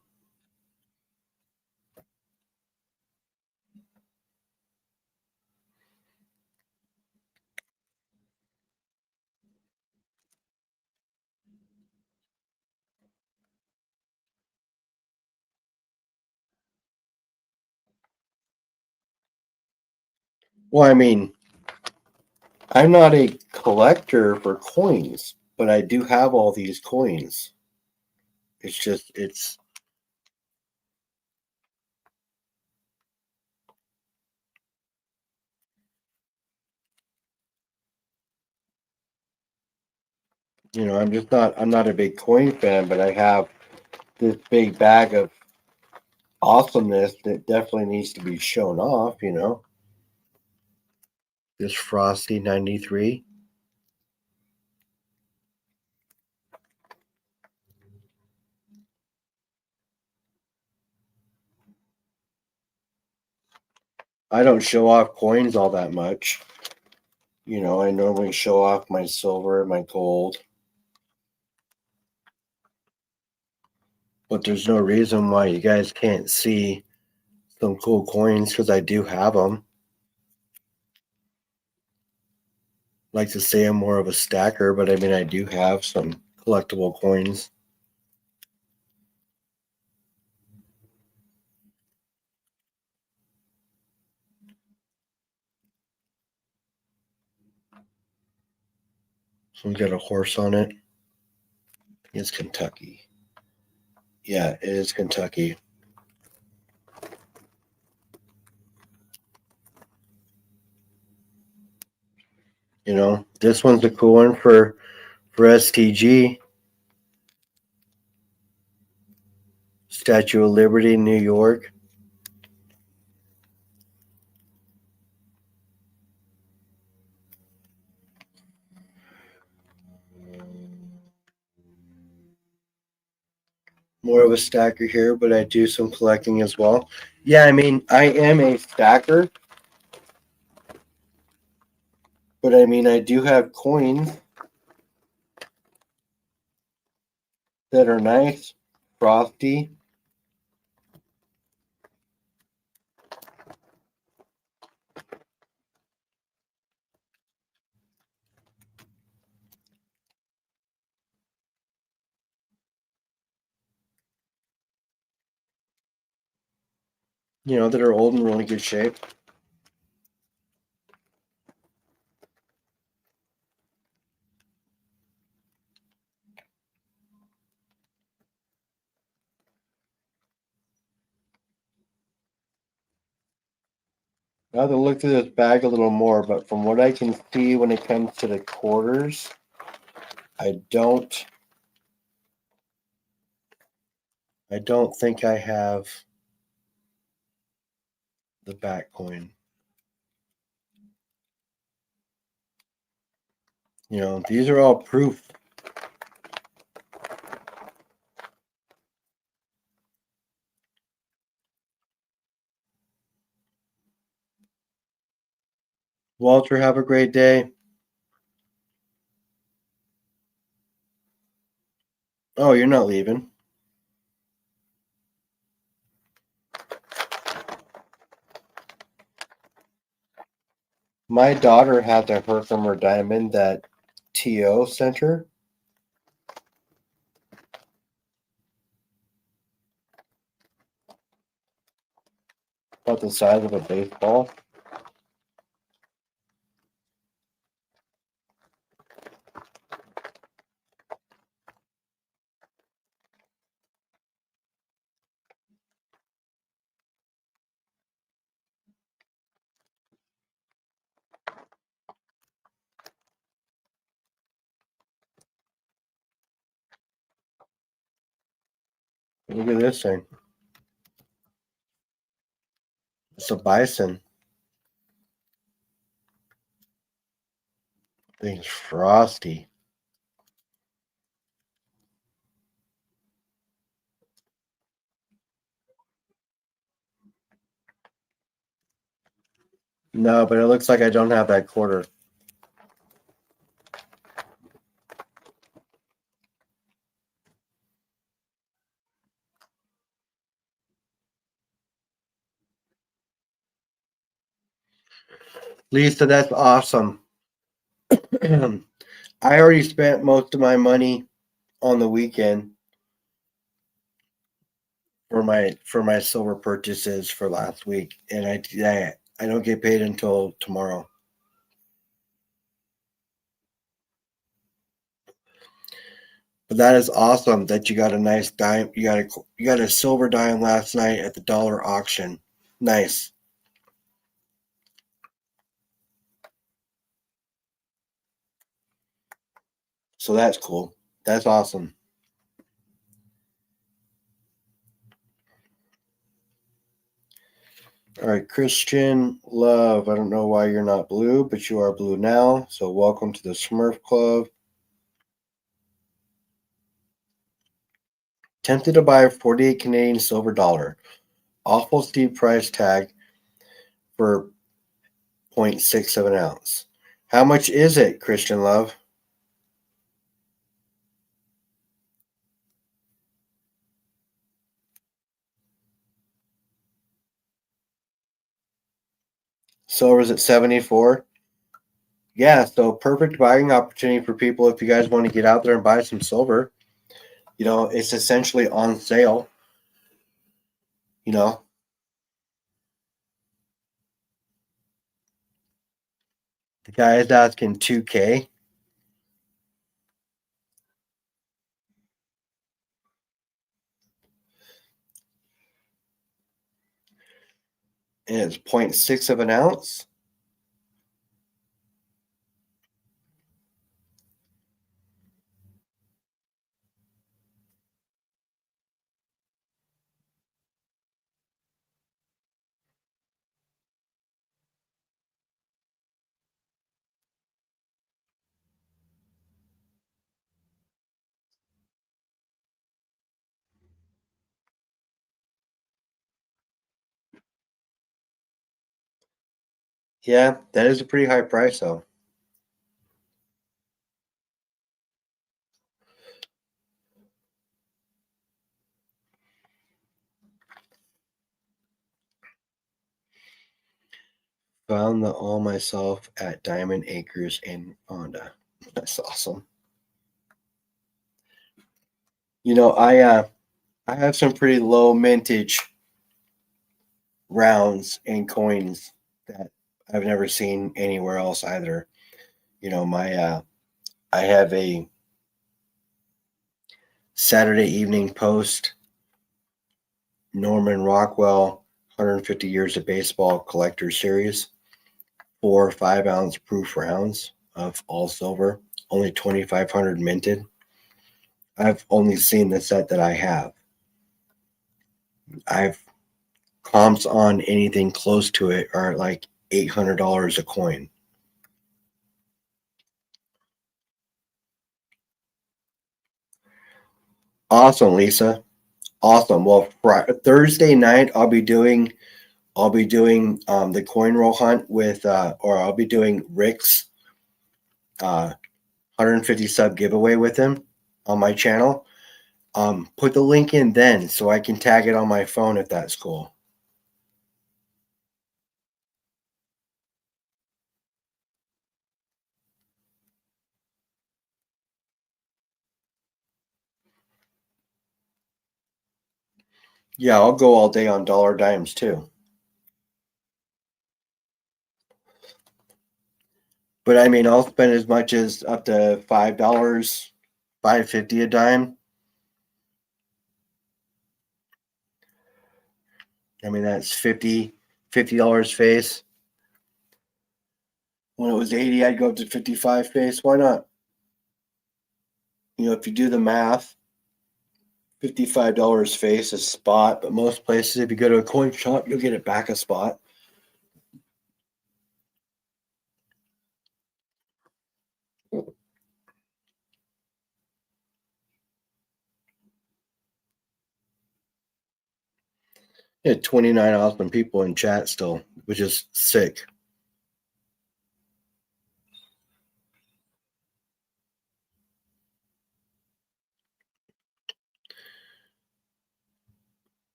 Well, I mean, I'm not a collector for coins, but I do have all these coins. It's just it's I'm not a big coin fan, but I have this big bag of awesomeness that definitely needs to be shown off. This Frosty 93. I don't show off coins all that much. I normally show off my silver and my gold. But there's no reason why you guys can't see some cool coins because I do have them. Like to say I'm more of a stacker, but I mean, I do have some collectible coins. This one's got a horse on it. It's Kentucky. Yeah, it is Kentucky. You know, this one's a cool one for STG. Statue of Liberty, New York. More of a stacker here, but I do some collecting as well. Yeah, I mean, I am a stacker, but I mean, I do have coins that are nice, frosty. You know, that are old and really good shape. I have to look through this bag a little more, but from what I can see when it comes to the quarters, I don't think I have the back coin. You know, these are all proof. Walter, have a great day. Oh, you're not leaving. My daughter had the Herkimer diamond that T.O. sent her. About the size of a baseball. Look at this thing. It's a bison. Thing's frosty. No, but it looks like I don't have that quarter. Lisa, that's awesome. I already spent most of my money on the weekend for my silver purchases for last week, and I don't get paid until tomorrow. But that is awesome that you got a nice dime. You got a silver dime last night at the dollar auction. Nice. So that's cool. That's awesome. All right, Christian Love. I don't know why you're not blue, but you are blue now. So welcome to the Smurf Club. Tempted to buy a 48 Canadian silver dollar. Awful steep price tag for 0.67 ounce. How much is it, Christian Love? Silver's at 74. Yeah, so perfect buying opportunity for people if you guys want to get out there and buy some silver. You know, it's essentially on sale. You know, the guy is asking 2K. and it's 0.6 of an ounce. Yeah, that is a pretty high price, though. Found the all myself at Diamond Acres in Fonda. That's awesome. I have some pretty low mintage rounds and coins that I've never seen anywhere else either. My I have a Saturday Evening Post Norman Rockwell 150 Years of Baseball Collector Series, 4 5-ounce proof rounds of all silver, only 2,500 minted. I've only seen the set that I have. I've comps on anything close to it are like $800 a coin. Awesome, Lisa. Awesome. Well, Thursday night I'll be doing the coin roll hunt or I'll be doing Rick's 150 sub giveaway with him on my channel. Put the link in then so I can tag it on my phone if that's cool. Yeah, I'll go all day on dollar dimes too. But I mean, I'll spend as much as up to $5, $5.50 a dime. I mean, that's $50 face. When it was 80, I'd go up to 55 face. Why not? If you do the math, $55 face a spot, but most places, if you go to a coin shop, you'll get it back a spot. Yeah, 29 awesome people in chat still, which is sick.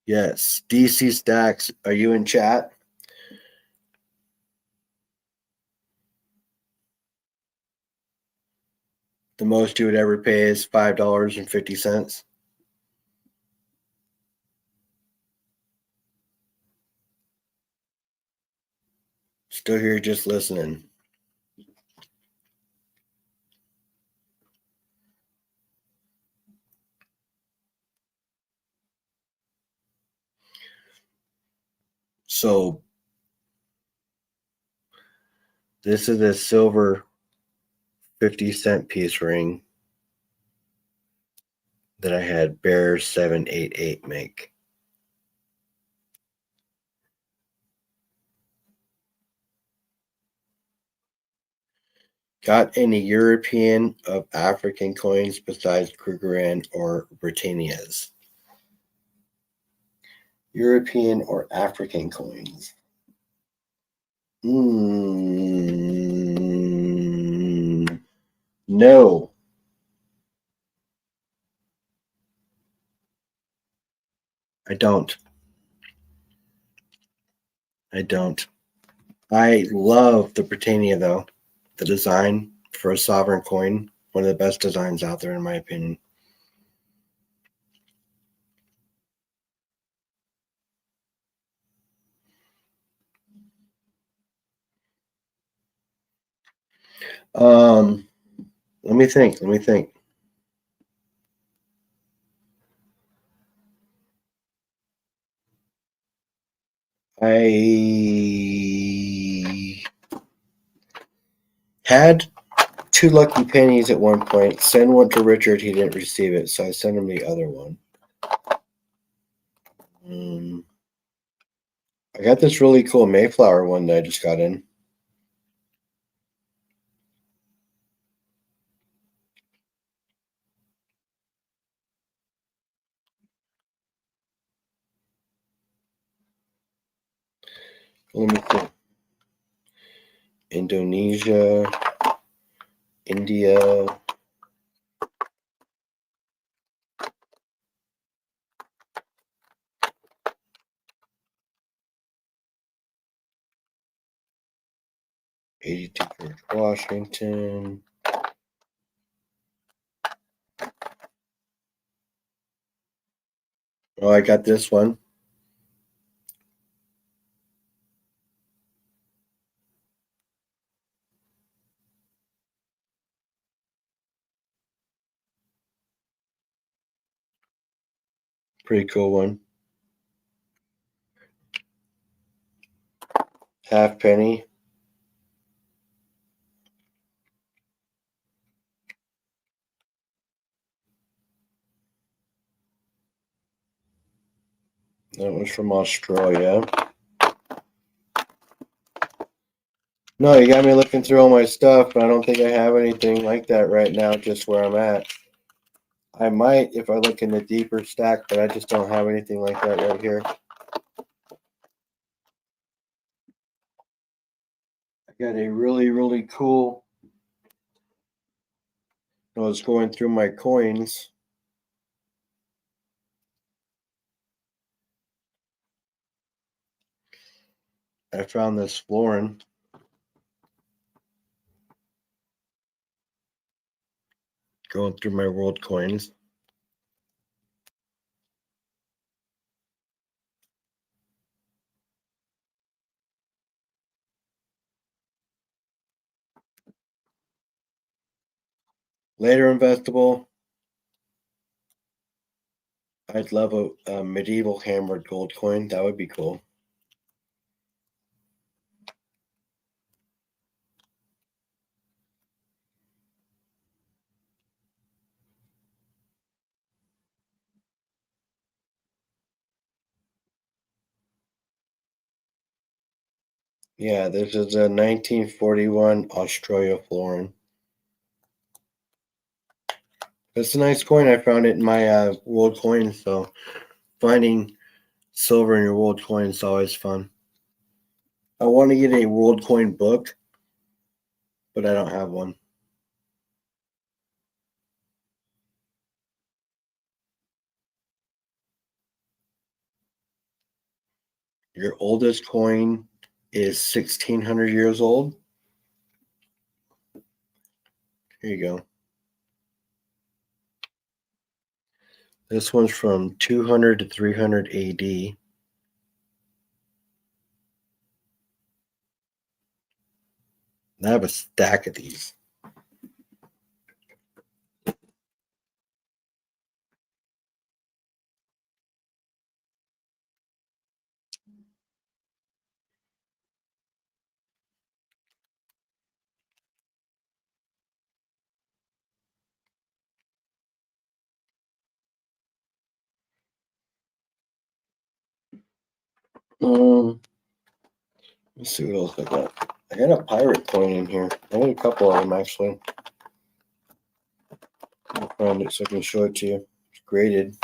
Yes, DC Stacks, are you in chat? The most you would ever pay is $5.50. Still here just listening. So this is a silver 50-cent piece ring that I had Bear 788 make. Got any European of African coins besides Krugerrand or Britannia's? European or African coins? No. I don't. I love the Britannia, though. The design for a sovereign coin, one of the best designs out there, in my opinion. Um, let me think. I had 2 lucky pennies at one point. Send one to Richard. He didn't receive it, so I sent him the other one. I got this really cool Mayflower one that I just got in. Let me see. Indonesia, India. '82 George Washington. Oh, I got this one. Pretty cool one. Half penny. That was from Australia. No, you got me looking through all my stuff, but I don't think I have anything like that right now, just where I'm at. I might if I look in the deeper stack, but I just don't have anything like that right here. I got a really, really cool. I was going through my coins. I found this florin. Going through my world coins. Later investable. I'd love a medieval hammered gold coin. That would be cool. Yeah, this is a 1941 Australia florin. It's a nice coin. I found it in my world coin, so finding silver in your world coin is always fun. I want to get a world coin book, but I don't have one. Your oldest coin is 1,600 years old. Here you go. This one's from 200 to 300 AD. I have a stack of these. Let's see what else I got. I got a pirate coin in here. I got a couple of them actually. I'll find it so I can show it to you. It's graded.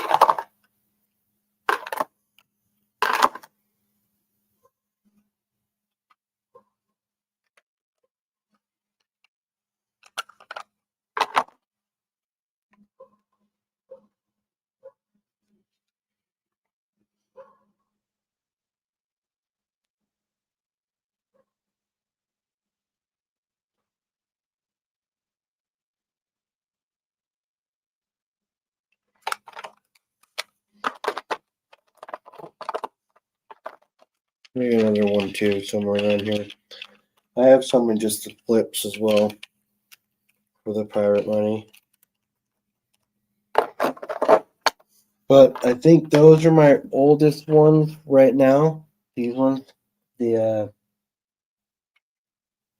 Maybe another one too, somewhere around here. I have some in just the flips as well for the pirate money. But I think those are my oldest ones right now. These ones, the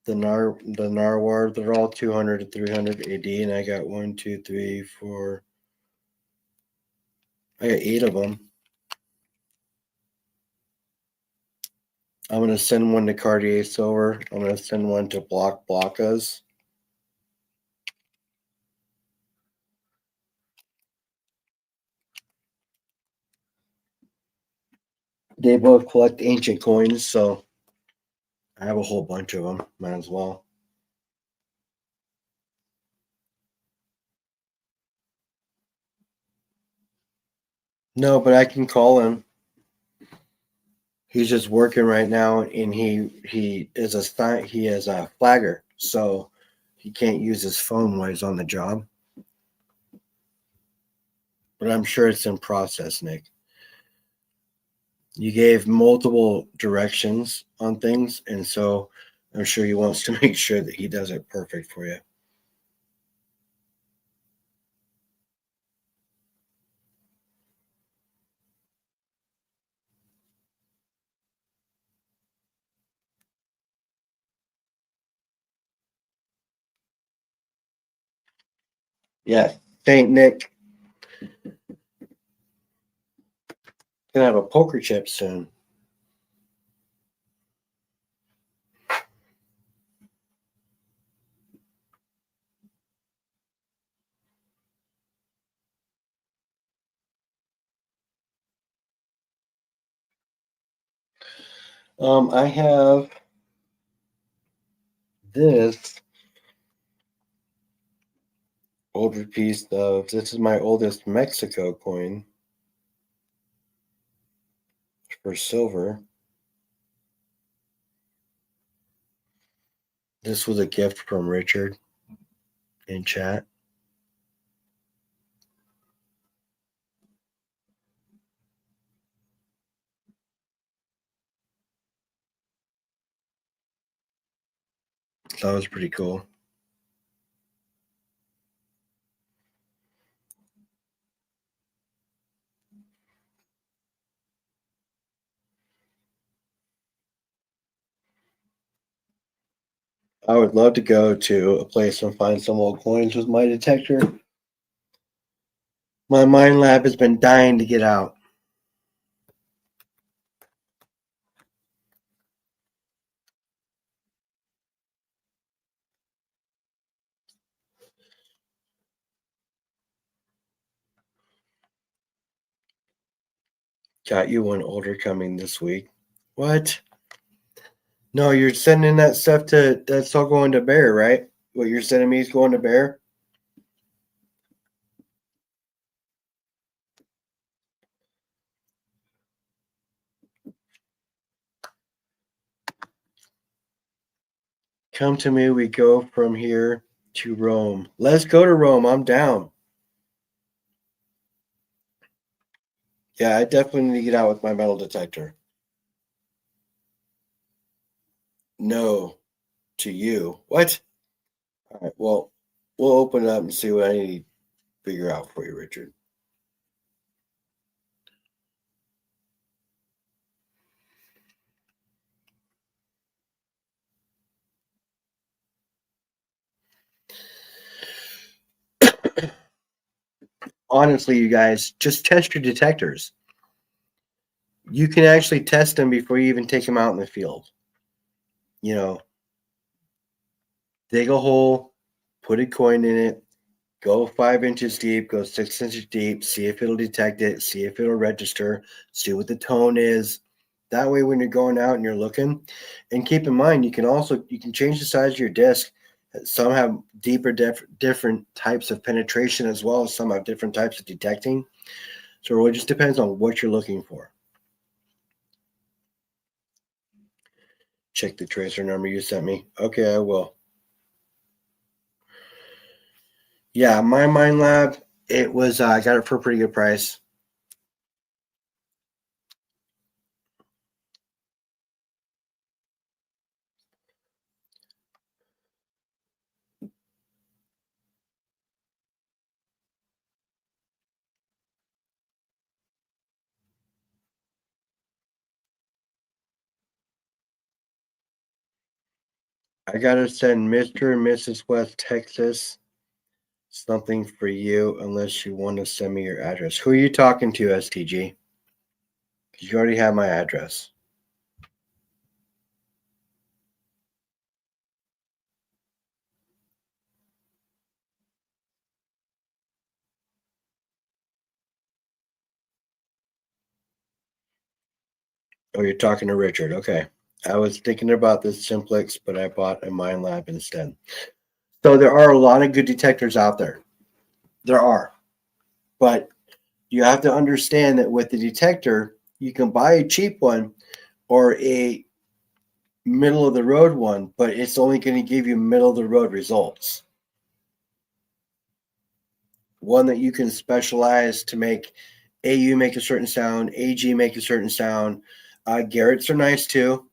the Narwhal, they're all 200 to 300 AD, and I got 1, 2, 3, 4. I got 8 of them. I'm gonna send one to Cartier Silver. I'm gonna send one to Blancas. They both collect ancient coins, so I have a whole bunch of them. Might as well. No, but I can call him. He's just working right now, and he is a flagger, so he can't use his phone while he's on the job. But I'm sure it's in process, Nick. You gave multiple directions on things, and so I'm sure he wants to make sure that he does it perfect for you. Yeah, Saint Nick gonna have a poker chip soon. I have this older piece of this is my oldest Mexico coin for silver. This was a gift from Richard in chat. That was pretty cool. I would love to go to a place and find some old coins with my detector. My mind lab has been dying to get out. Got you one older coming this week. What? No, you're sending that stuff to that's all going to Bear, right? What you're sending me is going to Bear? Come to me, we go from here to Rome. Let's go to Rome. I'm down. Yeah, I definitely need to get out with my metal detector. No to you. What? All right, well, we'll open it up and see what I need to figure out for you, Richard. Honestly, you guys, just test your detectors. You can actually test them before you even take them out in the field. You know, dig a hole, put a coin in it, go 5 inches deep, go 6 inches deep, see if it'll detect it, see if it'll register, see what the tone is. That way, when you're going out and you're looking, and keep in mind, you can change the size of your disc. Some have deeper, different types of penetration as well as some have different types of detecting. So it just depends on what you're looking for. Check the tracer number you sent me. Okay, I will. Yeah, my Mind Lab. It was I got it for a pretty good price. I gotta send Mr. and Mrs. West Texas something for you unless you want to send me your address. Who are you talking to, STG? Because you already have my address. Oh, you're talking to Richard. Okay. I was thinking about this Simplex, but I bought a Mind Lab instead. So there are a lot of good detectors out there. There are. But you have to understand that with the detector, you can buy a cheap one or a middle of the road one, but it's only going to give you middle of the road results. One that you can specialize to make AU make a certain sound, AG make a certain sound. Garrett's are nice too.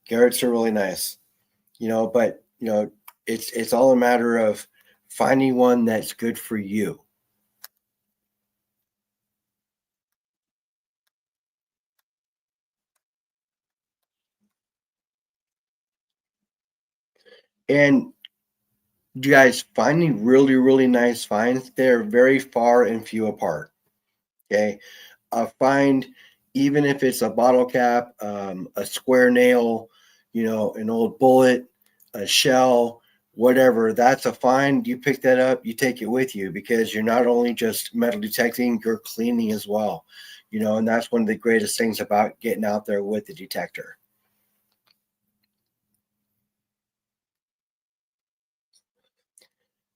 Garrett's are really nice, but it's all a matter of finding one that's good for you. And you guys finding really, really nice finds, they're very far and few apart. Okay. Find, even if it's a bottle cap, a square nail, an old bullet, a shell, whatever, that's a find. You pick that up, you take it with you because you're not only just metal detecting, you're cleaning as well. And that's one of the greatest things about getting out there with the detector.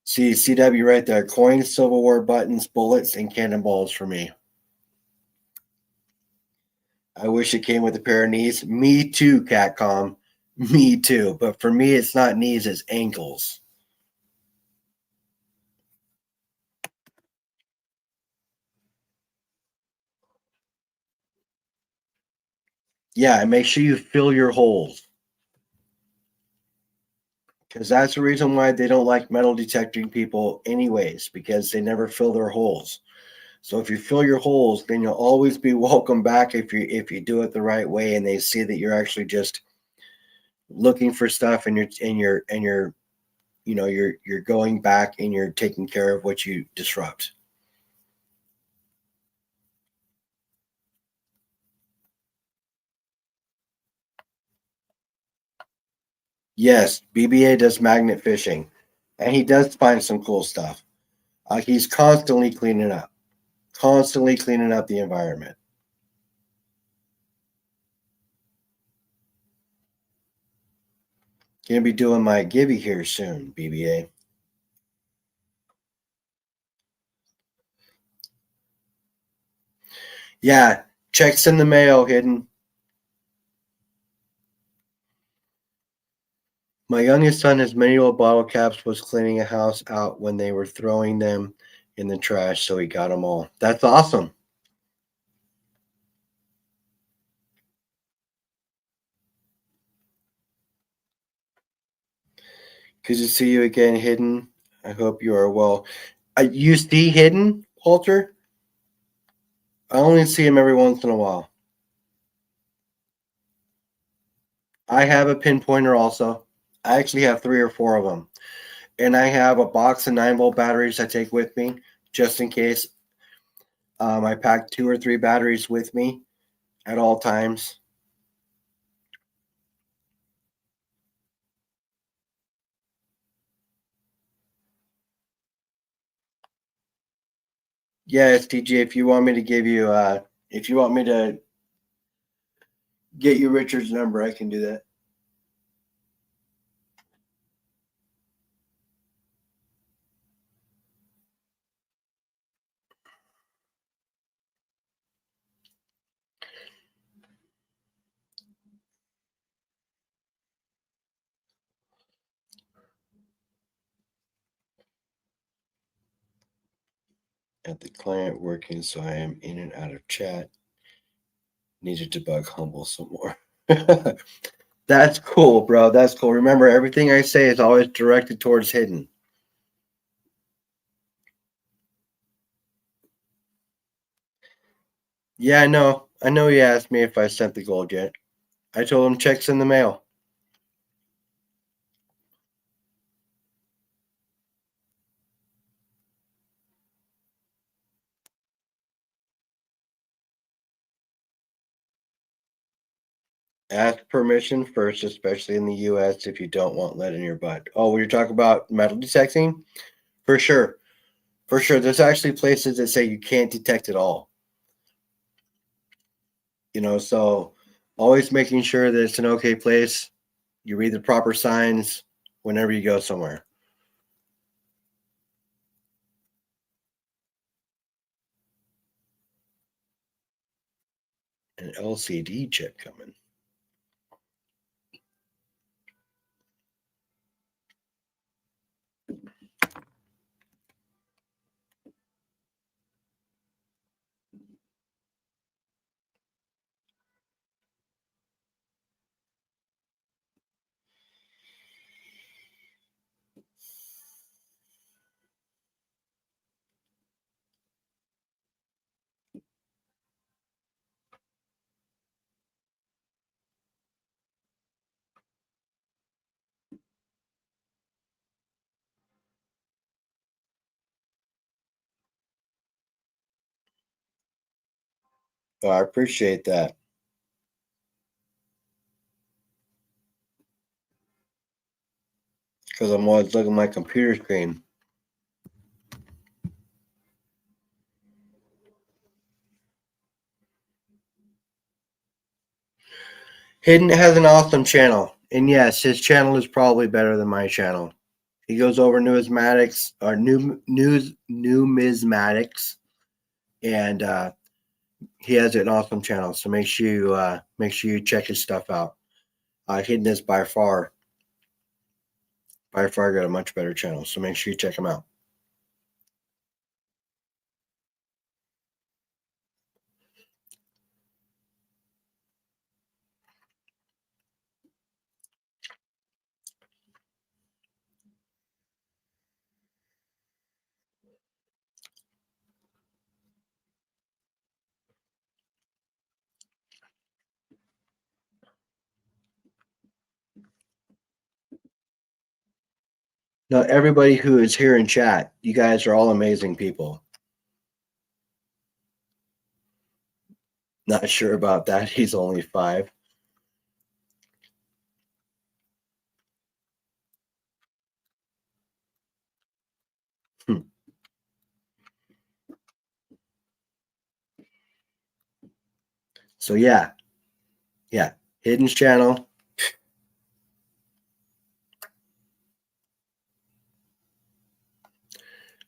See, CW right there. Coins, silverware, buttons, bullets, and cannonballs for me. I wish it came with a pair of knees. Me too, Catcom. Me too. But for me, it's not knees, it's ankles. Yeah, and make sure you fill your holes. Because that's the reason why they don't like metal detecting people, anyways, because they never fill their holes. So if you fill your holes, then you'll always be welcome back if you do it the right way, and they see that you're actually just looking for stuff, and you're going back and you're taking care of what you disrupt. Yes, BBA does magnet fishing, and he does find some cool stuff. He's constantly cleaning up the environment. Gonna be doing my Gibby here soon, BBA. Yeah, checks in the mail, hidden. My youngest son has many old bottle caps, was cleaning a house out when they were throwing them in the trash, so he got them all. That's awesome. Good to see you again, hidden. I hope you are well. You see hidden, Walter? I only see him every once in a while. I have a pinpointer also. I actually have 3 or 4 of them. And I have a box of 9-volt batteries I take with me just in case. I pack 2 or 3 batteries with me at all times. Yeah, STG, if you want me to if you want me to get you Richard's number, I can do that. At the client working, so I am in and out of chat. Need to debug Humble some more. That's cool, bro. That's cool. Remember, everything I say is always directed towards hidden. Yeah, I know. I know he asked me if I sent the gold yet. I told him checks in the mail. Ask permission first, especially in the US, if you don't want lead in your butt. Oh, when you're talking about metal detecting? For sure. For sure. There's actually places that say you can't detect it all. So always making sure that it's an okay place. You read the proper signs whenever you go somewhere. An LCD chip coming. Oh, I appreciate that. Because I'm always looking at my computer screen. Hidden has an awesome channel. And yes, his channel is probably better than my channel. He goes over numismatics or numismatics, and he has an awesome channel. So make sure you check his stuff out. Hidden is by far got a much better channel. So make sure you check him out. Now, everybody who is here in chat, you guys are all amazing people. Not sure about that. He's only 5. So yeah, Hidden's channel.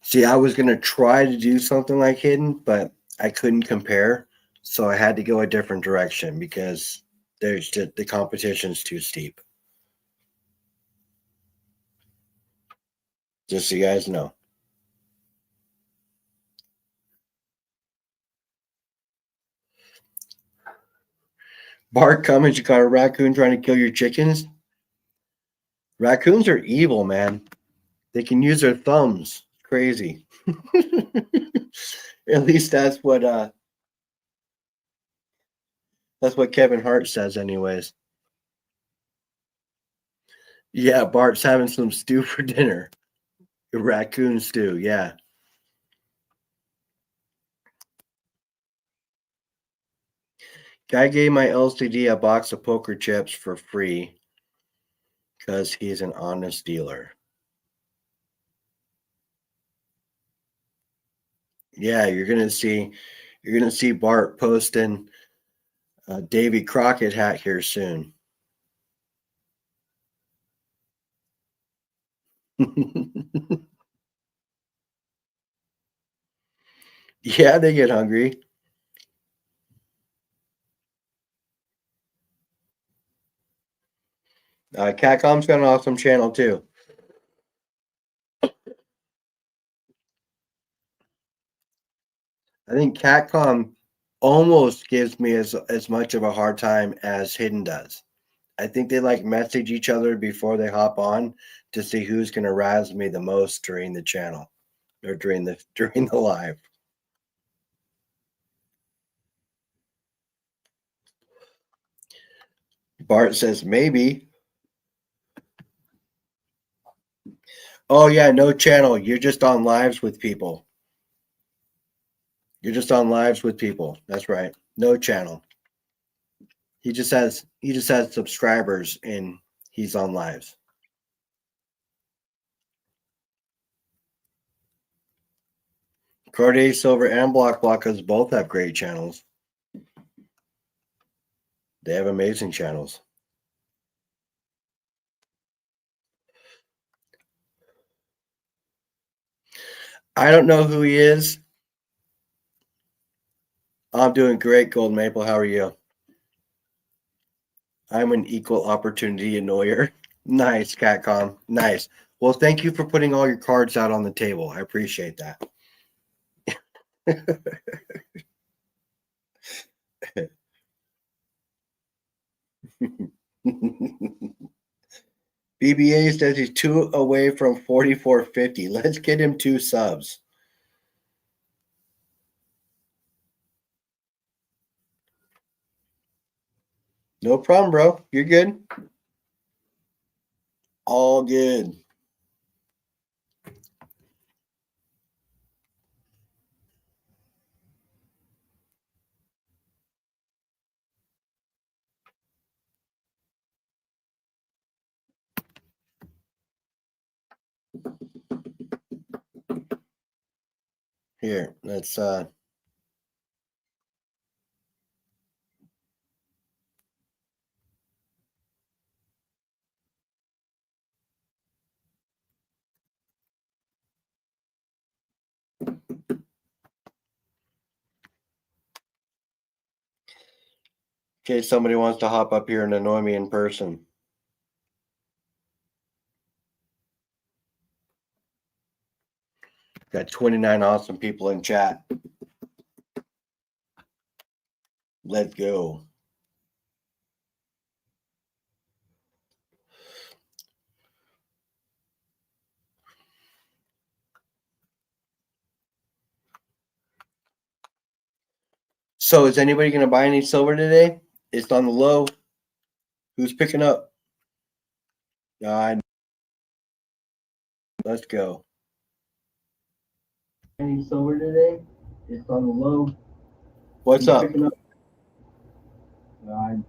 See, I was gonna try to do something like Hidden, but I couldn't compare, so I had to go a different direction because there's just the competition's too steep. Just so you guys know. Bart Cummins, you got a raccoon trying to kill your chickens? Raccoons are evil, man. They can use their thumbs. Crazy. At least that's what Kevin Hart says anyways. Yeah, Bart's having some stew for dinner. Raccoon stew, yeah. Guy gave my LCD a box of poker chips for free because he's an honest dealer. Yeah, you're gonna see Bart posting a Davy Crockett hat here soon. Yeah, they get hungry. Catcom's got an awesome channel too. I think Catcom almost gives me as much of a hard time as Hidden does. I think they like message each other before they hop on to see who's going to razz me the most during the channel or during the live. Bart says maybe. Oh yeah, no channel. You're just on lives with people. You're just on lives with people. That's right. No channel. He just has subscribers and he's on lives. Corday Silver and Block Blockers both have great channels. They have amazing channels. I don't know who he is. I'm doing great, Gold Maple. How are you? I'm an equal opportunity annoyer. Nice, Catcom. Nice. Well, thank you for putting all your cards out on the table. I appreciate that. BBA says he's 2 away from 4450. Let's get him 2 subs. No problem, bro. You're good. All good. Here, let's in case somebody wants to hop up here and annoy me in person. Got 29 awesome people in chat. Let's go. So is anybody going to buy any silver today? It's on the low. Who's picking up? God. Let's go. Any silver today? It's on the low. What's up? God.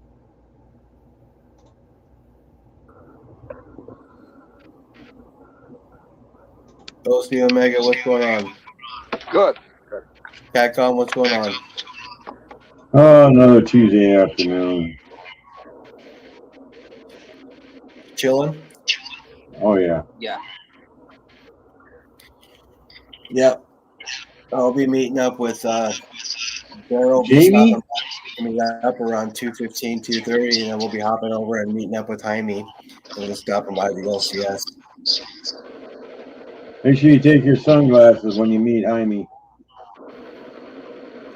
OC Omega, what's going on? Good. Catcom, what's going on? Oh, another Tuesday afternoon. Chilling? Oh, yeah. Yeah. Yep. I'll be meeting up with Daryl. Jamie? Coming up around 2:15, 2:30, and then we'll be hopping over and meeting up with Jaime. And we'll just stopping by the LCS. Make sure you take your sunglasses when you meet Jaime.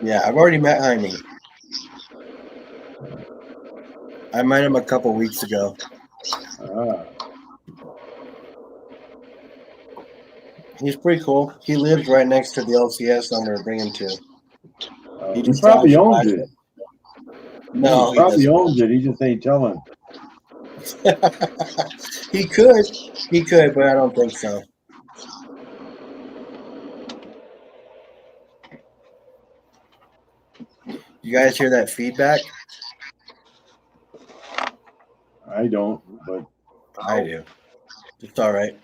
Yeah, I've already met Jaime. I met him a couple weeks ago. Ah. He's pretty cool. He lives right next to the LCS I'm going to bring him to. He probably owns it. No, he probably doesn't. owns it. He just ain't telling. He could, but I don't think so. You guys hear that feedback? I don't, but I do. It's all right.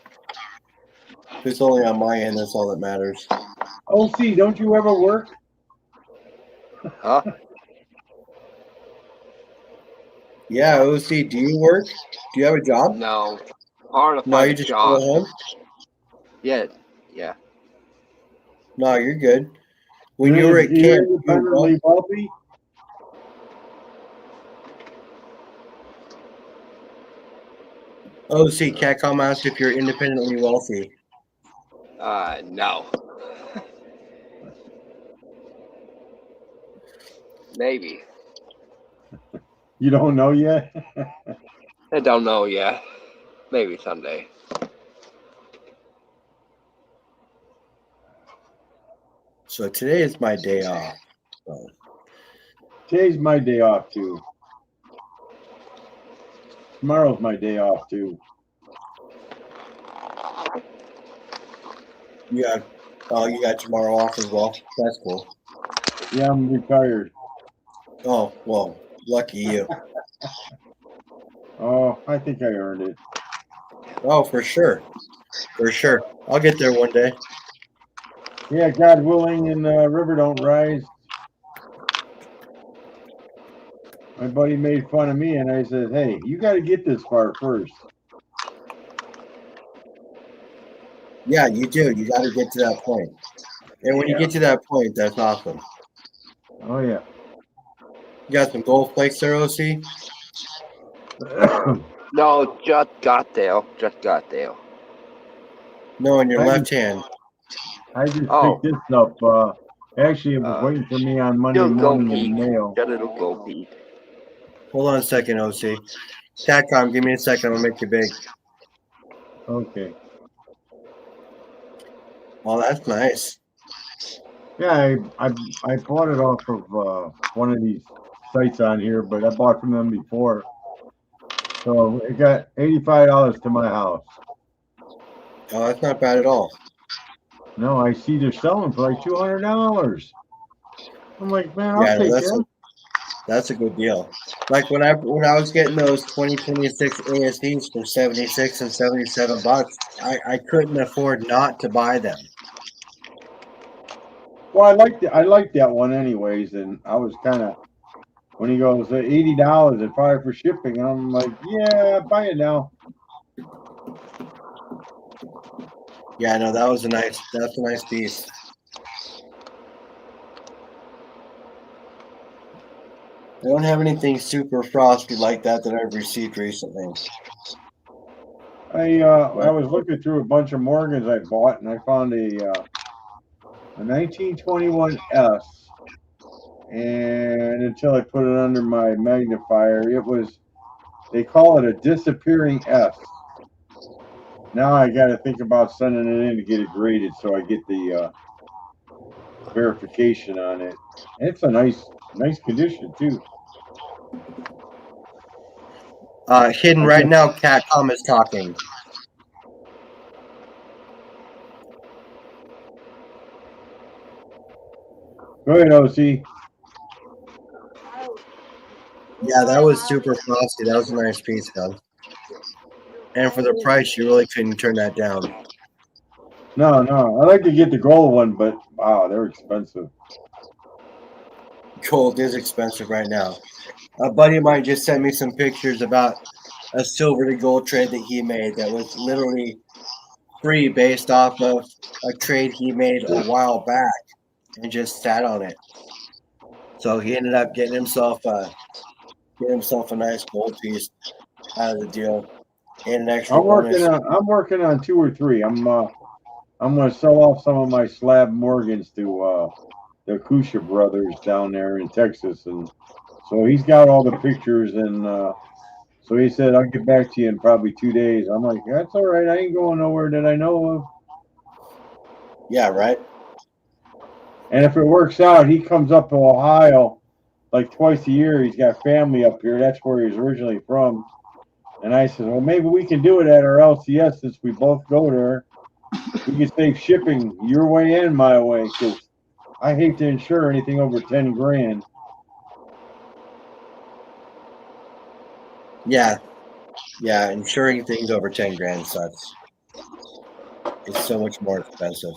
If it's only on my end, that's all that matters. OC, don't you ever work? Huh? Yeah, OC, do you work? Do you have a job? No. Hard to No, find you a just job. go home? Yeah. Yeah. No, you're good. When you were at You're camp, independently wealthy? OC, Catcom asked if you're independently wealthy. No. Maybe. You don't know yet? I don't know yet. Maybe someday. So today is my day off. So. Today's my day off, too. Tomorrow's my day off, too. You got tomorrow off as well. That's cool. Yeah, I'm retired. Oh, well, Lucky you. Oh, I think I earned it. Oh, for sure. For sure. I'll get there one day. Yeah, God willing, and river don't rise. My buddy made fun of me, and I said, "Hey, you got to get this far first." Yeah, you do. You got to get to that point. And when you get to that point, that's awesome. Oh yeah. You got some gold flakes there, OC? No, just got there. Just got there. No, in your I left hand. I just Oh. picked this up. Actually, it was waiting for me on Monday Little go morning in peek. the mail. Just a little go peek. Hold on a second, OC. Catcom, give me a second. I'm going to make you big. Okay. Oh, that's nice. Yeah, I bought it off of one of these sites on here, but I bought from them before. So it got $85 to my house. Oh, that's not bad at all. No, I see they're selling for like $200. I'm like, man, I'll Yeah, take no, that. that's a good deal. Like when I was getting those 2026 ASDs for 76 and 77 bucks, I couldn't afford not to buy them. Well, I liked that one anyways, and I was kind of when he goes $80 and probably for shipping, I'm like, yeah, buy it now. Yeah, no, that's a nice piece. I don't have anything super frosty like that I've received recently. I was looking through a bunch of Morgans I bought, and I found a 1921 S, and until I put it under my magnifier, they call it a disappearing S. Now I got to think about sending it in to get it graded so I get the verification on it. And it's a nice condition too. Hidden right now, Catcom is talking. Go ahead, OC. Yeah, that was super frosty. That was a nice piece, though. And for the price, you really couldn't turn that down. No, I like to get the gold one, but wow, they're expensive. Gold is expensive right now. A buddy of mine just sent me some pictures about a silver to gold trade that he made that was literally free based off of a trade he made a while back and just sat on it. So he ended up getting himself a nice gold piece out of the deal and an extra bonus. I'm working on 2 or 3. I'm going to sell off some of my slab Morgans to the Kusha brothers down there in Texas, and so he's got all the pictures, and so he said I'll get back to you in probably 2 days. I'm like, that's all right. I ain't going nowhere that I know of. Yeah, right. And if it works out, he comes up to Ohio like twice a year. He's got family up here. That's where he's originally from. And I said, well, maybe we can do it at our LCS since we both go there. We can save shipping your way and my way, because I hate to insure anything over 10 grand. Yeah, insuring things over 10 grand sucks. It's so much more expensive.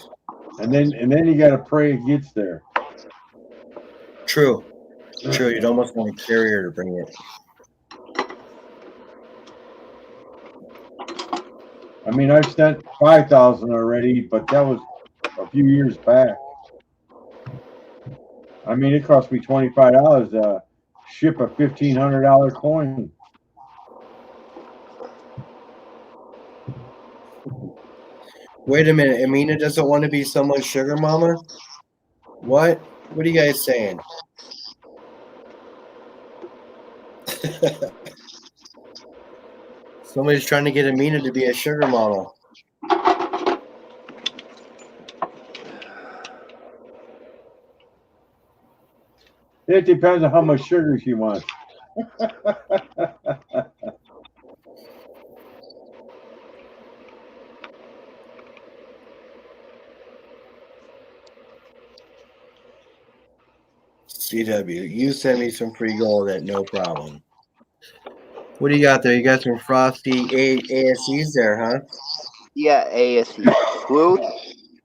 And then you got to pray it gets there. True. You'd almost want a carrier to bring it. I mean, I've spent $5,000 already, but that was a few years back. I mean, it cost me $25 to ship a $1,500 coin. Wait a minute. Amina doesn't want to be someone's sugar mama? What? What are you guys saying? Somebody's trying to get Amina to be a sugar mama. It depends on how much sugar she wants. CW, you send me some free gold at no problem. What do you got there? You got some frosty ASCs there, huh? Yeah, ASE. Flute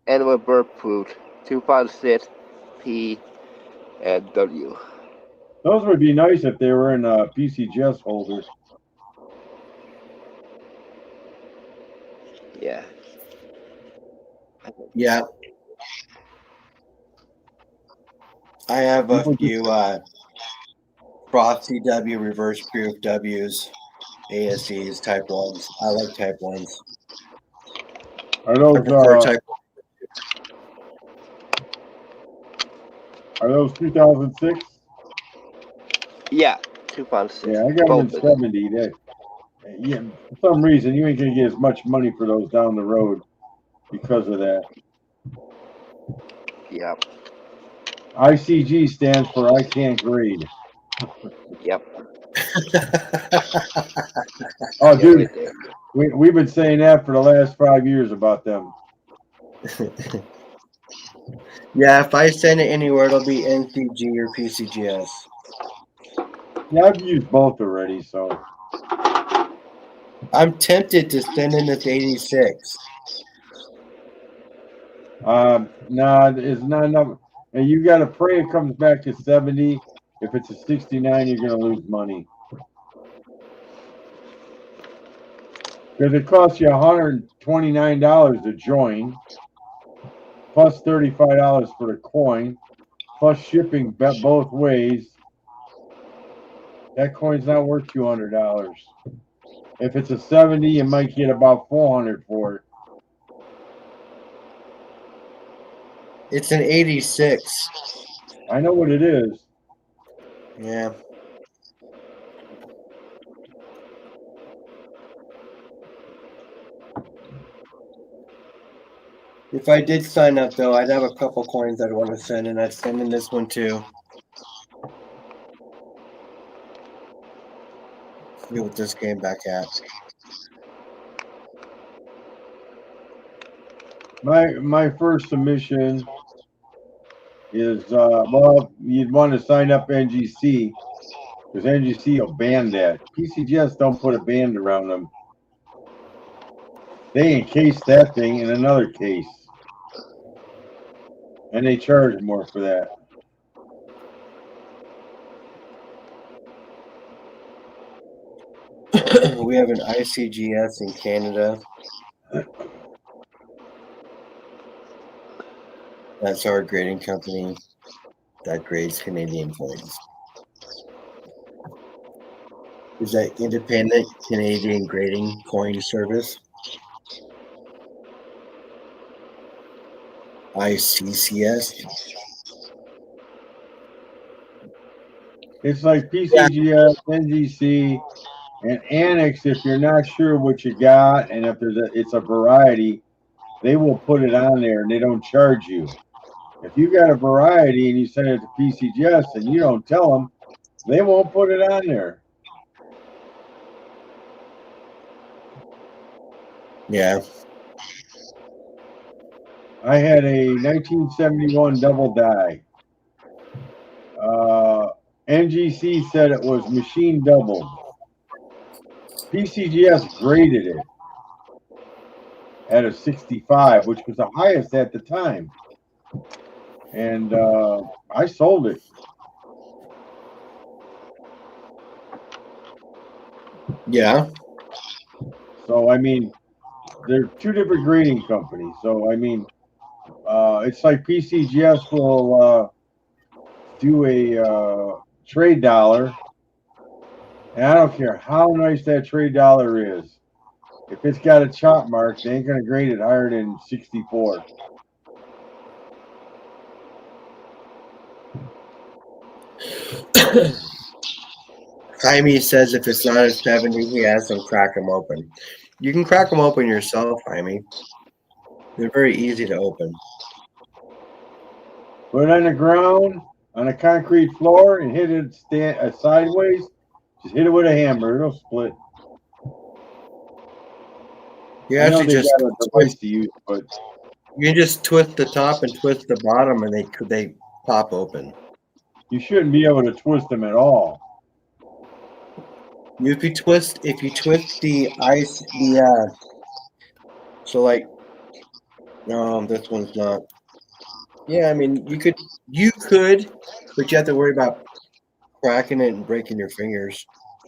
and with bird flute. 256 P and W. Those would be nice if they were in PCGS holders. Yeah. Yeah. I have a few frosty W, reverse proof W's, ASCs, type 1s. I like type 1s. Are I those prefer type. are those 2006? Yeah, 256. Yeah, I got them in Both of them. 70. Yeah, for some reason you ain't gonna get as much money for those down the road because of that. Yep. ICG stands for I can't grade. Yep. Oh, Yeah, dude, right there. we've been saying that for the last 5 years about them. Yeah, if I send it anywhere, it'll be NCG or PCGS. Yeah, I've used both already, so I'm tempted to send in this 86. nah, it's not enough. And you got to pray it comes back to 70. If it's a 69, you're gonna lose money because it costs you $129 to join, plus $35 for the coin, plus shipping both ways. That coin's not worth $200. If it's a 70, you might get about $400 for it. It's an 86. I know what it is. Yeah. If I did sign up, though, I'd have a couple coins I'd want to send, and I'd send in this one, too. See what this came back at. My first submission is well, you'd want to sign up NGC because NGC will ban that. PCGS don't put a band around them. They encase that thing in another case, and they charge more for that. We have an ICGS in Canada. That's our grading company that grades Canadian coins. Is that Independent Canadian Grading Coin Service? ICCS? It's like PCGS, NGC, and Annex. If you're not sure what you got, and if it's a variety, they will put it on there, and they don't charge you. If you got a variety and you send it to PCGS and you don't tell them, they won't put it on there. Yeah. I had a 1971 double die. NGC said it was machine doubled. PCGS graded it at a 65, which was the highest at the time. And I sold it. Yeah. So, I mean, they're two different grading companies. So, I mean, it's like PCGS will do a trade dollar. And I don't care how nice that trade dollar is. If it's got a chop mark, they ain't going to grade it higher than 64. Jaime says if it's not a 70, he has them crack them open. You can crack them open yourself, Jaime. They're very easy to open. Put it on the ground, on a concrete floor, and hit it sideways. Just hit it with a hammer. It'll split. You I know actually they just got a device to use, but you can just twist the top and twist the bottom, and they pop open. you shouldn't be able to twist them at all. If you twist the ice, so like, no, this one's not. Yeah, I mean, you could, but you have to worry about cracking it and breaking your fingers,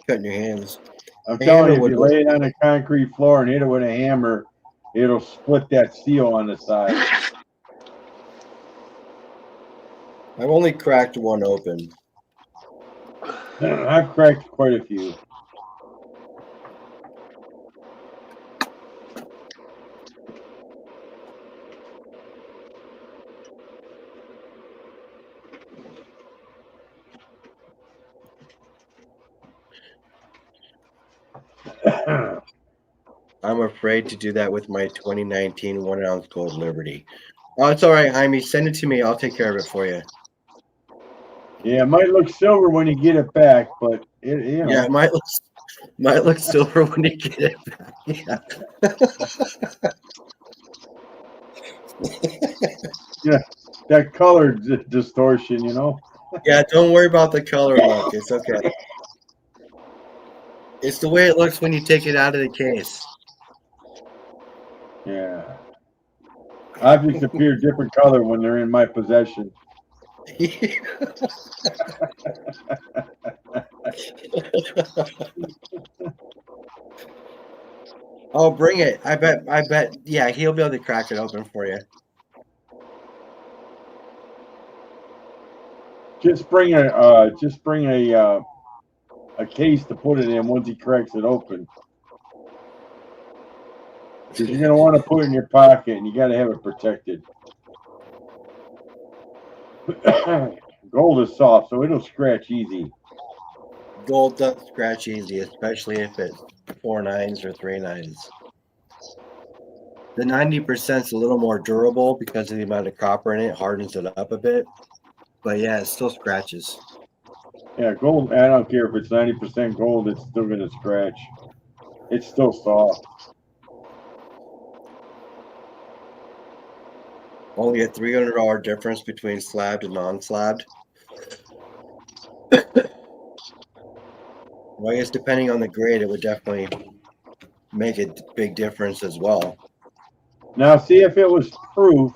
cutting your hands. I'm The telling hammer you, if would you work. lay it on a concrete floor and hit it with a hammer, it'll split that steel on the side. I've only cracked one open. I've cracked quite a few. I'm afraid to do that with my 2019 1-ounce gold Liberty. Oh, it's all right, Jaime. Send it to me. I'll take care of it for you. Yeah, it might look silver when you get it back, but Yeah, it might look silver when you get it back. Yeah. Yeah, that color distortion, Yeah, don't worry about the color look. It's okay. It's the way it looks when you take it out of the case. Yeah. Objects appear different color when they're in my possession. Oh, bring it. I bet. Yeah, he'll be able to crack it open for you. Just bring a case to put it in once he cracks it open. Because you're gonna want to put it in your pocket, and you got to have it protected. Gold is soft, so it'll scratch easy. Gold does scratch easy, especially if it's 4 9s or 3 9s. The 90% is a little more durable because of the amount of copper in it, hardens it up a bit. But yeah, it still scratches. Yeah, gold. I don't care if it's 90% gold; it's still gonna scratch. It's still soft. Only a $300 difference between slabbed and non-slabbed. Well, I guess depending on the grade, it would definitely make a big difference as well. Now, see, if it was proof,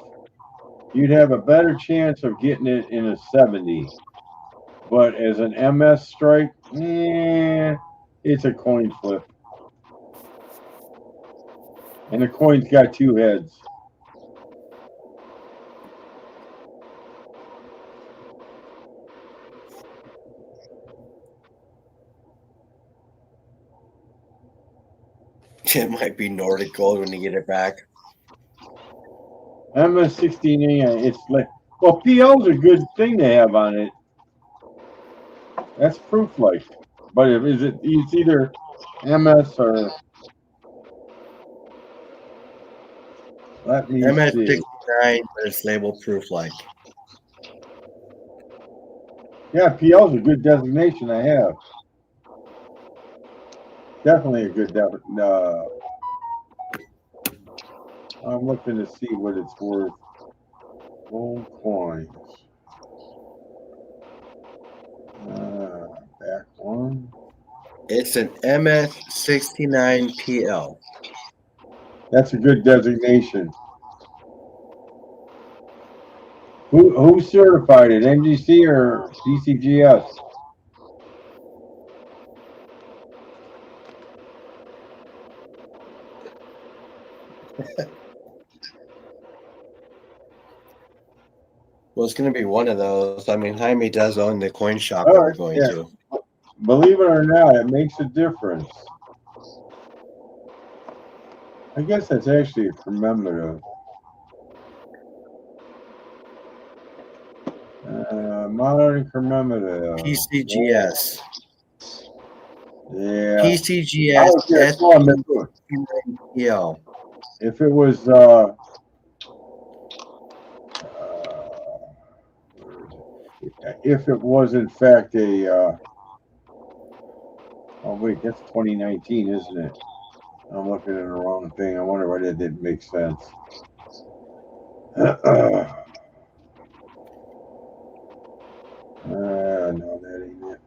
you'd have a better chance of getting it in a 70. But as an MS strike, it's a coin flip. And the coin's got 2 heads. It might be Nordic gold when you get it back. MS-16A, it's like, well, PL's a good thing to have on it. That's proof-like. But it's either MS or... Let me see. MS-69, but it's labeled proof-like. Yeah, PL's a good designation I have. Definitely a good I'm looking to see what it's worth. Gold coins. Back one. It's an MS-69 PL. That's a good designation. Who certified it? MGC or DCGS? Well, it's going to be one of those. I mean, Jaime does own the coin shop All that we're right, going yeah. to. Believe it or not, it makes a difference. I guess that's actually a commemorative. Modern commemorative. PCGS. Yeah. PCGS PL. If it was in fact a oh wait, that's 2019, isn't it? I'm looking at the wrong thing. I wonder why that didn't make sense. No, that ain't it.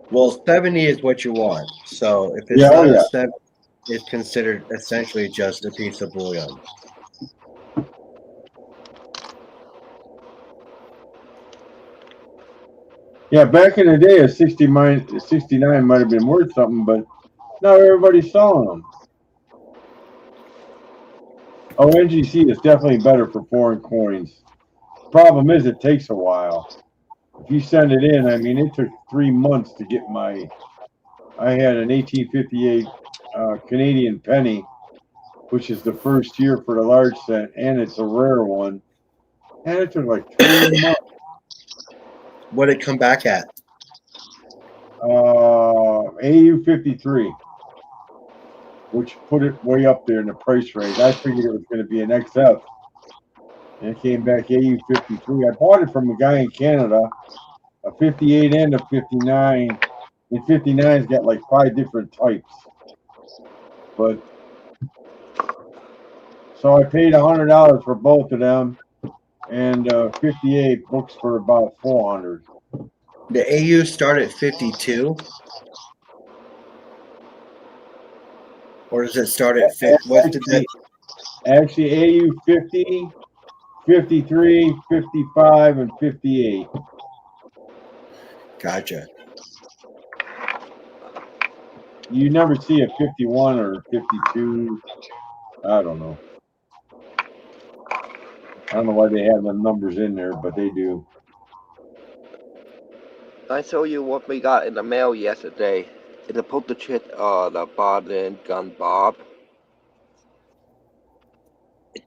Well, 70 is what you want. So if it's Yeah, oh not yeah. a 70, it's considered essentially just a piece of bullion. Yeah, back in the day, a 69 might have been worth something, but now everybody's selling them. Oh, NGC is definitely better for foreign coins. Problem is, it takes a while. If you send it in, I mean, it took 3 months to get my. I had an 1858 Canadian penny, which is the first year for the large set, and it's a rare one. And it took like 3 months. What did it come back at? AU 53, which put it way up there in the price range. I figured it was going to be an XF, and it came back AU 53. I bought it from a guy in Canada, a 58 and a 59. And 59's got like 5 different types. But so I paid $100 for both of them, and 58 books for about 400. The AU start at 52? Or does it start at 50? What's the Actually, AU 50, 53, 55, and 58. Gotcha. You never see a 51 or 52. I don't know. I don't know why they have them numbers in there, but they do. I show you what we got in the mail yesterday. It's a prototype the Bob and Gun Bob.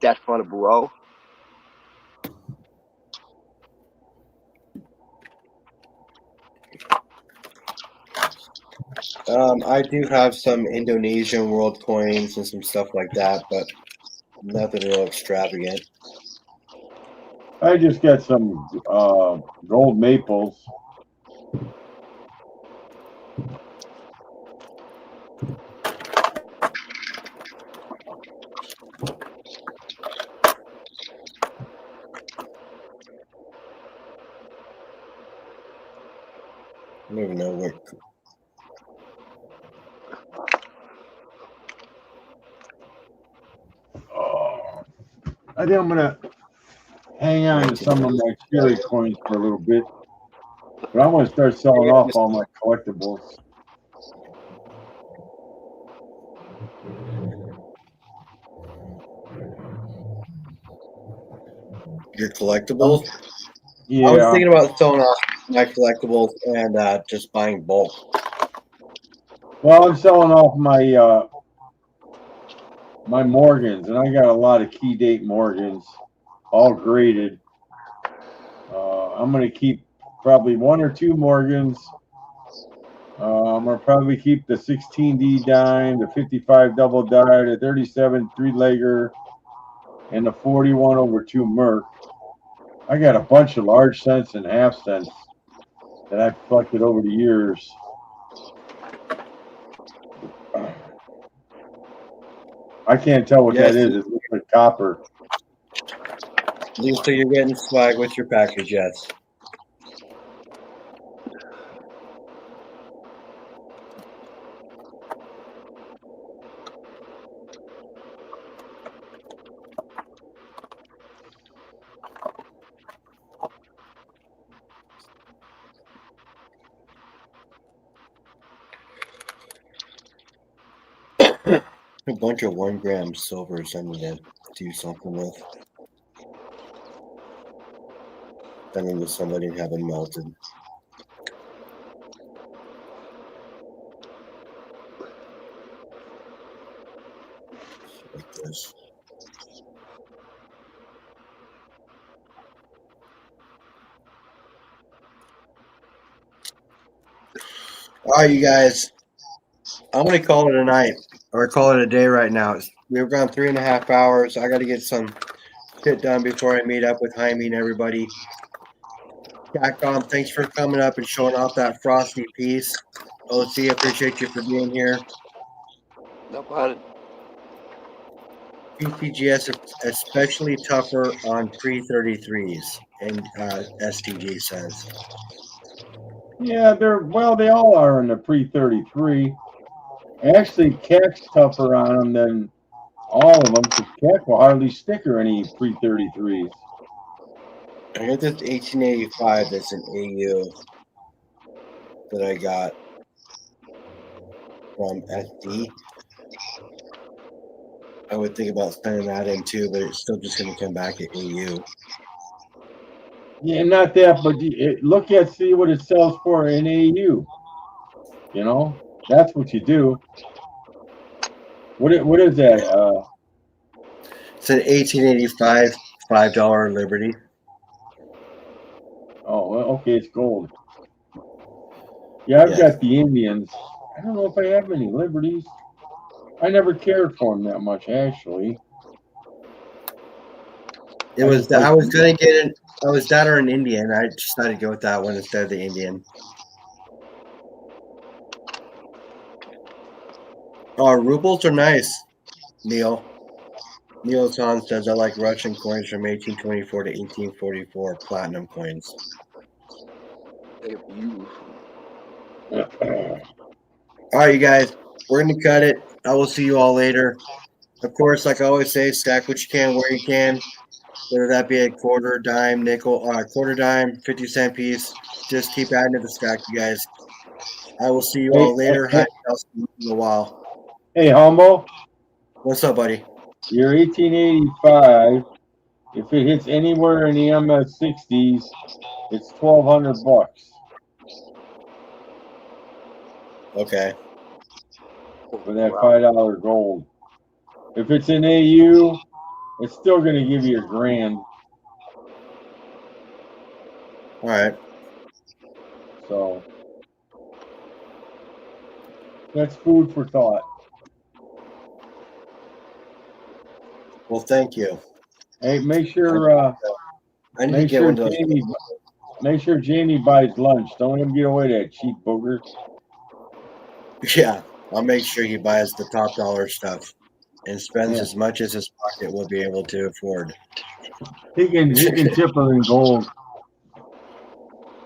That's for the bro. I do have some Indonesian world coins and some stuff like that, but nothing real extravagant. I just got some gold maples. I don't even know what. I think I'm gonna hang on to some of my cherry coins for a little bit, but I'm gonna start selling off all my collectibles. Your collectibles? Yeah, I was thinking about selling off my collectibles and just buying bulk. well, I'm selling off my my Morgans, and I got a lot of key date Morgans, all graded. I'm gonna keep probably 1 or 2 Morgans. I'm gonna probably keep the 16D dime, the 55 double die, the 37 3-legger, and the 41/2 Merc. I got a bunch of large cents and half cents that I've collected over the years. I can't tell what Yes. that is. It looks like copper. Lisa, you're getting swag with your package, yes. A bunch of 1 gram silvers I need to do something with. Send them to somebody and have them melted. Like this. All right, you guys. I'm going to call it a night or call it a day right now. We've gone 3.5 hours. I got to get some shit done before I meet up with Jaime and everybody. Capcom, thanks for coming up and showing off that frosty piece. OC, appreciate you for being here. No problem. PCGS especially tougher on pre-33s, and STG says. Yeah, they all are in the pre-33. Actually, Keck's tougher on them than all of them, because Keck will hardly sticker any pre-33s. I got this 1885 that's an AU that I got from SD. I would think about sending that in too, but it's still just going to come back at AU. Yeah, not that, but look at see what it sells for in AU. You know, that's what you do. What is that? It's an 1885 $5 Liberty. Oh, well, okay, it's gold. Yeah, I've got the Indians. I don't know if I have any Liberties. I never cared for them that much, actually. It was that I was gonna get it. I was that or an Indian. I decided to go with that one instead of the Indian. Oh, rubles are nice, Neil. Neil Son says I like Russian coins from 1824 to 1844, platinum coins. They're beautiful. All right, you guys, we're gonna cut it. I will see you all later. Of course, like I always say, stack what you can where you can. Whether that be a quarter, dime, nickel, quarter dime, 50-cent piece. Just keep adding to the stack, you guys. I will see you all later. I'll see you in a while. Hey, Humble. What's up, buddy? Your 1885, if it hits anywhere in the MS60s, it's $1,200. Okay. For that $5 gold. If it's in AU, it's still going to give you $1,000. All right. So that's food for thought. Well, thank you. Hey, make sure I need to get one of those. make sure Jamie buys lunch. Don't let him get away that cheap booger. Yeah, I'll make sure he buys the top dollar stuff and spends as much as his pocket will be able to afford. He can tip her in gold.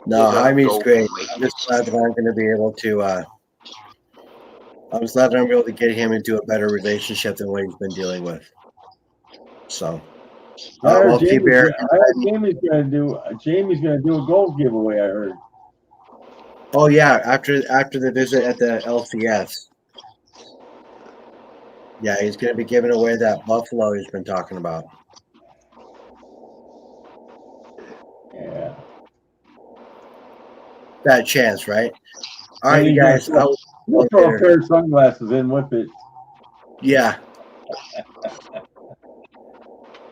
No, Jaime's great. I'm just glad that I'm going to be able to. I'm glad that I'm able to get him into a better relationship than what he's been dealing with. So, I'll keep Eric. Jamie's gonna do a gold giveaway. I heard. Oh yeah, after the visit at the LCS. Yeah, he's going to be giving away that buffalo he's been talking about. Yeah. That chance, right? All right, you guys. We'll throw a pair of sunglasses in with it. Yeah.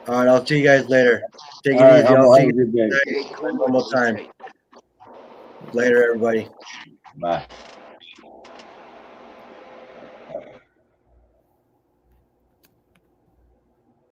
All right, I'll see you guys later. Take it easy. I'll see you good day. one more time. Later, everybody. Bye.